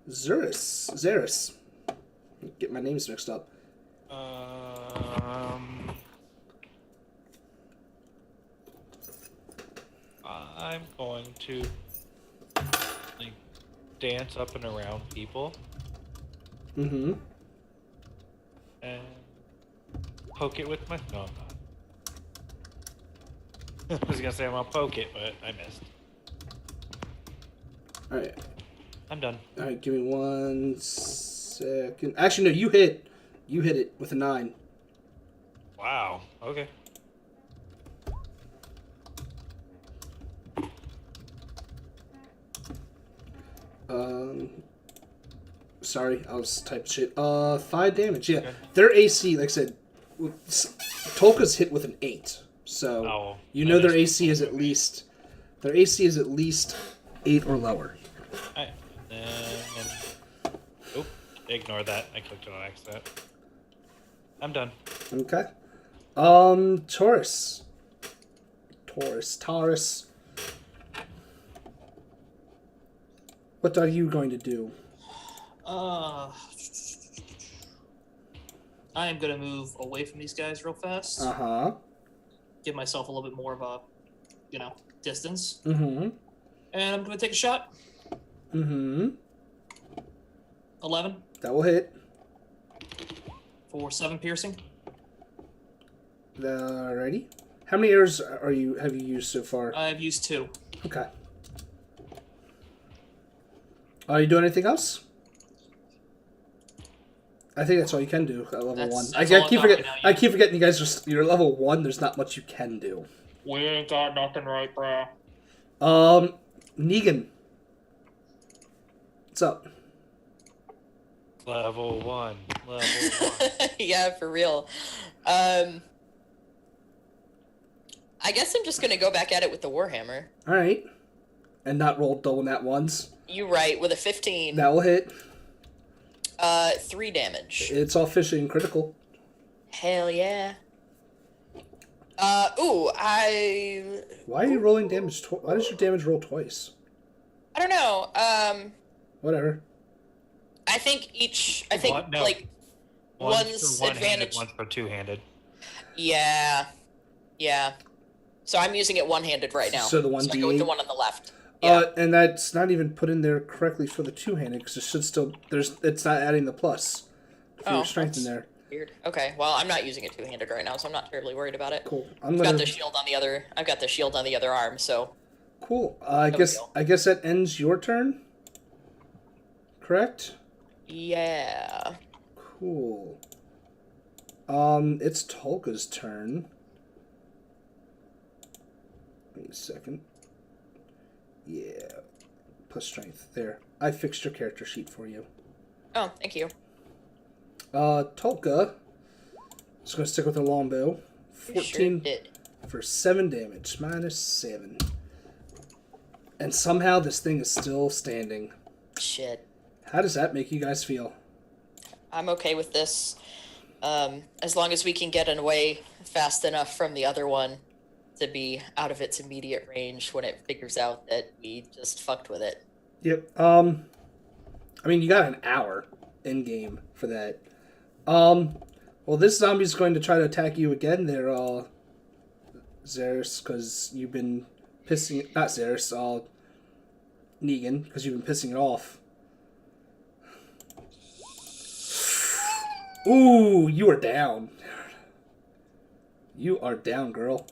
Xeris. Get my names mixed up. I'm going to like dance up and around people Mm-hmm. and poke it with my. No, I'm not. I was gonna say I'm gonna poke it, but I missed. All right. I'm done. All right. Give me 1 second. Actually, no. You hit it with a 9. Wow. Okay. Sorry, I was typing shit. 5 damage. Yeah, Okay. their AC, like I said, Tolka's hit with an 8. So I their missed AC is it. at least 8 or lower. Alright. Oop. Ignore that. I clicked on accident. I'm done. Okay. Taurus. What are you going to do? I am gonna move away from these guys real fast. Uh-huh. Give myself a little bit more of a, distance. Mm-hmm. And I'm gonna take a shot. Mm-hmm. 11 That will hit. for 7 piercing. Alrighty. How many arrows have you used so far? I've used 2. Okay. Are you doing anything else? I think that's all you can do at level 1. That's I all I've keep got right forgetting. now, I keep forgetting you guys you're level 1. There's not much you can do. We ain't got nothing right, bro. Negan. What's up? Level 1. Yeah, for real. I guess I'm just gonna go back at it with the Warhammer. All right. And not roll double nat ones. You right, with a 15. That will hit. 3 damage. It's all fishing critical. Hell yeah. I Why are you rolling damage? Why does your damage roll twice? don't know. Whatever. I think No. one's for one-handed, advantage. one's for two-handed. Yeah. So I'm using it one-handed right now. So the one I go with the D8? one on the left. Yeah. And that's not even put in there correctly for the two-handed because it should still it's not adding the plus for your strength in there. Weird. Okay. Well, I'm not using it two-handed right now, so I'm not terribly worried about it. Cool. I've got the shield on the other. I've got the shield on the other arm. So. Cool. I No guess deal. that ends your turn. Correct. Yeah. Cool. It's Tolka's turn. Wait a second. Yeah. Plus strength. There. I fixed your character sheet for you. Oh, thank you. Tolka is going to stick with her longbow. You sure 14 did. for 7 damage. -7. And somehow this thing is still standing. Shit. How does that make you guys feel? I'm okay with this. As long as we can get away fast enough from the other one to be out of its immediate range when it figures out that we just fucked with it. Yep. I mean, you got an hour in game for that. Well, this zombie's going to try to attack you again there, Zeris, because you've been pissing... Not Zeris, Negan, because you've been pissing it off. Ooh, you are down. You are down, girl.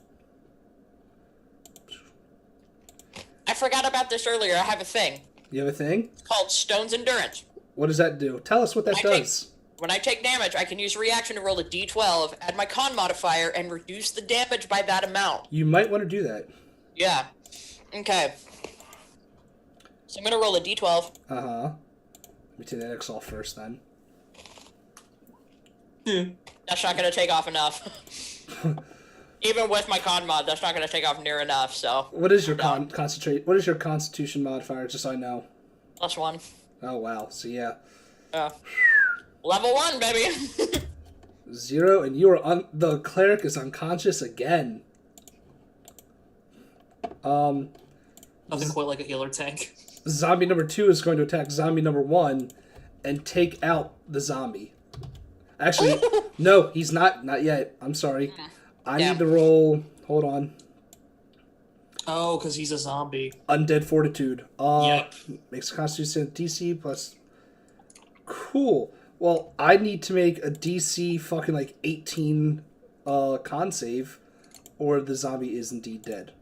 I forgot about this earlier. I have a thing. You have a thing? It's called Stone's Endurance. What does that do? Tell us what that does. When I take damage, I can use reaction to roll a d12, add my con modifier, and reduce the damage by that amount. You might want to do that. Yeah. Okay. So I'm going to roll a d12. Uh-huh. Let me take that X off first, then. That's not going to take off enough. Even with my con mod, that's not going to take off near enough, so... What is your What is your Constitution modifier, just so I know? +1. Oh, wow. So, yeah. Level 1, baby! 0, and you are the cleric is unconscious again. Nothing quite like a healer tank. Zombie number 2 is going to attack zombie number 1 and take out the zombie. Actually, no, he's not. Not yet. I'm sorry. I need to roll... Hold on. Oh, because he's a zombie. Undead Fortitude. Yep. Makes a Constitution DC plus... Cool. Well, I need to make a DC fucking like 18 con save, or the zombie is indeed dead.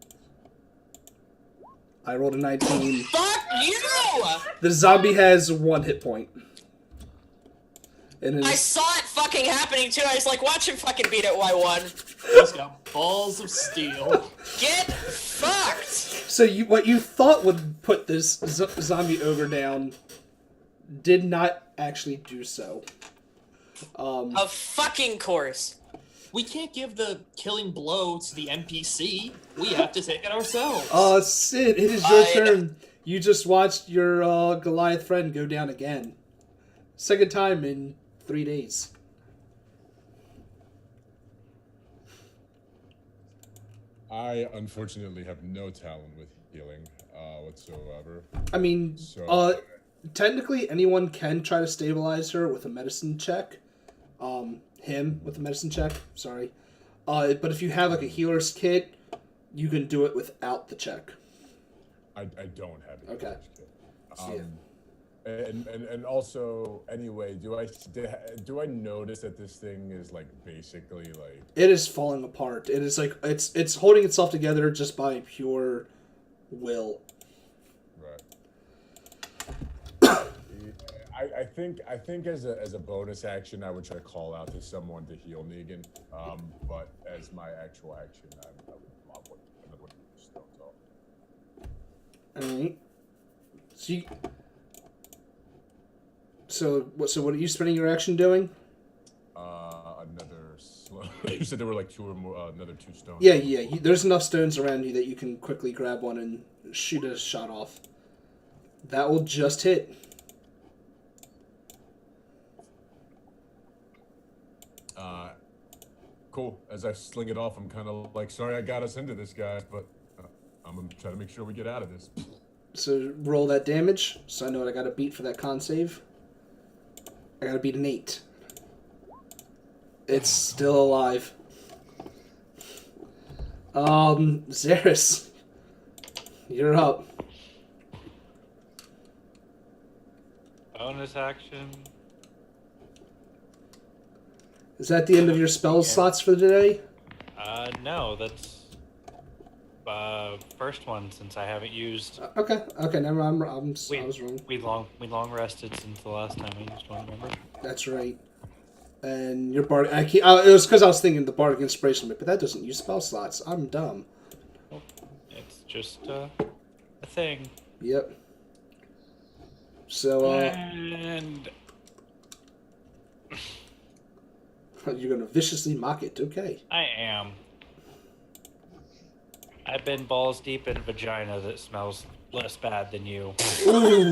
I rolled a 19. Fuck you! The zombie has 1 hit point. And I saw it fucking happening too. I was like, watch him fucking beat it Y1. He's got balls of steel. Get fucked! So what you thought would put this zombie ogre down did not actually do so. Of fucking course. We can't give the killing blow to the NPC. We have to take it ourselves. Sid, it is your turn. You just watched your Goliath friend go down again. Second time in 3 days. I unfortunately have no talent with healing whatsoever. I mean, So technically anyone can try to stabilize her with a medicine check. Him with a medicine check, sorry. But if you have like a healer's kit, you can do it without the check. I don't have a Okay. healer's kit. And also, anyway, do I notice that this thing is like basically like It is falling apart. It is like it's holding itself together just by pure will. right? I think as a bonus action, I would try to call out to someone to heal Negan. But as my actual action, I would stone off. Alright. So what are you spending your action doing? Another slow. You said there were like 2 or more. Another 2 stones. Yeah. There's enough stones around you that you can quickly grab one and shoot a shot off. That will just hit. Cool. As I sling it off, I'm kind of like, sorry I got us into this, guy, but I'm gonna try to make sure we get out of this. So roll that damage. So I know what I got to beat for that con save. I got to beat an 8. It's still alive. Zeris, you're up. Bonus action. Is that the end of your spell slots for the day? No, that's First one since I haven't used. Okay, never mind. I was wrong. We long rested since the last time I used one. Remember? That's right. And your bardic, it was because I was thinking the bardic inspiration, but that doesn't use spell slots. I'm dumb. It's just a thing. Yep. So, And you're gonna viciously mock it, okay? I am. I've been balls deep in vagina that smells less bad than you. Ooh.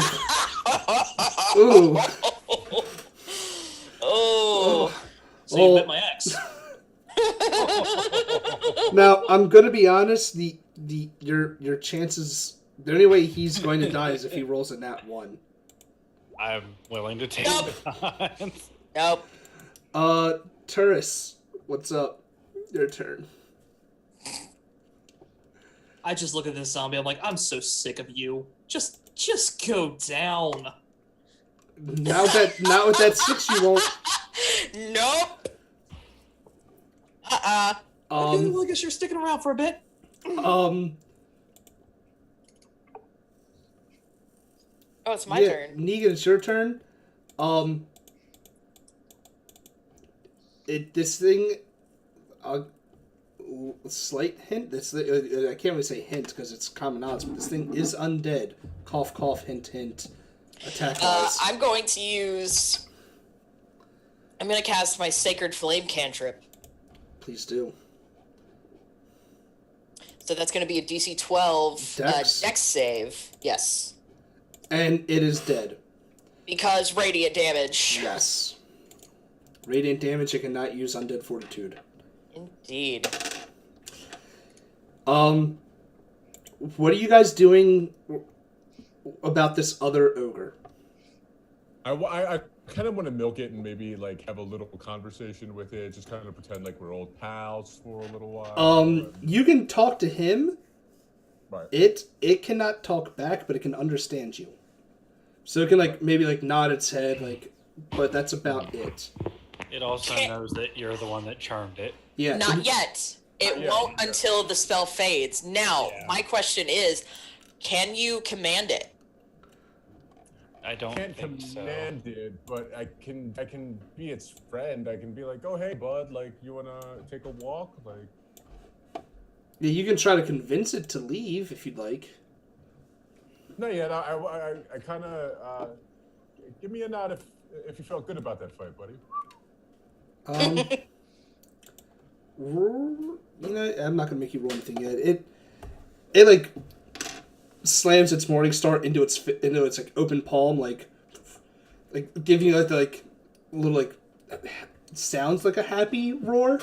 Ooh. Oh. So you Oh. met my ex. Now, I'm gonna be honest. Your chances. The only way he's going to die is if he rolls a nat 1. I'm willing to take Nope. the odds. Nope. Turris, what's up? Your turn. I just look at this zombie. I'm like, I'm so sick of you. Just go down. Now not with that 6, you won't. Nope. Okay, well, I guess you're sticking around for a bit. Oh, it's my turn. Negan, it's your turn. This thing, slight hint. I can't really say hint because it's common knowledge, but this thing is undead. Cough, cough, hint, hint. Attack wise. I'm going to use. I'm going to cast my Sacred Flame cantrip. Please do. So that's going to be a DC 12 Dex. Dex save. Yes. And it is dead. Because radiant damage. Yes. Radiant damage. It cannot use undead fortitude. Indeed. What are you guys doing about this other ogre? I kind of want to milk it and maybe like have a little conversation with it, just kind of pretend like we're old pals for a little while. You can talk to him. Right. It cannot talk back, but it can understand you. So it can maybe nod its head, but that's about it. It also knows that you're the one that charmed it. Yeah. Not yet. It won't until the spell fades. Now, my question is, can you command it? I don't Can't think so. command it, but I can be its friend. I can be like, oh hey bud, like you wanna take a walk? Like Yeah, you can try to convince it to leave if you'd like. no, yeah, I kind of give me a nod if you felt good about that fight, buddy. I'm not gonna make you roll anything yet. It slams its morning star into its open palm, like giving you the little sounds like a happy roar.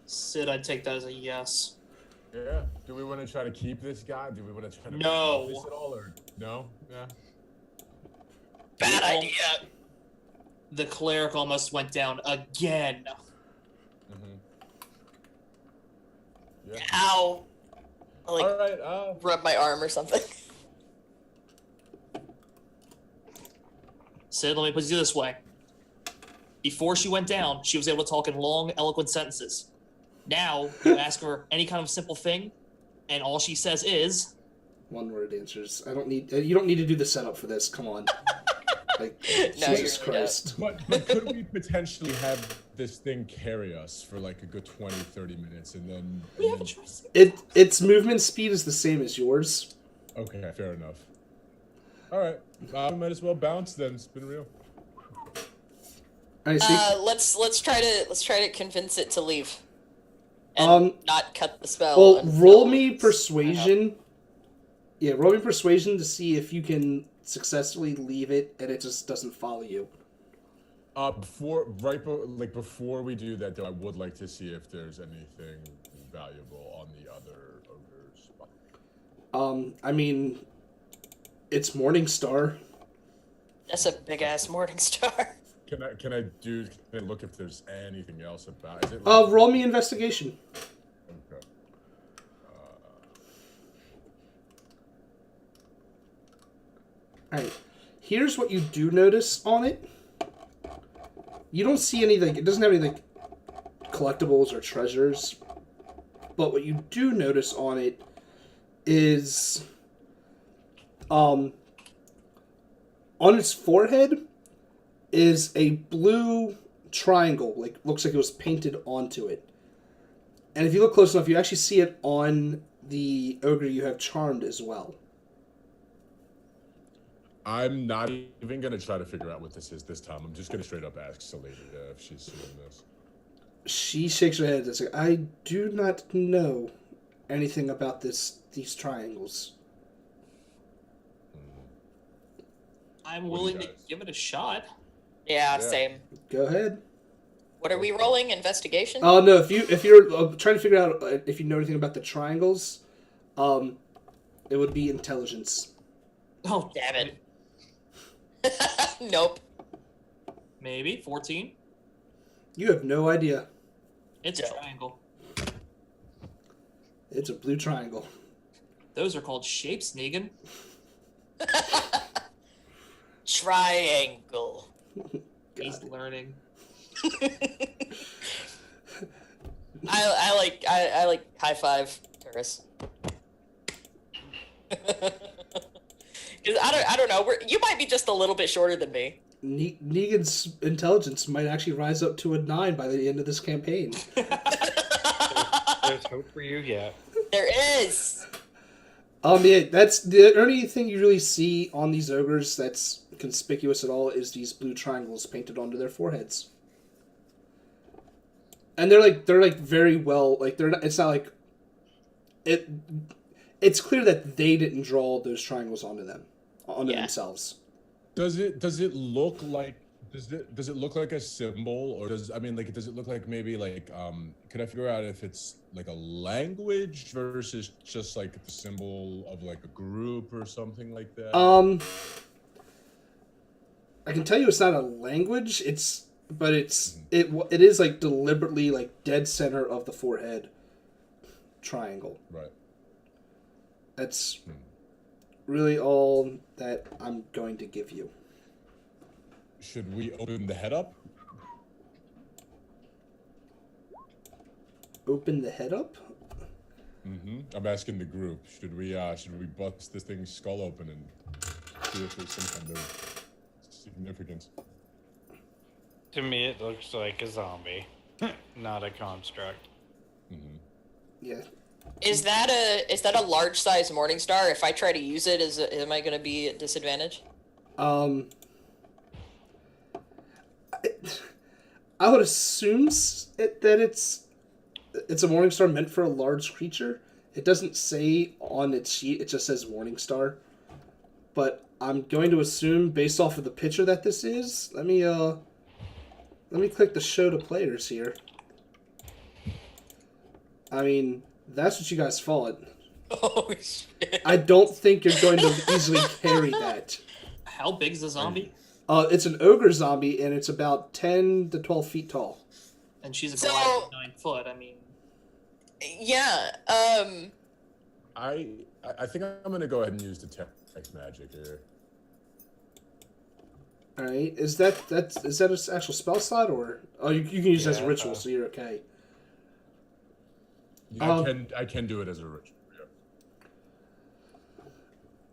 Sid, I'd take that as a yes. Yeah. Do we want to try to keep this guy? Do we want to try to No. this at all, or no? Yeah. Bad Well, idea. The cleric almost went down again. Yeah. Ow. I'll, All right. rub my arm or something. Sid, let me put it this way. Before she went down, she was able to talk in long, eloquent sentences. Now, you ask her any kind of simple thing, and all she says is... One-word answers. I don't need. You don't need to do the setup for this. Come on. No, Jesus you really Christ. But could we potentially have this thing carry us for like a good 20, 30 minutes and then... We have a choice. Its movement speed is the same as yours. Okay, fair enough. All right. We might as well bounce then. It's been real. I see. Let's try to convince it to leave. And not cut the spell. Well, until roll me it's- persuasion. Yeah, roll me persuasion to see if you can successfully leave it and it just doesn't follow you. Before we do that, though, I would like to see if there's anything valuable on the other ogre's. I mean, it's Morningstar. That's a big ass morning star. Can I look if there's anything else about? Is it Roll me investigation. Okay. Alright. Here's what you do notice on it. You don't see any, it doesn't have any, collectibles or treasures. But what you do notice on it is, on its forehead is a blue triangle, like looks like it was painted onto it. And if you look close enough, you actually see it on the ogre you have charmed as well. I'm not even gonna try to figure out what this is this time. I'm just gonna straight up ask Selena if she's seeing this. She shakes her head and says, I do not know anything about these triangles. I'm What do you willing to guys? give it a shot. Yeah, Yeah. same. Go ahead. What are we rolling? Investigation? Oh no! If you're trying to figure out if you know anything about the triangles, it would be intelligence. Oh, Damn it. Nope. Maybe 14. You have no idea. It's a Yeah. triangle. It's a blue triangle. Those are called shapes, Negan. Triangle. He's Got it. learning. I like high five, Turris. Because I don't know. You might be just a little bit shorter than me. Negan's intelligence might actually rise up to a 9 by the end of this campaign. There's hope for you yet. There is. Yeah, that's the only thing you really see on these ogres that's conspicuous at all is these blue triangles painted onto their foreheads. And they're like very well, like they're not, it's not like it. It's clear that they didn't draw those triangles onto themselves. Does it look like does it look like a symbol, or does it look like maybe like can I figure out if it's like a language versus just like the symbol of like a group or something like that? I can tell you it's not a language. It is like deliberately like dead center of the forehead triangle. Right. That's really all that I'm going to give you. Should we open the head up? Open the head up? I'm asking the group. Should we bust this thing's skull open and see if there's some kind of significance? To me, it looks like a zombie, not a construct. Yeah. Is that a large size morning star? If I try to use it, am I going to be at disadvantage? I would assume that it's a morning star meant for a large creature. It doesn't say on its sheet, it just says morning star. But I'm going to assume, based off of the picture that this is, let me click the show to players here. I mean, that's what you guys fought. Oh shit! I don't think you're going to easily carry that. How big's the zombie? It's an ogre zombie, and it's about 10 to 12 feet tall. And she's a So- Goliath of 9 foot. I mean, Yeah. I think I'm gonna go ahead and use detect magic here. All right, is that an actual spell slot, or you can use it as a Yeah. ritual, so you're okay. I can do it as a ritual. Yeah.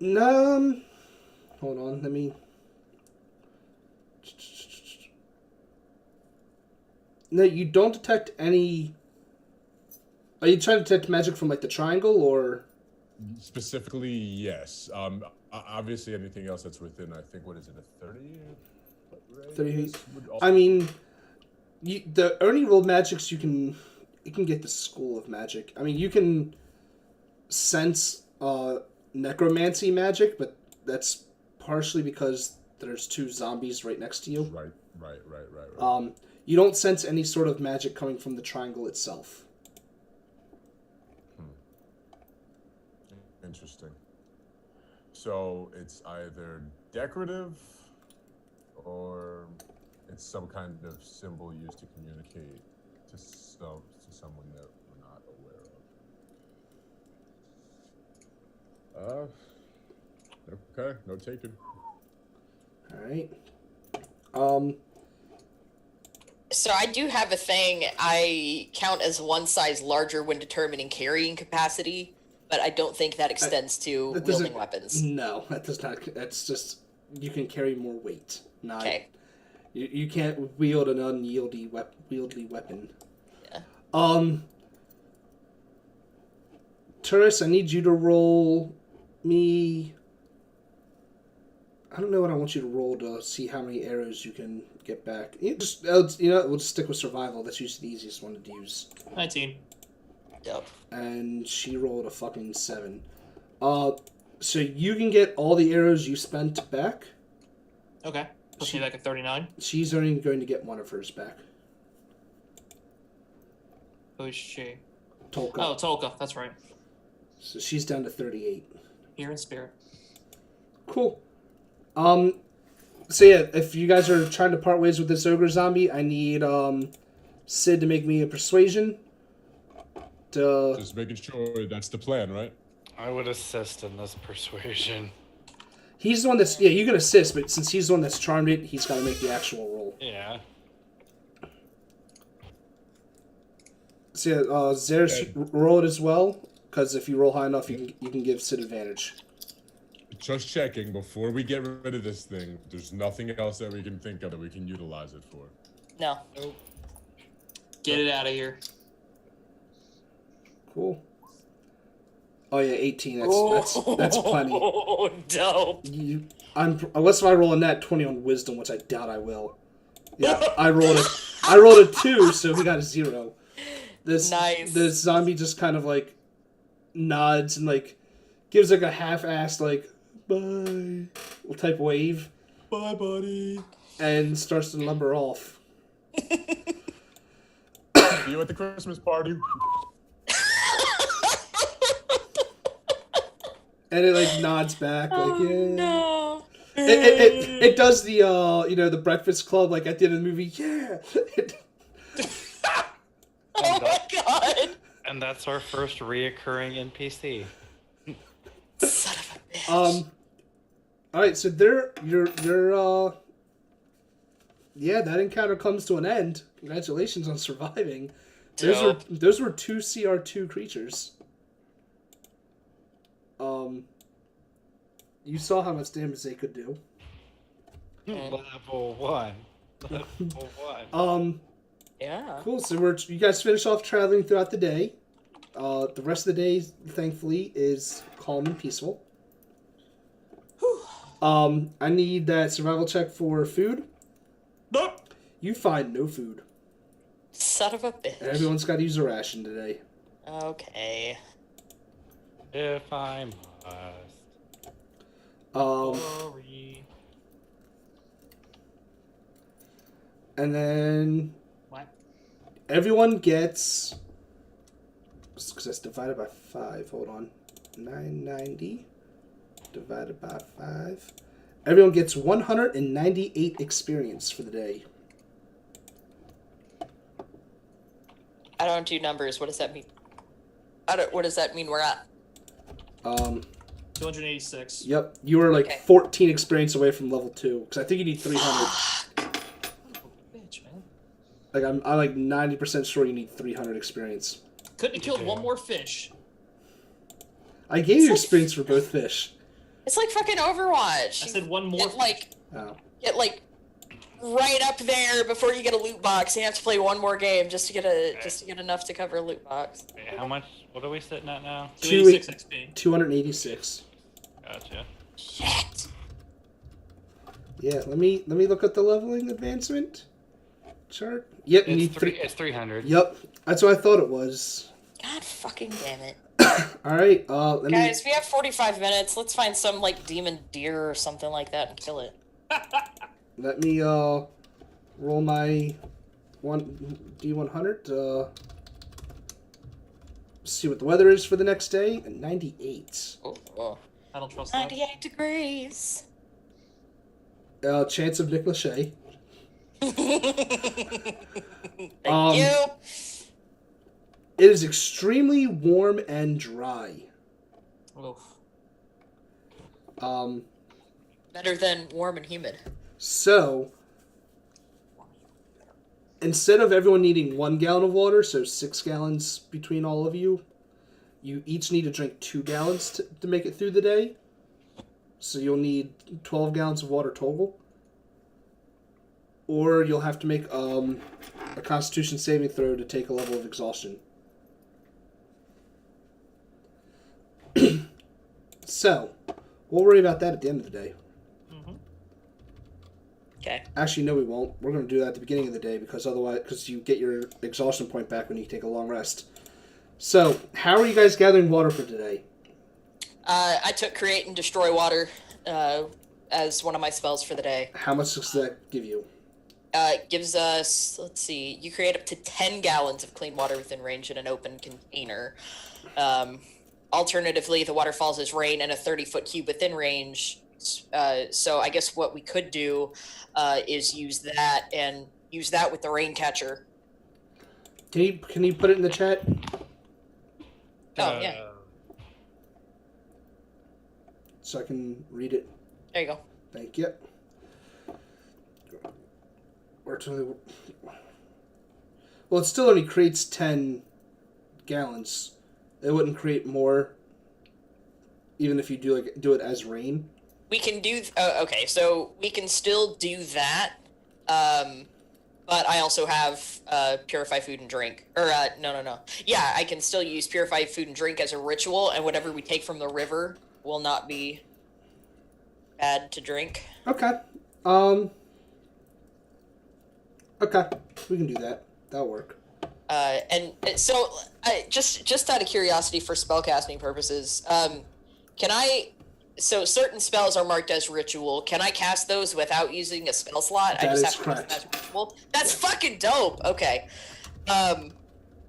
No, hold on, let me. No, you don't detect any. Are you trying to detect magic from like the triangle, or? Specifically, yes. Obviously, anything else that's within, I think, what is it, a 30? 30 feet. would also- I mean, the only real magics you can get the School of Magic. I mean, you can sense necromancy magic, but that's partially because there's 2 zombies right next to you. Right. You don't sense any sort of magic coming from the triangle itself. Interesting. So it's either decorative, or it's some kind of symbol used to communicate to someone that we're not aware of. Okay, no taken. All right. So I do have a thing. I count as one size larger when determining carrying capacity, but I don't think that extends to That wielding doesn't- weapons. No, that does not. That's just you can carry more weight. Not Okay. you can't wield an unwieldy weapon. Yeah. Turris, I need you to roll me. I don't know what I want you to roll to see how many arrows you can get back. We'll just stick with survival. That's usually the easiest one to use. 19. Yep. And she rolled a fucking 7. So you can get all the arrows you spent back. Okay. Push me back at 39. She's only going to get one of hers back. Who is she? Tolka. Oh, Tolka. That's right. So she's down to 38. Here in spirit. Cool. So yeah, if you guys are trying to part ways with this ogre zombie, I need Sid to make me a persuasion. Just making sure that's the plan, right? I would assist in this persuasion. He's the one that's you can assist, but since he's the one that's charmed it, he's got to make the actual roll. Yeah. So yeah, Zeresh, roll it as well, because if you roll high enough, you can give Sid advantage. Just checking, before we get rid of this thing, there's nothing else that we can think of that we can utilize it for. No. Get it out of here. Cool. Oh yeah, 18. That's plenty. Oh, dope. Unless if I roll a nat 20 on wisdom, which I doubt I will. Yeah, I rolled a 2, so we got a 0. Nice. This zombie just kind of like nods and like gives like a half-assed like bye type wave. Bye, buddy. And starts to lumber off. See you at the Christmas party. And it like nods back like yeah. No. It does the the Breakfast Club like at the end of the movie yeah. Oh my god. And that's our first reoccurring NPC. Son of a bitch. All right, so that encounter comes to an end. Congratulations on surviving. Those were 2 CR2 creatures. You saw how much damage they could do. Level 1. Level 1. Yeah. Cool. So you guys finish off traveling throughout the day. The rest of the day, thankfully, is calm and peaceful. I need that survival check for food. Nope. You find no food. Son of a bitch. Everyone's got to use a ration today. Okay. If I must. Sorry. And then What? everyone gets, because that's divided by 5. Hold on. 990 divided by 5. Everyone gets 198 experience for the day. I don't do numbers. What does that mean? What does that mean we're at? 286. Yep. You were like Okay. 14 experience away from level 2, because I think you need 300. Bitch, man. Like I'm like 90% sure you need 300 experience. Couldn't have killed one more fish. I gave you experience for both fish. It's like fucking Overwatch. I said one more. Oh. Get right up there before you get a loot box. You have to play one more game just to get enough to cover a loot box. Wait, how much? What are we sitting at now? 286 XP. 286. Gotcha. Shit. Yeah, let me look at the leveling advancement chart. Yep, you need It's 300. Yep, that's what I thought it was. God fucking damn it. All right, Guys, we have 45 minutes. Let's find some demon deer or something like that and kill it. let me roll my D100. See what the weather is for the next day. 98. Oh. I don't trust that. 98 degrees. Chance of Nick Lachey. Thank you. It is extremely warm and dry. Oof. Better than warm and humid. So, instead of everyone needing 1 gallon of water, so 6 gallons between all of you, you each need to drink 2 gallons to make it through the day. So you'll need 12 gallons of water total. Or you'll have to make a Constitution saving throw to take a level of exhaustion. So, we'll worry about that at the end of the day. Okay. Actually, no, we won't. We're going to do that at the beginning of the day because you get your exhaustion point back when you take a long rest. So, how are you guys gathering water for today? I took Create and Destroy Water as one of my spells for the day. How much does that give you? It gives us, let's see, you create up to 10 gallons of clean water within range in an open container. Alternatively, the water falls as rain in a 30-foot cube within range. So I guess what we could do is use that with the rain catcher. Can you put it in the chat? Oh, yeah. So I can read it. There you go. Thank you. Well, it still only creates 10 gallons. It wouldn't create more, even if you do it as rain. We can do. Okay, so we can still do that. But I also have Purify Food and Drink. Or no. Yeah, I can still use Purify Food and Drink as a ritual, and whatever we take from the river will not be bad to drink. Okay. Okay, we can do that. That'll work. And so, just out of curiosity for spellcasting purposes, can I? So certain spells are marked as ritual. Can I cast those without using a spell slot? That I just is have correct. to cast as ritual. That's fucking dope. Okay.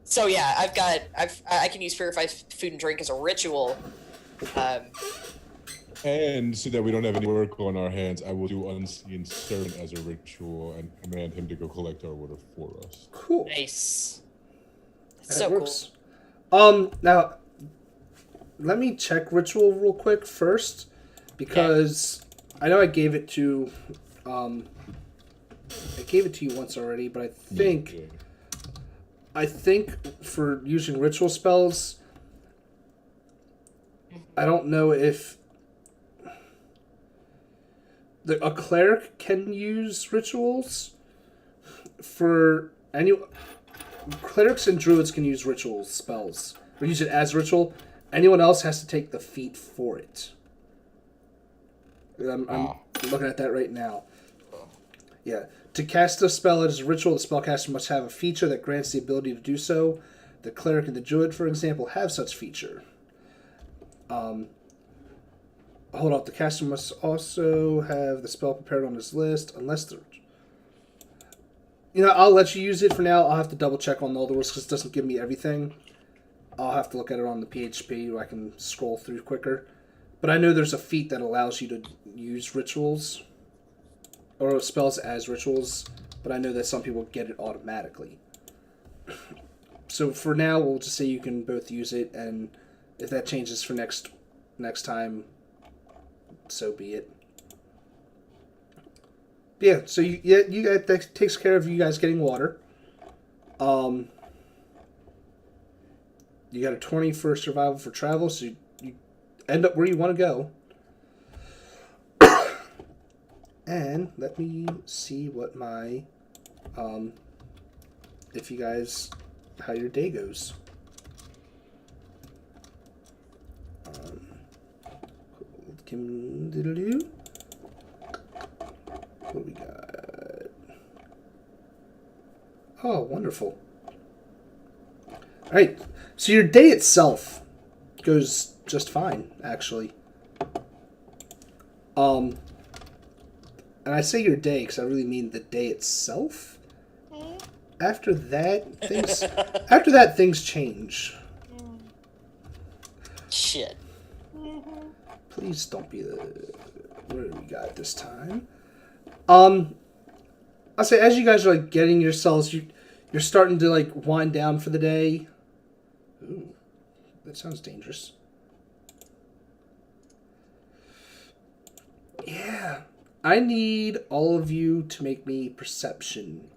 So yeah, I can use Purify Food and Drink as a ritual. And so that we don't have any work on our hands, I will do Unseen Servant as a ritual and command him to go collect our water for us. Cool. Nice. That So works. Cool. Now, let me check ritual real quick first, because I know I gave it to you once already, but I think for using ritual spells, I don't know if a cleric can use rituals. For any clerics and druids can use ritual spells or use it as ritual. Anyone else has to take the feat for it. I'm looking at that right now. Yeah. To cast a spell as a ritual, the spellcaster must have a feature that grants the ability to do so. The cleric and the druid, for example, have such feature. Hold up. The caster must also have the spell prepared on his list, unless the... I'll let you use it for now. I'll have to double check on all the rules because it doesn't give me everything. I'll have to look at it on the PHP where I can scroll through quicker. But I know there's a feat that allows you to use rituals or spells as rituals, but I know that some people get it automatically. So for now, we'll just say you can both use it, and if that changes for next time, so be it. Yeah, so that takes care of you guys getting water. You got a 20 for survival for travel, so you end up where you want to go. And let me see what my how your day goes. What we got? Oh, wonderful. Alright, so your day itself goes just fine, actually. And I say your day because I really mean the day itself. After that, things change. shit. Please don't be the... What do we got this time? I'll say as you guys are getting yourselves, you're starting to wind down for the day. Ooh, that sounds dangerous. Yeah, I need all of you to make me perception.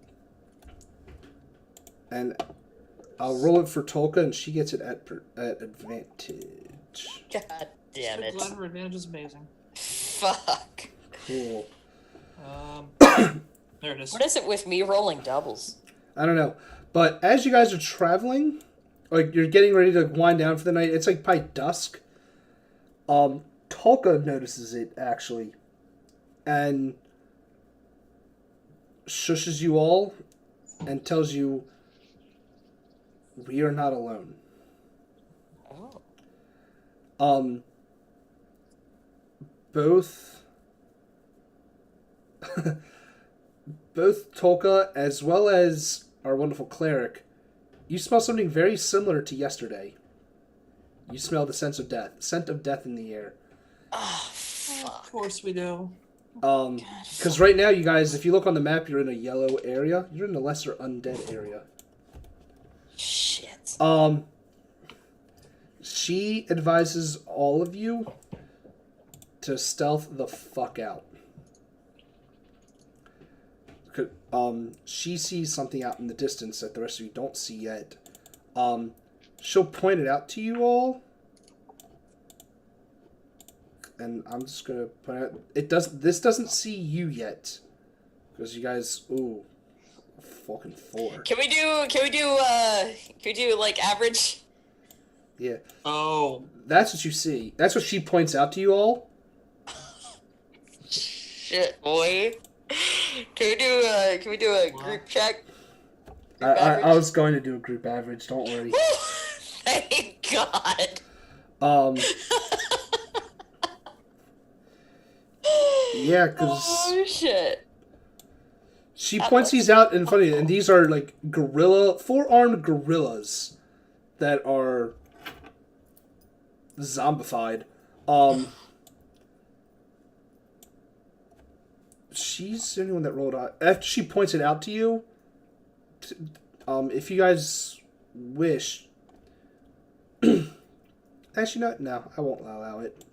And I'll roll it for Tolka, and she gets it at advantage. God damn So it. glad her advantage is amazing. Fuck. Cool. There it is. What is it with me rolling doubles? I don't know. But as you guys are traveling, like you're getting ready to wind down for the night, it's like probably dusk. Tolka notices it actually, and shushes you all, and tells you, "We are not alone." Oh. Both Tolka as well as our wonderful cleric, you smell something very similar to yesterday. You smell the scent of death in the air. Oh, Of fuck. course we do. Because right now, you guys, if you look on the map, you're in a yellow area. You're in the lesser undead area. Shit. She advises all of you to stealth the fuck out. She sees something out in the distance that the rest of you don't see yet. She'll point it out to you all. And I'm just gonna point out this doesn't see you yet. Because you guys fucking 4. Can we do like average? Yeah. Oh. That's what you see. That's what she points out to you all. Shit, boy. Can we do a group check? I was going to do a group average, don't worry. Thank God. Yeah, because Oh shit. she points these out in front of you, and these are like 4-armed gorillas that are zombified. She's the only one that rolled out. After she points it out to you, if you guys wish, actually no, I won't allow it.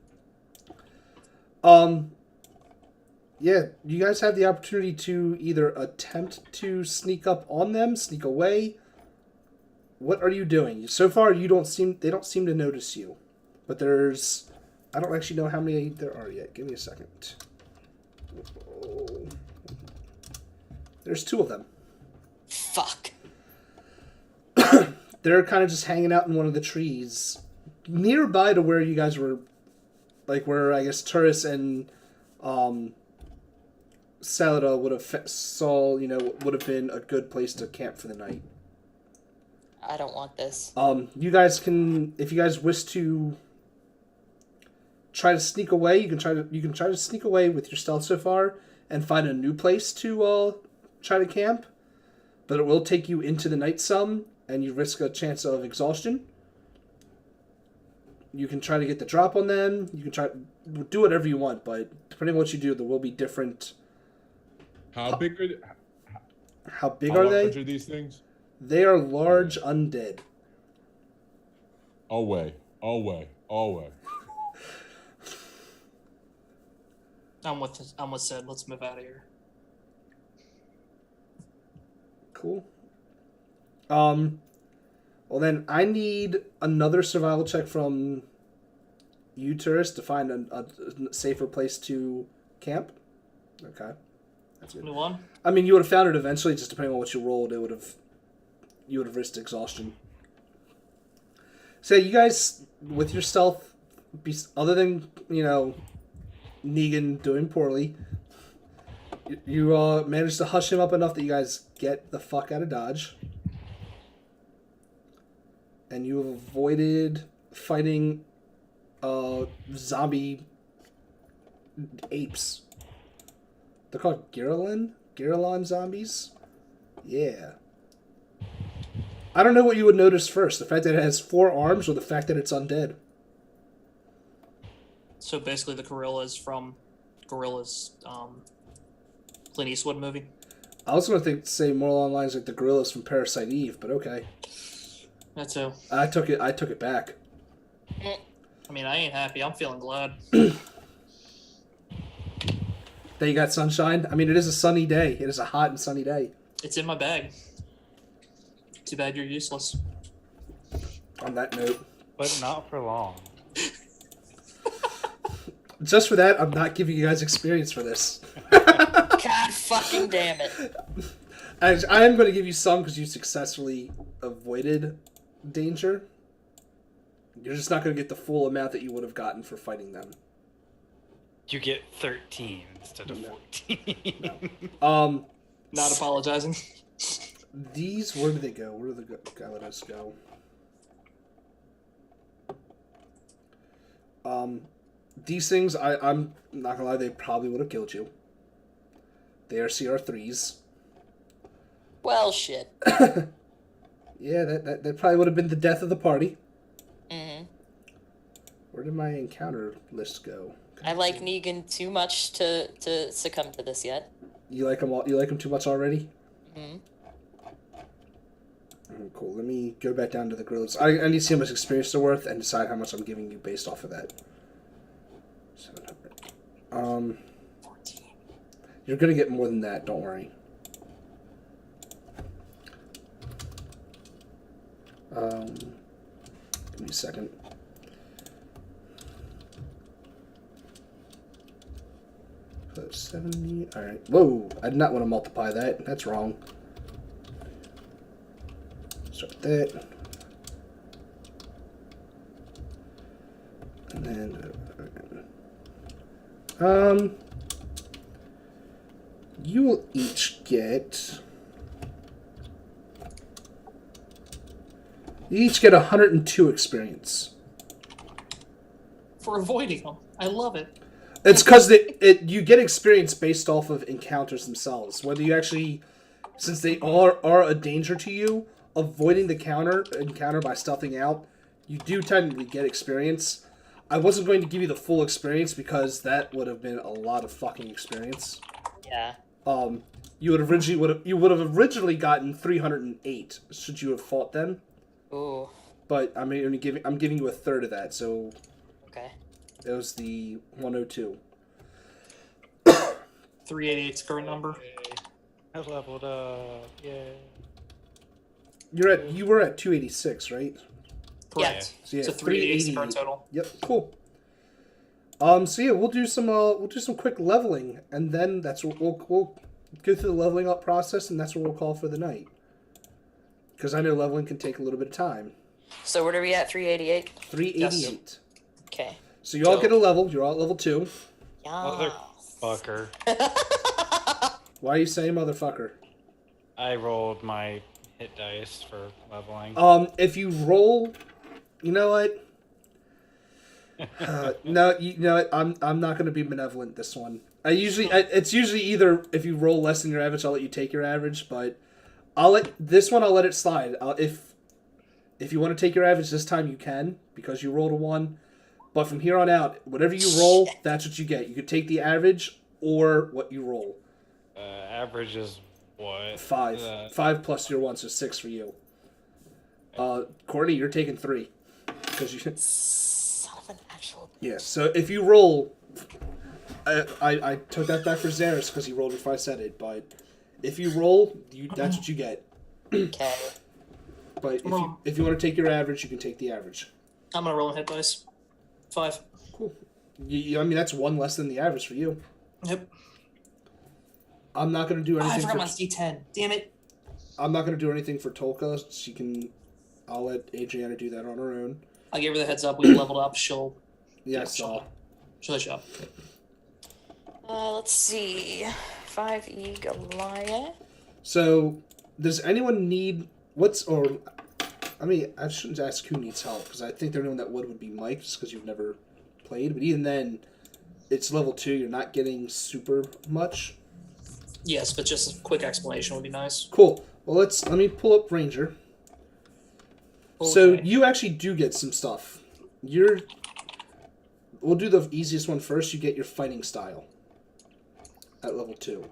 Yeah, you guys have the opportunity to either attempt to sneak up on them, sneak away. What are you doing? So far, they don't seem to notice you. But I don't actually know how many there are yet. Give me a second. There's 2 of them. Fuck. They're kind of just hanging out in one of the trees nearby to where you guys were, like where I guess Turris and Salada would have would have been a good place to camp for the night. I don't want this. You guys can, if you guys wish to try to sneak away, you can try to sneak away with your stealth so far and find a new place to try to camp, but it will take you into the night some, and you risk a chance of exhaustion. You can try to get the drop on them. You can try do whatever you want, but depending on what you do, there will be different. How big are How big how are large they? are these things? They are large undead. Away. I'm with Sid. Let's move out of here. Cool. Well then, I need another survival check from you, tourists, to find a safer place to camp. Okay, that's good. New one. I mean, you would have found it eventually, just depending on what you rolled. You would have risked exhaustion. So you guys, with your stealth, other than Negan doing poorly, you managed to hush him up enough that you guys get the fuck out of Dodge. And you have avoided fighting zombie apes. They're called Giralon zombies? Yeah. I don't know what you would notice first. The fact that it has 4 arms or the fact that it's undead. So basically, the gorillas from Clint Eastwood movie. I was going to say more along the lines like the gorillas from Parasite Eve, but okay. That too. I took it back. I mean, I ain't happy. I'm feeling glad. That you got sunshine? I mean, it is a sunny day. It is a hot and sunny day. It's in my bag. Too bad you're useless. On that note, But not for long. just for that, I'm not giving you guys experience for this. God fucking damn it. I am going to give you some because you successfully avoided danger. You're just not going to get the full amount that you would have gotten for fighting them. You get 13 instead of 14. Not apologizing. These, where do they go? Where do the guys go? These things, I'm not gonna lie, they probably would have killed you. They are CR3s. Well, shit. Yeah, that probably would have been the death of the party. Mm-hmm. Where did my encounter list go? I like Negan too much to succumb to this yet. You like him all? You like him too much already? Mm-hmm. Cool. Let me go back down to the gorillas. I need to see how much experience they're worth and decide how much I'm giving you based off of that. 700. 14. You're gonna get more than that. Don't worry. Give me a second. Put 70. All right. Whoa! I did not want to multiply that. That's wrong. Start with that. And then, you will each get. You each get 102 experience. For avoiding them. I love it. It's because you get experience based off of encounters themselves. Whether you actually, since they are a danger to you, avoiding the encounter by stealthing out, you do technically get experience. I wasn't going to give you the full experience because that would have been a lot of fucking experience. Yeah. You would have originally gotten 308 should you have fought them. Ooh. But I'm giving you a third of that, so Okay. it was the 102. 388's current number. I leveled up. Yay. You were at 286, right? Correct. So yeah, So 388's current total. Yep, cool. So yeah, we'll do some quick leveling, and then that's what we'll go through the leveling up process, and that's what we'll call for the night. Because I know leveling can take a little bit of time. So what are we at? 388? 388. Okay. So you all get a level. You're all at level 2. Yeah. Motherfucker. Why are you saying motherfucker? I rolled my hit dice for leveling. If you roll, you know what? No, you know what? I'm not going to be benevolent this one. It's usually either if you roll less than your average, I'll let you take your average, but I'll let it slide. If you want to take your average this time, you can because you rolled a 1. But from here on out, whatever you roll, that's what you get. You could take the average or what you roll. Average is what? 5. 5 plus your 1, so 6 for you. Courtney, you're taking 3 because you. Son of an actual. Yeah. So if you roll, I took that back for Zaris because he rolled before I said it. But if you roll, that's what you get. Okay. But if you want to take your average, you can take the average. I'm gonna roll a hit dice. 5. Cool. I mean, that's 1 less than the average for you. Yep. I'm not going to do I anything forgot my for... D10. Damn it. I'm not going to do anything for Tolka. I'll let Adriana do that on her own. I gave her the heads up. We leveled up. She'll Yeah, I saw. she'll show up. Let's see. 5E Goliath. So, does anyone need... I shouldn't ask who needs help, because I think the only one that would be Mike, just because you've never played. But even then, it's level 2. You're not getting super much. Yes, but just a quick explanation would be nice. Cool. Well, let me pull up Ranger. Okay. So you actually do get some stuff. We'll do the easiest one first. You get your fighting style at level 2.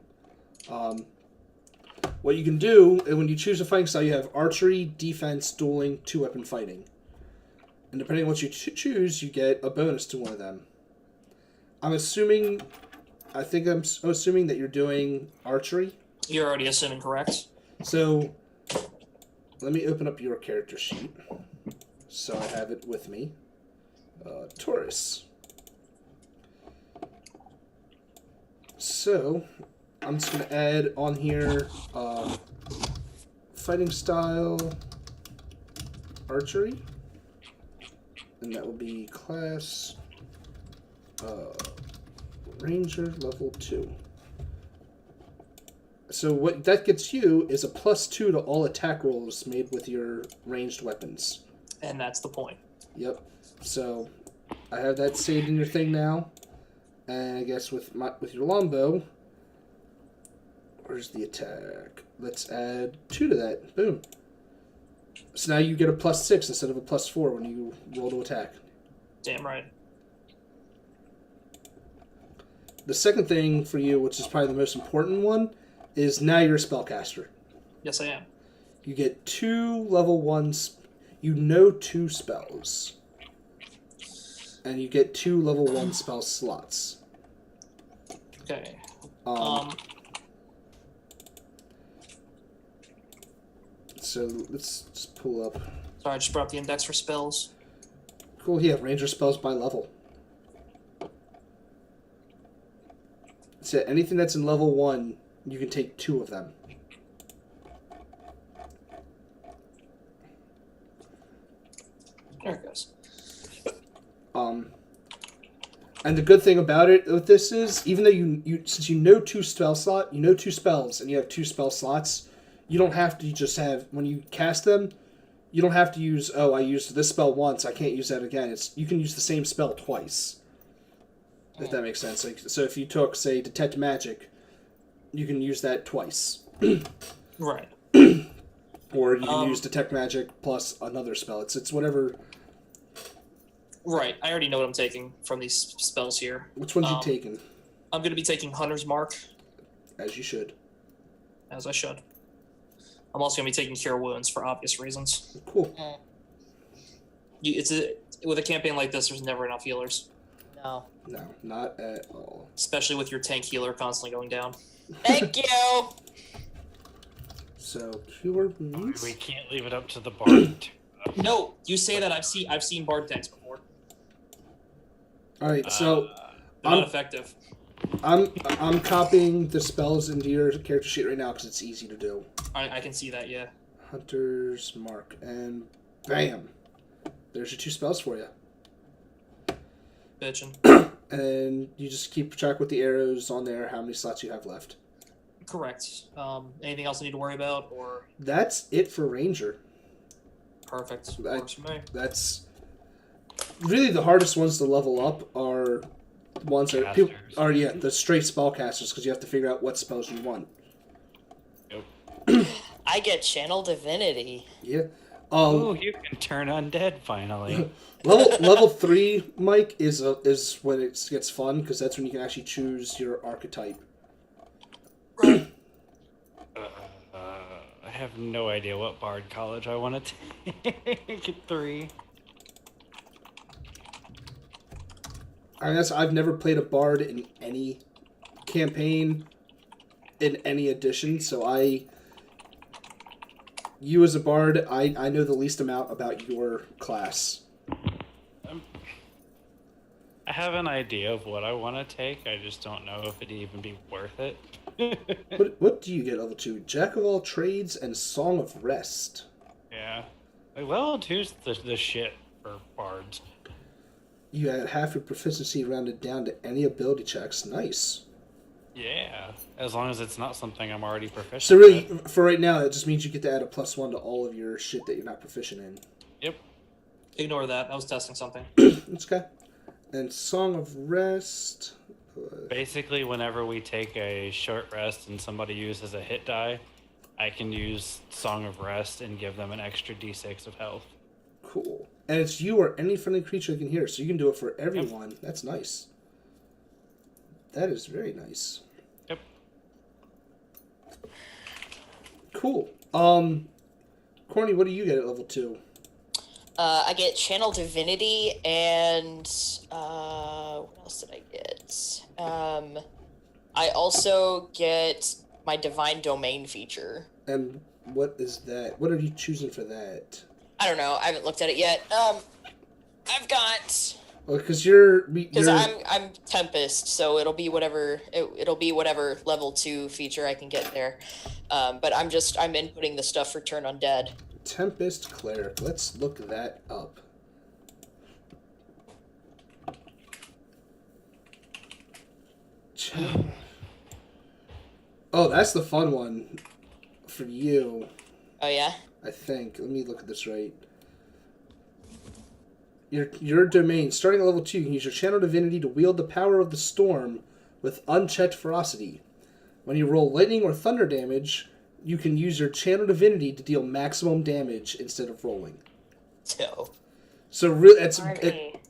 What you can do, and when you choose a fighting style, you have archery, defense, dueling, 2-weapon fighting. And depending on what you choose, you get a bonus to one of them. I'm assuming that you're doing archery. You're already assuming correct. So, let me open up your character sheet so I have it with me. Taurus. So, I'm just going to add on here fighting style archery. And that will be class Ranger level 2. So what that gets you is a +2 to all attack rolls made with your ranged weapons. And that's the point. Yep. So I have that saved in your thing now. And I guess with your longbow, where's the attack? Let's add 2 to that. Boom. So now you get a +6 instead of a +4 when you roll to attack. Damn right. The second thing for you, which is probably the most important one, is now you're a spellcaster. Yes, I am. You get 2 level 1s. You know 2 spells. And you get 2 level 1 spell slots. Okay. So let's just pull up. Sorry, I just brought up the index for spells. Cool, yeah, ranger spells by level. So anything that's in level 1, you can take 2 of them. There it goes. And the good thing about it with this is, even though you since you know 2 spells, and you have 2 spell slots, you don't have to just have, when you cast them, you don't have to use, oh, I used this spell once, I can't use that again. You can use the same spell twice. If that makes sense. Like, so if you took, say, Detect Magic, you can use that twice. Right. Or you can use Detect Magic plus another spell. It's whatever. Right. I already know what I'm taking from these spells here. Which ones you taking? I'm going to be taking Hunter's Mark. As you should. As I should. I'm also going to be taking Cure Wounds for obvious reasons. Cool. With a campaign like this, there's never enough healers. No. No, not at all. Especially with your tank healer constantly going down. Thank you. So Cure Wounds. We can't leave it up to the bard. No, you say that. I've seen bard tanks before. All right, so They're not effective. I'm copying the spells into your character sheet right now because it's easy to do. I can see that. Yeah. Hunter's Mark, and bam, there's your 2 spells for you. Bitchin'. And you just keep track with the arrows on there how many slots you have left. Correct. Anything else I need to worry about, or That's it for Ranger. perfect? Works for me. That's really the hardest ones to level up are the ones that people are the straight spellcasters because you have to figure out what spells you want. Yep. I get Channel Divinity. Yeah. Oh, you can turn undead finally. level 3, Mike, is when it gets fun because that's when you can actually choose your archetype. I have no idea what bard college I want to take. 3. I guess I've never played a bard in any campaign, in any edition, so you as a bard, I know the least amount about your class. I have an idea of what I want to take. I just don't know if it'd even be worth it. What do you get level 2? Jack of all trades and Song of Rest. Yeah. Level 2's the shit for bards. You add half your proficiency rounded down to any ability checks. Nice. Yeah, as long as it's not something I'm already proficient So really, with. for right now, it just means you get to add a +1 to all of your shit that you're not proficient in. Yep. Ignore that. I was testing something. That's okay. And Song of Rest. Basically, whenever we take a short rest and somebody uses a hit die, I can use Song of Rest and give them an extra d6 of health. Cool. And it's you or any friendly creature that can hear, so you can do it for everyone. Yep. That's nice. That is very nice. Yep. Cool. Corny, what do you get at level 2? I get Channel Divinity and what else did I get? I also get my Divine Domain feature. And what is that? What are you choosing for that? I don't know. I haven't looked at it yet. I've got Well, because because I'm Tempest, so it'll be whatever it'll be whatever level 2 feature I can get there. But I'm inputting the stuff for Turn Undead. Tempest Cleric. Let's look that up. Oh, that's the fun one for you, Oh yeah. I think. Let me look at this right. Your domain, starting at level 2, you can use your channel divinity to wield the power of the storm with unchecked ferocity. When you roll lightning or thunder damage, you can use your channel divinity to deal maximum damage instead of rolling. So really,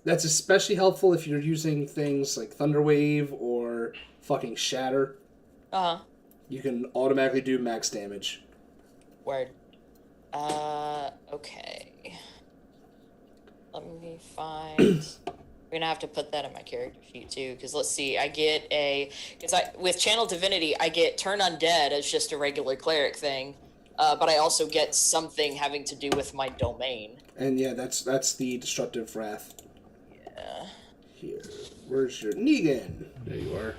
that's especially helpful if you're using things like Thunder Wave or fucking Shatter. Uh-huh. You can automatically do max damage. Word. Okay. Let me find... I'm gonna have to put that in my character sheet too, because let's see, with Channel Divinity, I get Turn Undead as just a regular cleric thing, but I also get something having to do with my domain. And yeah, that's the Destructive Wrath. Yeah. Here. Where's your Negan? There you are.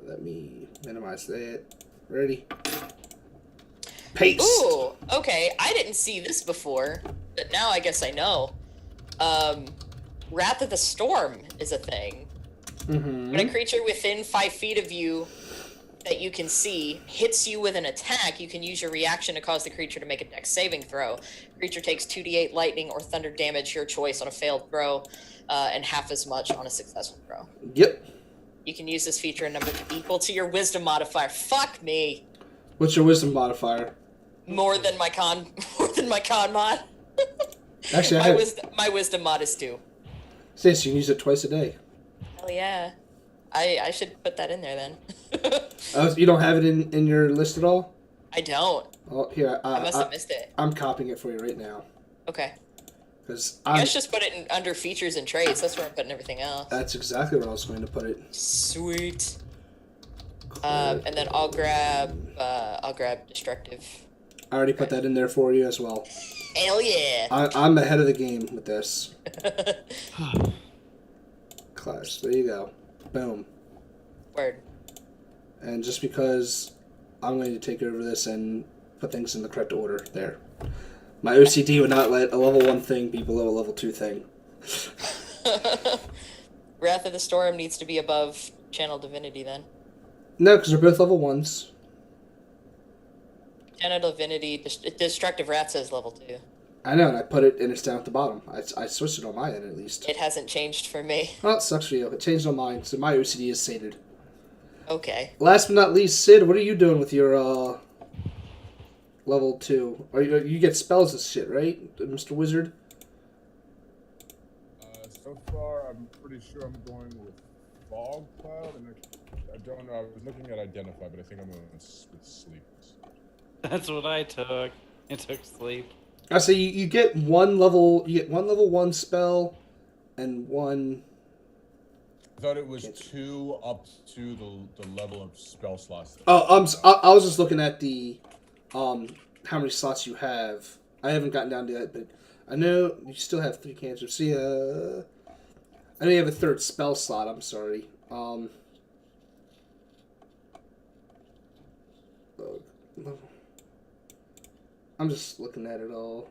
Let me minimize that. Ready? Paste! Ooh, okay, I didn't see this before, but now I guess I know. Wrath of the Storm is a thing. Mm-hmm. When a creature within 5 feet of you that you can see hits you with an attack, you can use your reaction to cause the creature to make a dex saving throw. Creature takes 2d8 lightning or thunder damage, your choice, on a failed throw, and half as much on a successful throw. Yep. You can use this feature in number equal to your wisdom modifier. Fuck me. What's your wisdom modifier? More than my con mod. Actually, my wisdom mod is 2. Say, so you can use it twice a day. Hell yeah. I should put that in there then. Oh, you don't have it in your list at all? I don't. Oh, here. I must have missed it. I'm copying it for you right now. Okay. Because I guess just put it under features and traits. That's where I'm putting everything else. That's exactly where I was going to put it. Sweet. And then I'll grab destructive. I already put that in there for you as well. Hell yeah. I'm ahead of the game with this. Class. There you go. Boom. Word. And just because I'm going to take over this and put things in the correct order, there. My OCD would not let a level 1 thing be below a level 2 thing. Wrath of the Storm needs to be above Channel Divinity then. No, because they're both level 1s. Channel Divinity, Destructive Wrath says level 2. I know, and I put it, and it's down at the bottom. I switched it on my end, at least. It hasn't changed for me. Well, it sucks for you. It changed on mine, so my OCD is sated. Okay. Last but not least, Sid, what are you doing with your, level 2? You get spells and shit, right, Mr. Wizard? So far, I'm pretty sure I'm going with Fog Cloud, and I don't know. I was looking at Identify, but I think I'm going with Sleep. That's what I took. I took sleep. I say you get one level 1 spell, and one. I thought it was 2 up to the level of spell slots. Oh, I was just looking at the, how many slots you have. I haven't gotten down to that, but I know you still have 3 cantrips. See, I know you have a 3rd spell slot. I'm sorry. I'm just looking at it all.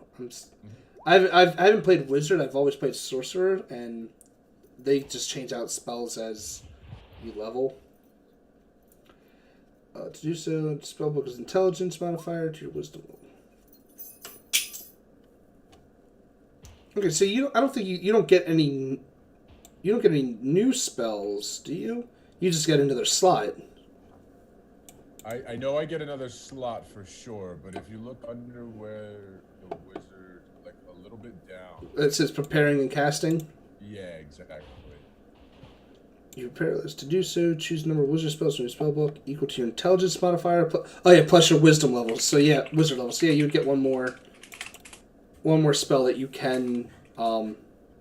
I haven't played Wizard. I've always played Sorcerer, and they just change out spells as you level. To do so, spellbook is Intelligence modifier to your Wisdom level. Okay, so I don't think you don't get any. You don't get any new spells, do you? You just get another slot. I know I get another slot for sure, but if you look under where the wizard, like a little bit down. It says preparing and casting. Yeah, exactly. You prepare this to do so. Choose number of wizard spells from your spellbook equal to your intelligence modifier. Oh yeah, plus your wisdom level. So yeah, wizard level. So yeah, you would get one more spell that you can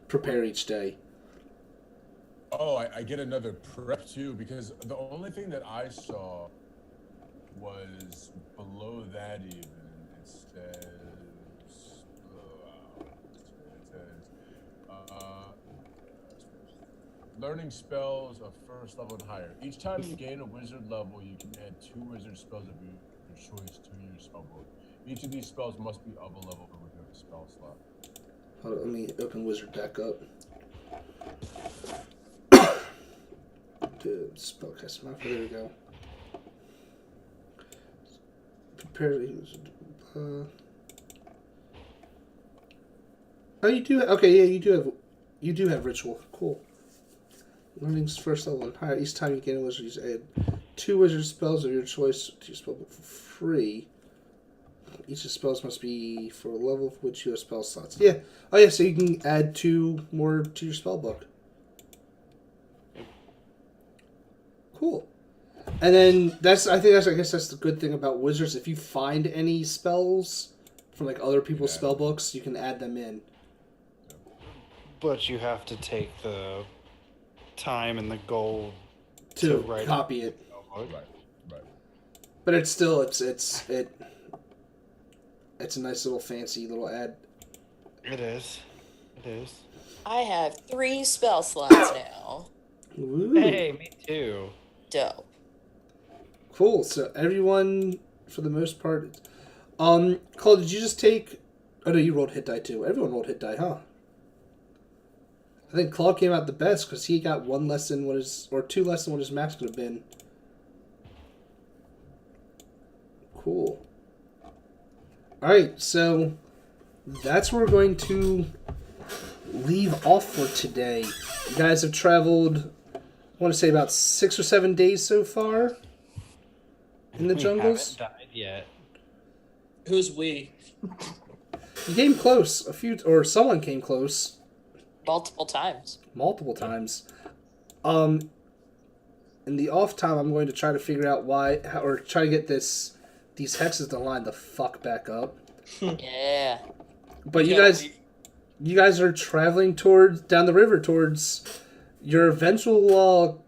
prepare each day. Oh, I get another prep too, because the only thing that I saw was below that even. It says, learning spells of first level and higher. Each time you gain a wizard level, you can add 2 wizard spells of your choice to your spellbook. Each of these spells must be of a level for within a spell slot. Hold on, let me open wizard back up. Good spellcast map. There we go. Prepare. Oh, you do. Okay, yeah, you do have ritual. Cool. Learning's first level and higher. Each time you gain a wizard, you add 2 wizard spells of your choice to your spellbook for free. Each of the spells must be for a level for which you have spell slots. Yeah. Oh, yeah. So you can add 2 more to your spellbook. Cool. And then I guess that's the good thing about wizards. If you find any spells from like other people's spell books, you can add them in. But you have to take the time and the gold To write copy it. Right. But it's still it's a nice little fancy little ad. It is. I have 3 spell slots now. Ooh. Hey, me too. Dope. Cool. So everyone, for the most part, Cole, did you just take? Oh no, you rolled hit die too. Everyone rolled hit die, huh? I think Claude came out the best because he got 1 less than what his, or 2 less than what his max could have been. Cool. All right, so that's where we're going to leave off for today. You guys have traveled, I want to say about 6 or 7 days so far in the jungles. Haven't died yet. Who's we? You came close. Or someone came close. Multiple times. Multiple times. In the off time, I'm going to try to figure out or try to get these hexes to line the fuck back up. Yeah. But you guys are traveling down the river towards your eventual,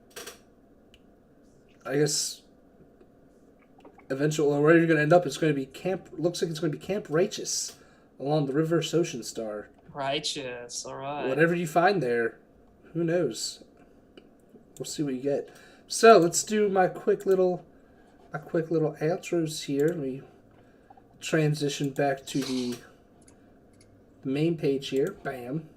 where you're going to end up. It's going to be looks like it's going to be Camp Righteous along the River Ocean Star. Righteous, alright. Whatever you find there, who knows? We'll see what you get. So let's do my quick little outros here. Let me transition back to the main page here. Bam.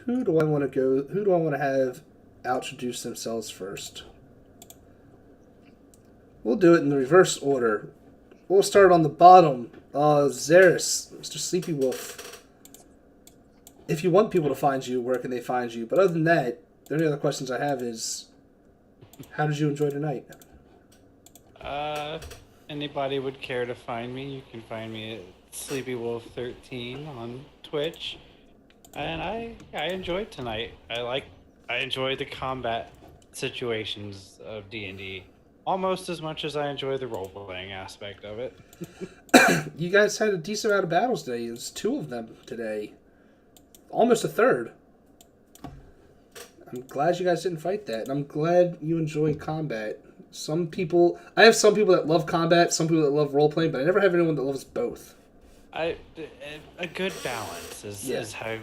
Who do I want to have introduce themselves first? We'll do it in the reverse order. We'll start on the bottom. Xeris, Mr. Sleepy Wolf. If you want people to find you, where can they find you? But other than that, the only other questions I have is, how did you enjoy tonight? Anybody would care to find me, you can find me at SleepyWolf13 on Twitch. And I enjoyed tonight. I enjoyed the combat situations of D&D almost as much as I enjoy the role-playing aspect of it. You guys had a decent amount of battles today. It was 2 of them today. Almost a third. I'm glad you guys didn't fight that. And I'm glad you enjoy combat. I have some people that love combat, some people that love role-playing, but I never have anyone that loves both. A good balance is how...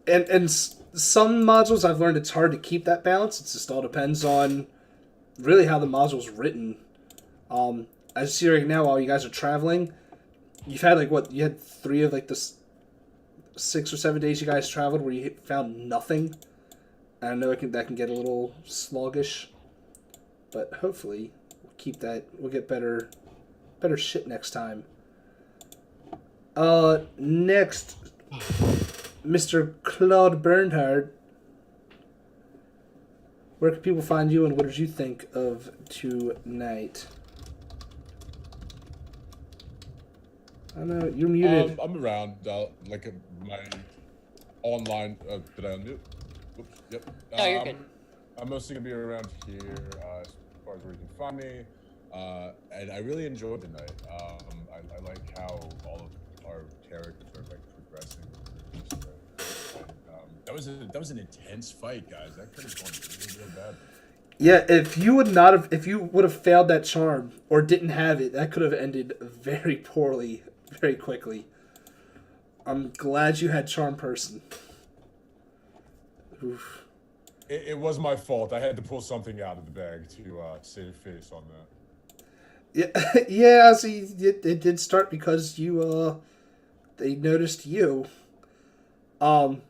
And some modules I've learned it's hard to keep that balance. It just all depends on really how the module's written. As you see right now, while you guys are traveling, you've had you had 3 of the 6 or 7 days you guys traveled where you found nothing. I know that can get a little sluggish, but hopefully we'll keep that. We'll get better shit next time. Next, Mr. Claude Bernhard. Where can people find you, and what did you think of tonight? I know you're muted. I'm around. My online. Did I unmute? Oops. Yep. No, you're good. I'm mostly gonna be around here as far as where you can find me. And I really enjoyed tonight. I like how all of our characters are progressing. And, that was an intense fight, guys. That could have gone real bad. Yeah, if you would have failed that charm or didn't have it, that could have ended very poorly, very quickly. I'm glad you had charm person. Oof. It was my fault. I had to pull something out of the bag to save face on that. Yeah, yeah. See, it did start because they noticed you. And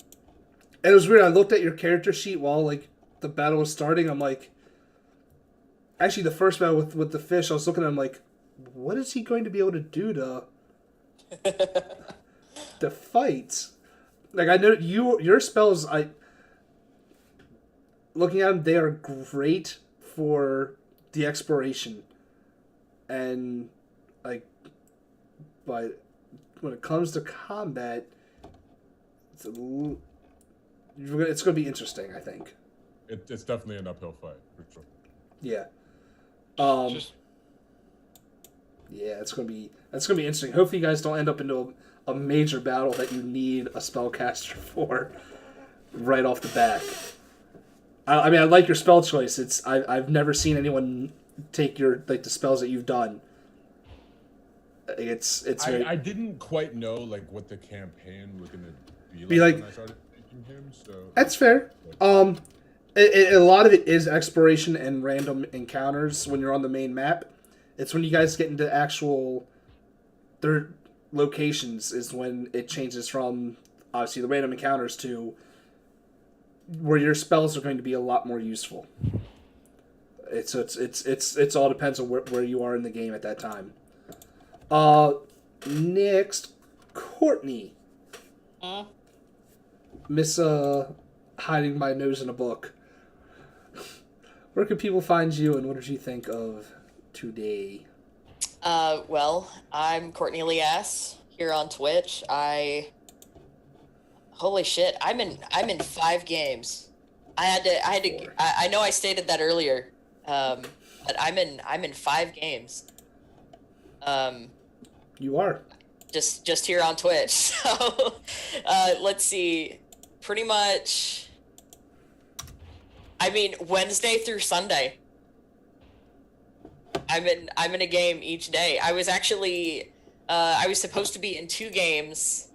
it was weird. I looked at your character sheet while like the battle was starting. I'm like, actually, the first battle with the fish, I was looking at him like, what is he going to be able to do to fight? Like I know your spells. Looking at them, they are great for the exploration, and like, but when it comes to combat, it's going to be interesting. I think. It's definitely an uphill fight for sure. Yeah. Just Yeah, that's gonna be interesting. Hopefully, you guys don't end up into a major battle that you need a spellcaster for right off the bat. I mean, I like your spell choice. I've never seen anyone take your the spells that you've done. It's very... I didn't quite know like what the campaign was gonna be like when I started picking him. So that's fair. A lot of it is exploration and random encounters when you're on the main map. It's when you guys get into actual their locations is when it changes from obviously the random encounters to where your spells are going to be a lot more useful. It's all depends on where you are in the game at that time. Next, Courtney. Miss hiding my nose in a book. Where can people find you, and what did you think of today? Well, I'm Courtney Lee S. here on Twitch. Holy shit, I'm in 5 games. I know I stated that earlier, but I'm in 5 games. You are just here on Twitch. So, let's see. Pretty much. I mean, Wednesday through Sunday. I'm in a game each day. I was actually I was supposed to be in 2 games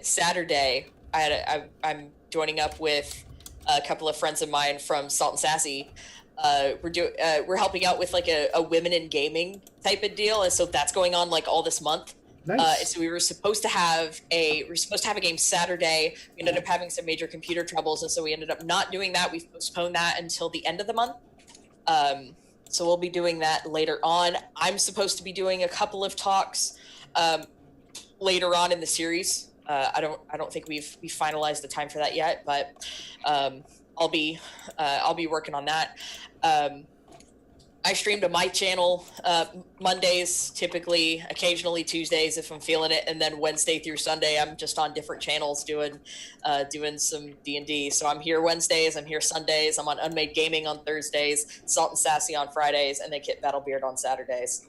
Saturday. I'm joining up with a couple of friends of mine from Salt and Sassy. We're helping out with like a women in gaming type of deal, and so that's going on like all this month. nice. So we were supposed to have a game Saturday. We ended up having some major computer troubles, and so we ended up not doing that. We've postponed that until the end of the month. So we'll be doing that later on. I'm supposed to be doing a couple of talks later on in the series. I don't think we've finalized the time for that yet, but I'll be working on that. I stream to my channel Mondays, typically, occasionally Tuesdays if I'm feeling it, and then Wednesday through Sunday I'm just on different channels doing some D&D. So I'm here Wednesdays, I'm here Sundays, I'm on Unmade Gaming on Thursdays, Salt and Sassy on Fridays, and then Kit Battlebeard on Saturdays.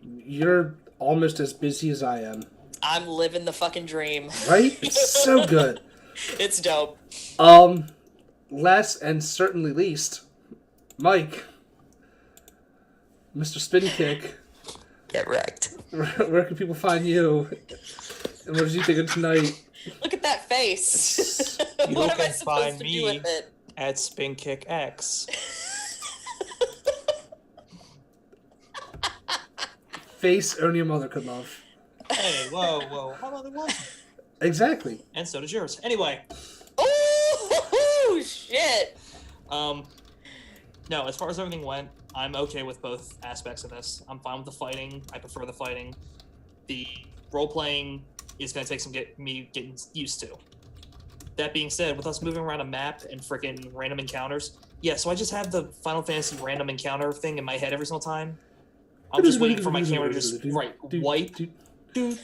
You're almost as busy as I am. I'm living the fucking dream. Right? It's so good. It's dope. Last and certainly least, Mike. Mr. Spin Kick. Get wrecked. Where can people find you? And what did you think of tonight? Look at that face. You What am I can supposed find to me do with it? at SpinKickX. Face only a mother could love. Hey, whoa. How about it was? Exactly. And so does yours. Anyway, Oh shit! no, as far as everything went, I'm okay with both aspects of this. I'm fine with the fighting. I prefer the fighting. The role-playing is going to take some me getting used to. That being said, with us moving around a map and freaking random encounters, yeah, so I just have the Final Fantasy random encounter thing in my head every single time. I'm just waiting for my camera to just, wipe. Do.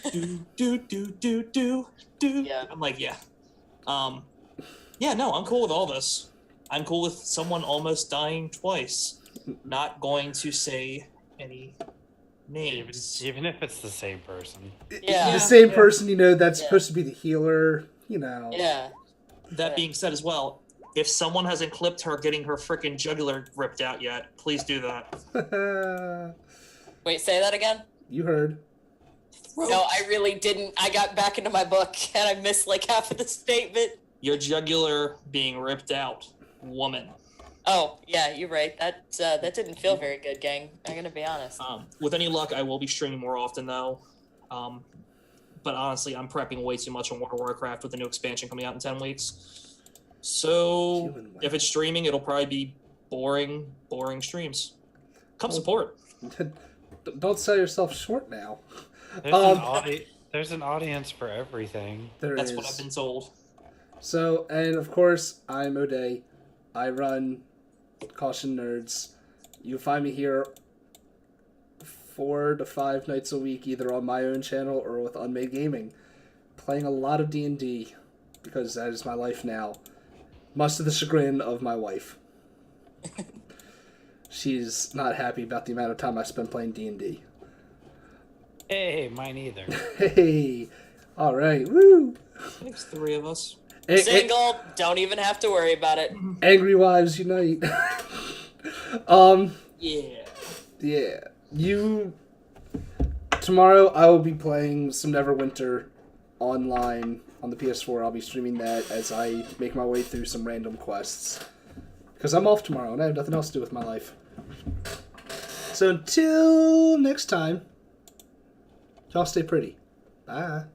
Yeah. I'm like, yeah. Yeah, no, I'm cool with all this. I'm cool with someone almost dying twice. Not going to say any names. Even if it's the same person. Yeah. The same Yeah. person, that's Yeah. supposed to be the healer, Yeah. That being said as well, If someone hasn't clipped her getting her freaking jugular ripped out yet, please do that. Wait, say that again? You heard. No, I really didn't. I got back into my book and I missed like half of the statement. Your jugular being ripped out, woman. Oh, yeah, you're right. That didn't feel very good, gang. I'm gonna be honest. With any luck, I will be streaming more often, though. But honestly, I'm prepping way too much on World of Warcraft with the new expansion coming out in 10 weeks. So, if it's streaming, it'll probably be boring streams. Come support. Don't sell yourself short now. There's an audience for everything. That's what I've been told. So, and of course, I'm O'Day. I run Caution Nerds. You find me here 4 to 5 nights a week, either on my own channel or with Unmade Gaming, playing a lot of D&D, because that is my life now. Much to the chagrin of my wife. She's not happy about the amount of time I spend playing D&D. Hey, mine either. Hey, all right, woo! There's 3 of us. Single, don't even have to worry about it. Angry wives unite. Yeah. Tomorrow I will be playing some Neverwinter online on the PS4. I'll be streaming that as I make my way through some random quests. Because I'm off tomorrow and I have nothing else to do with my life. So until next time, y'all stay pretty. Bye.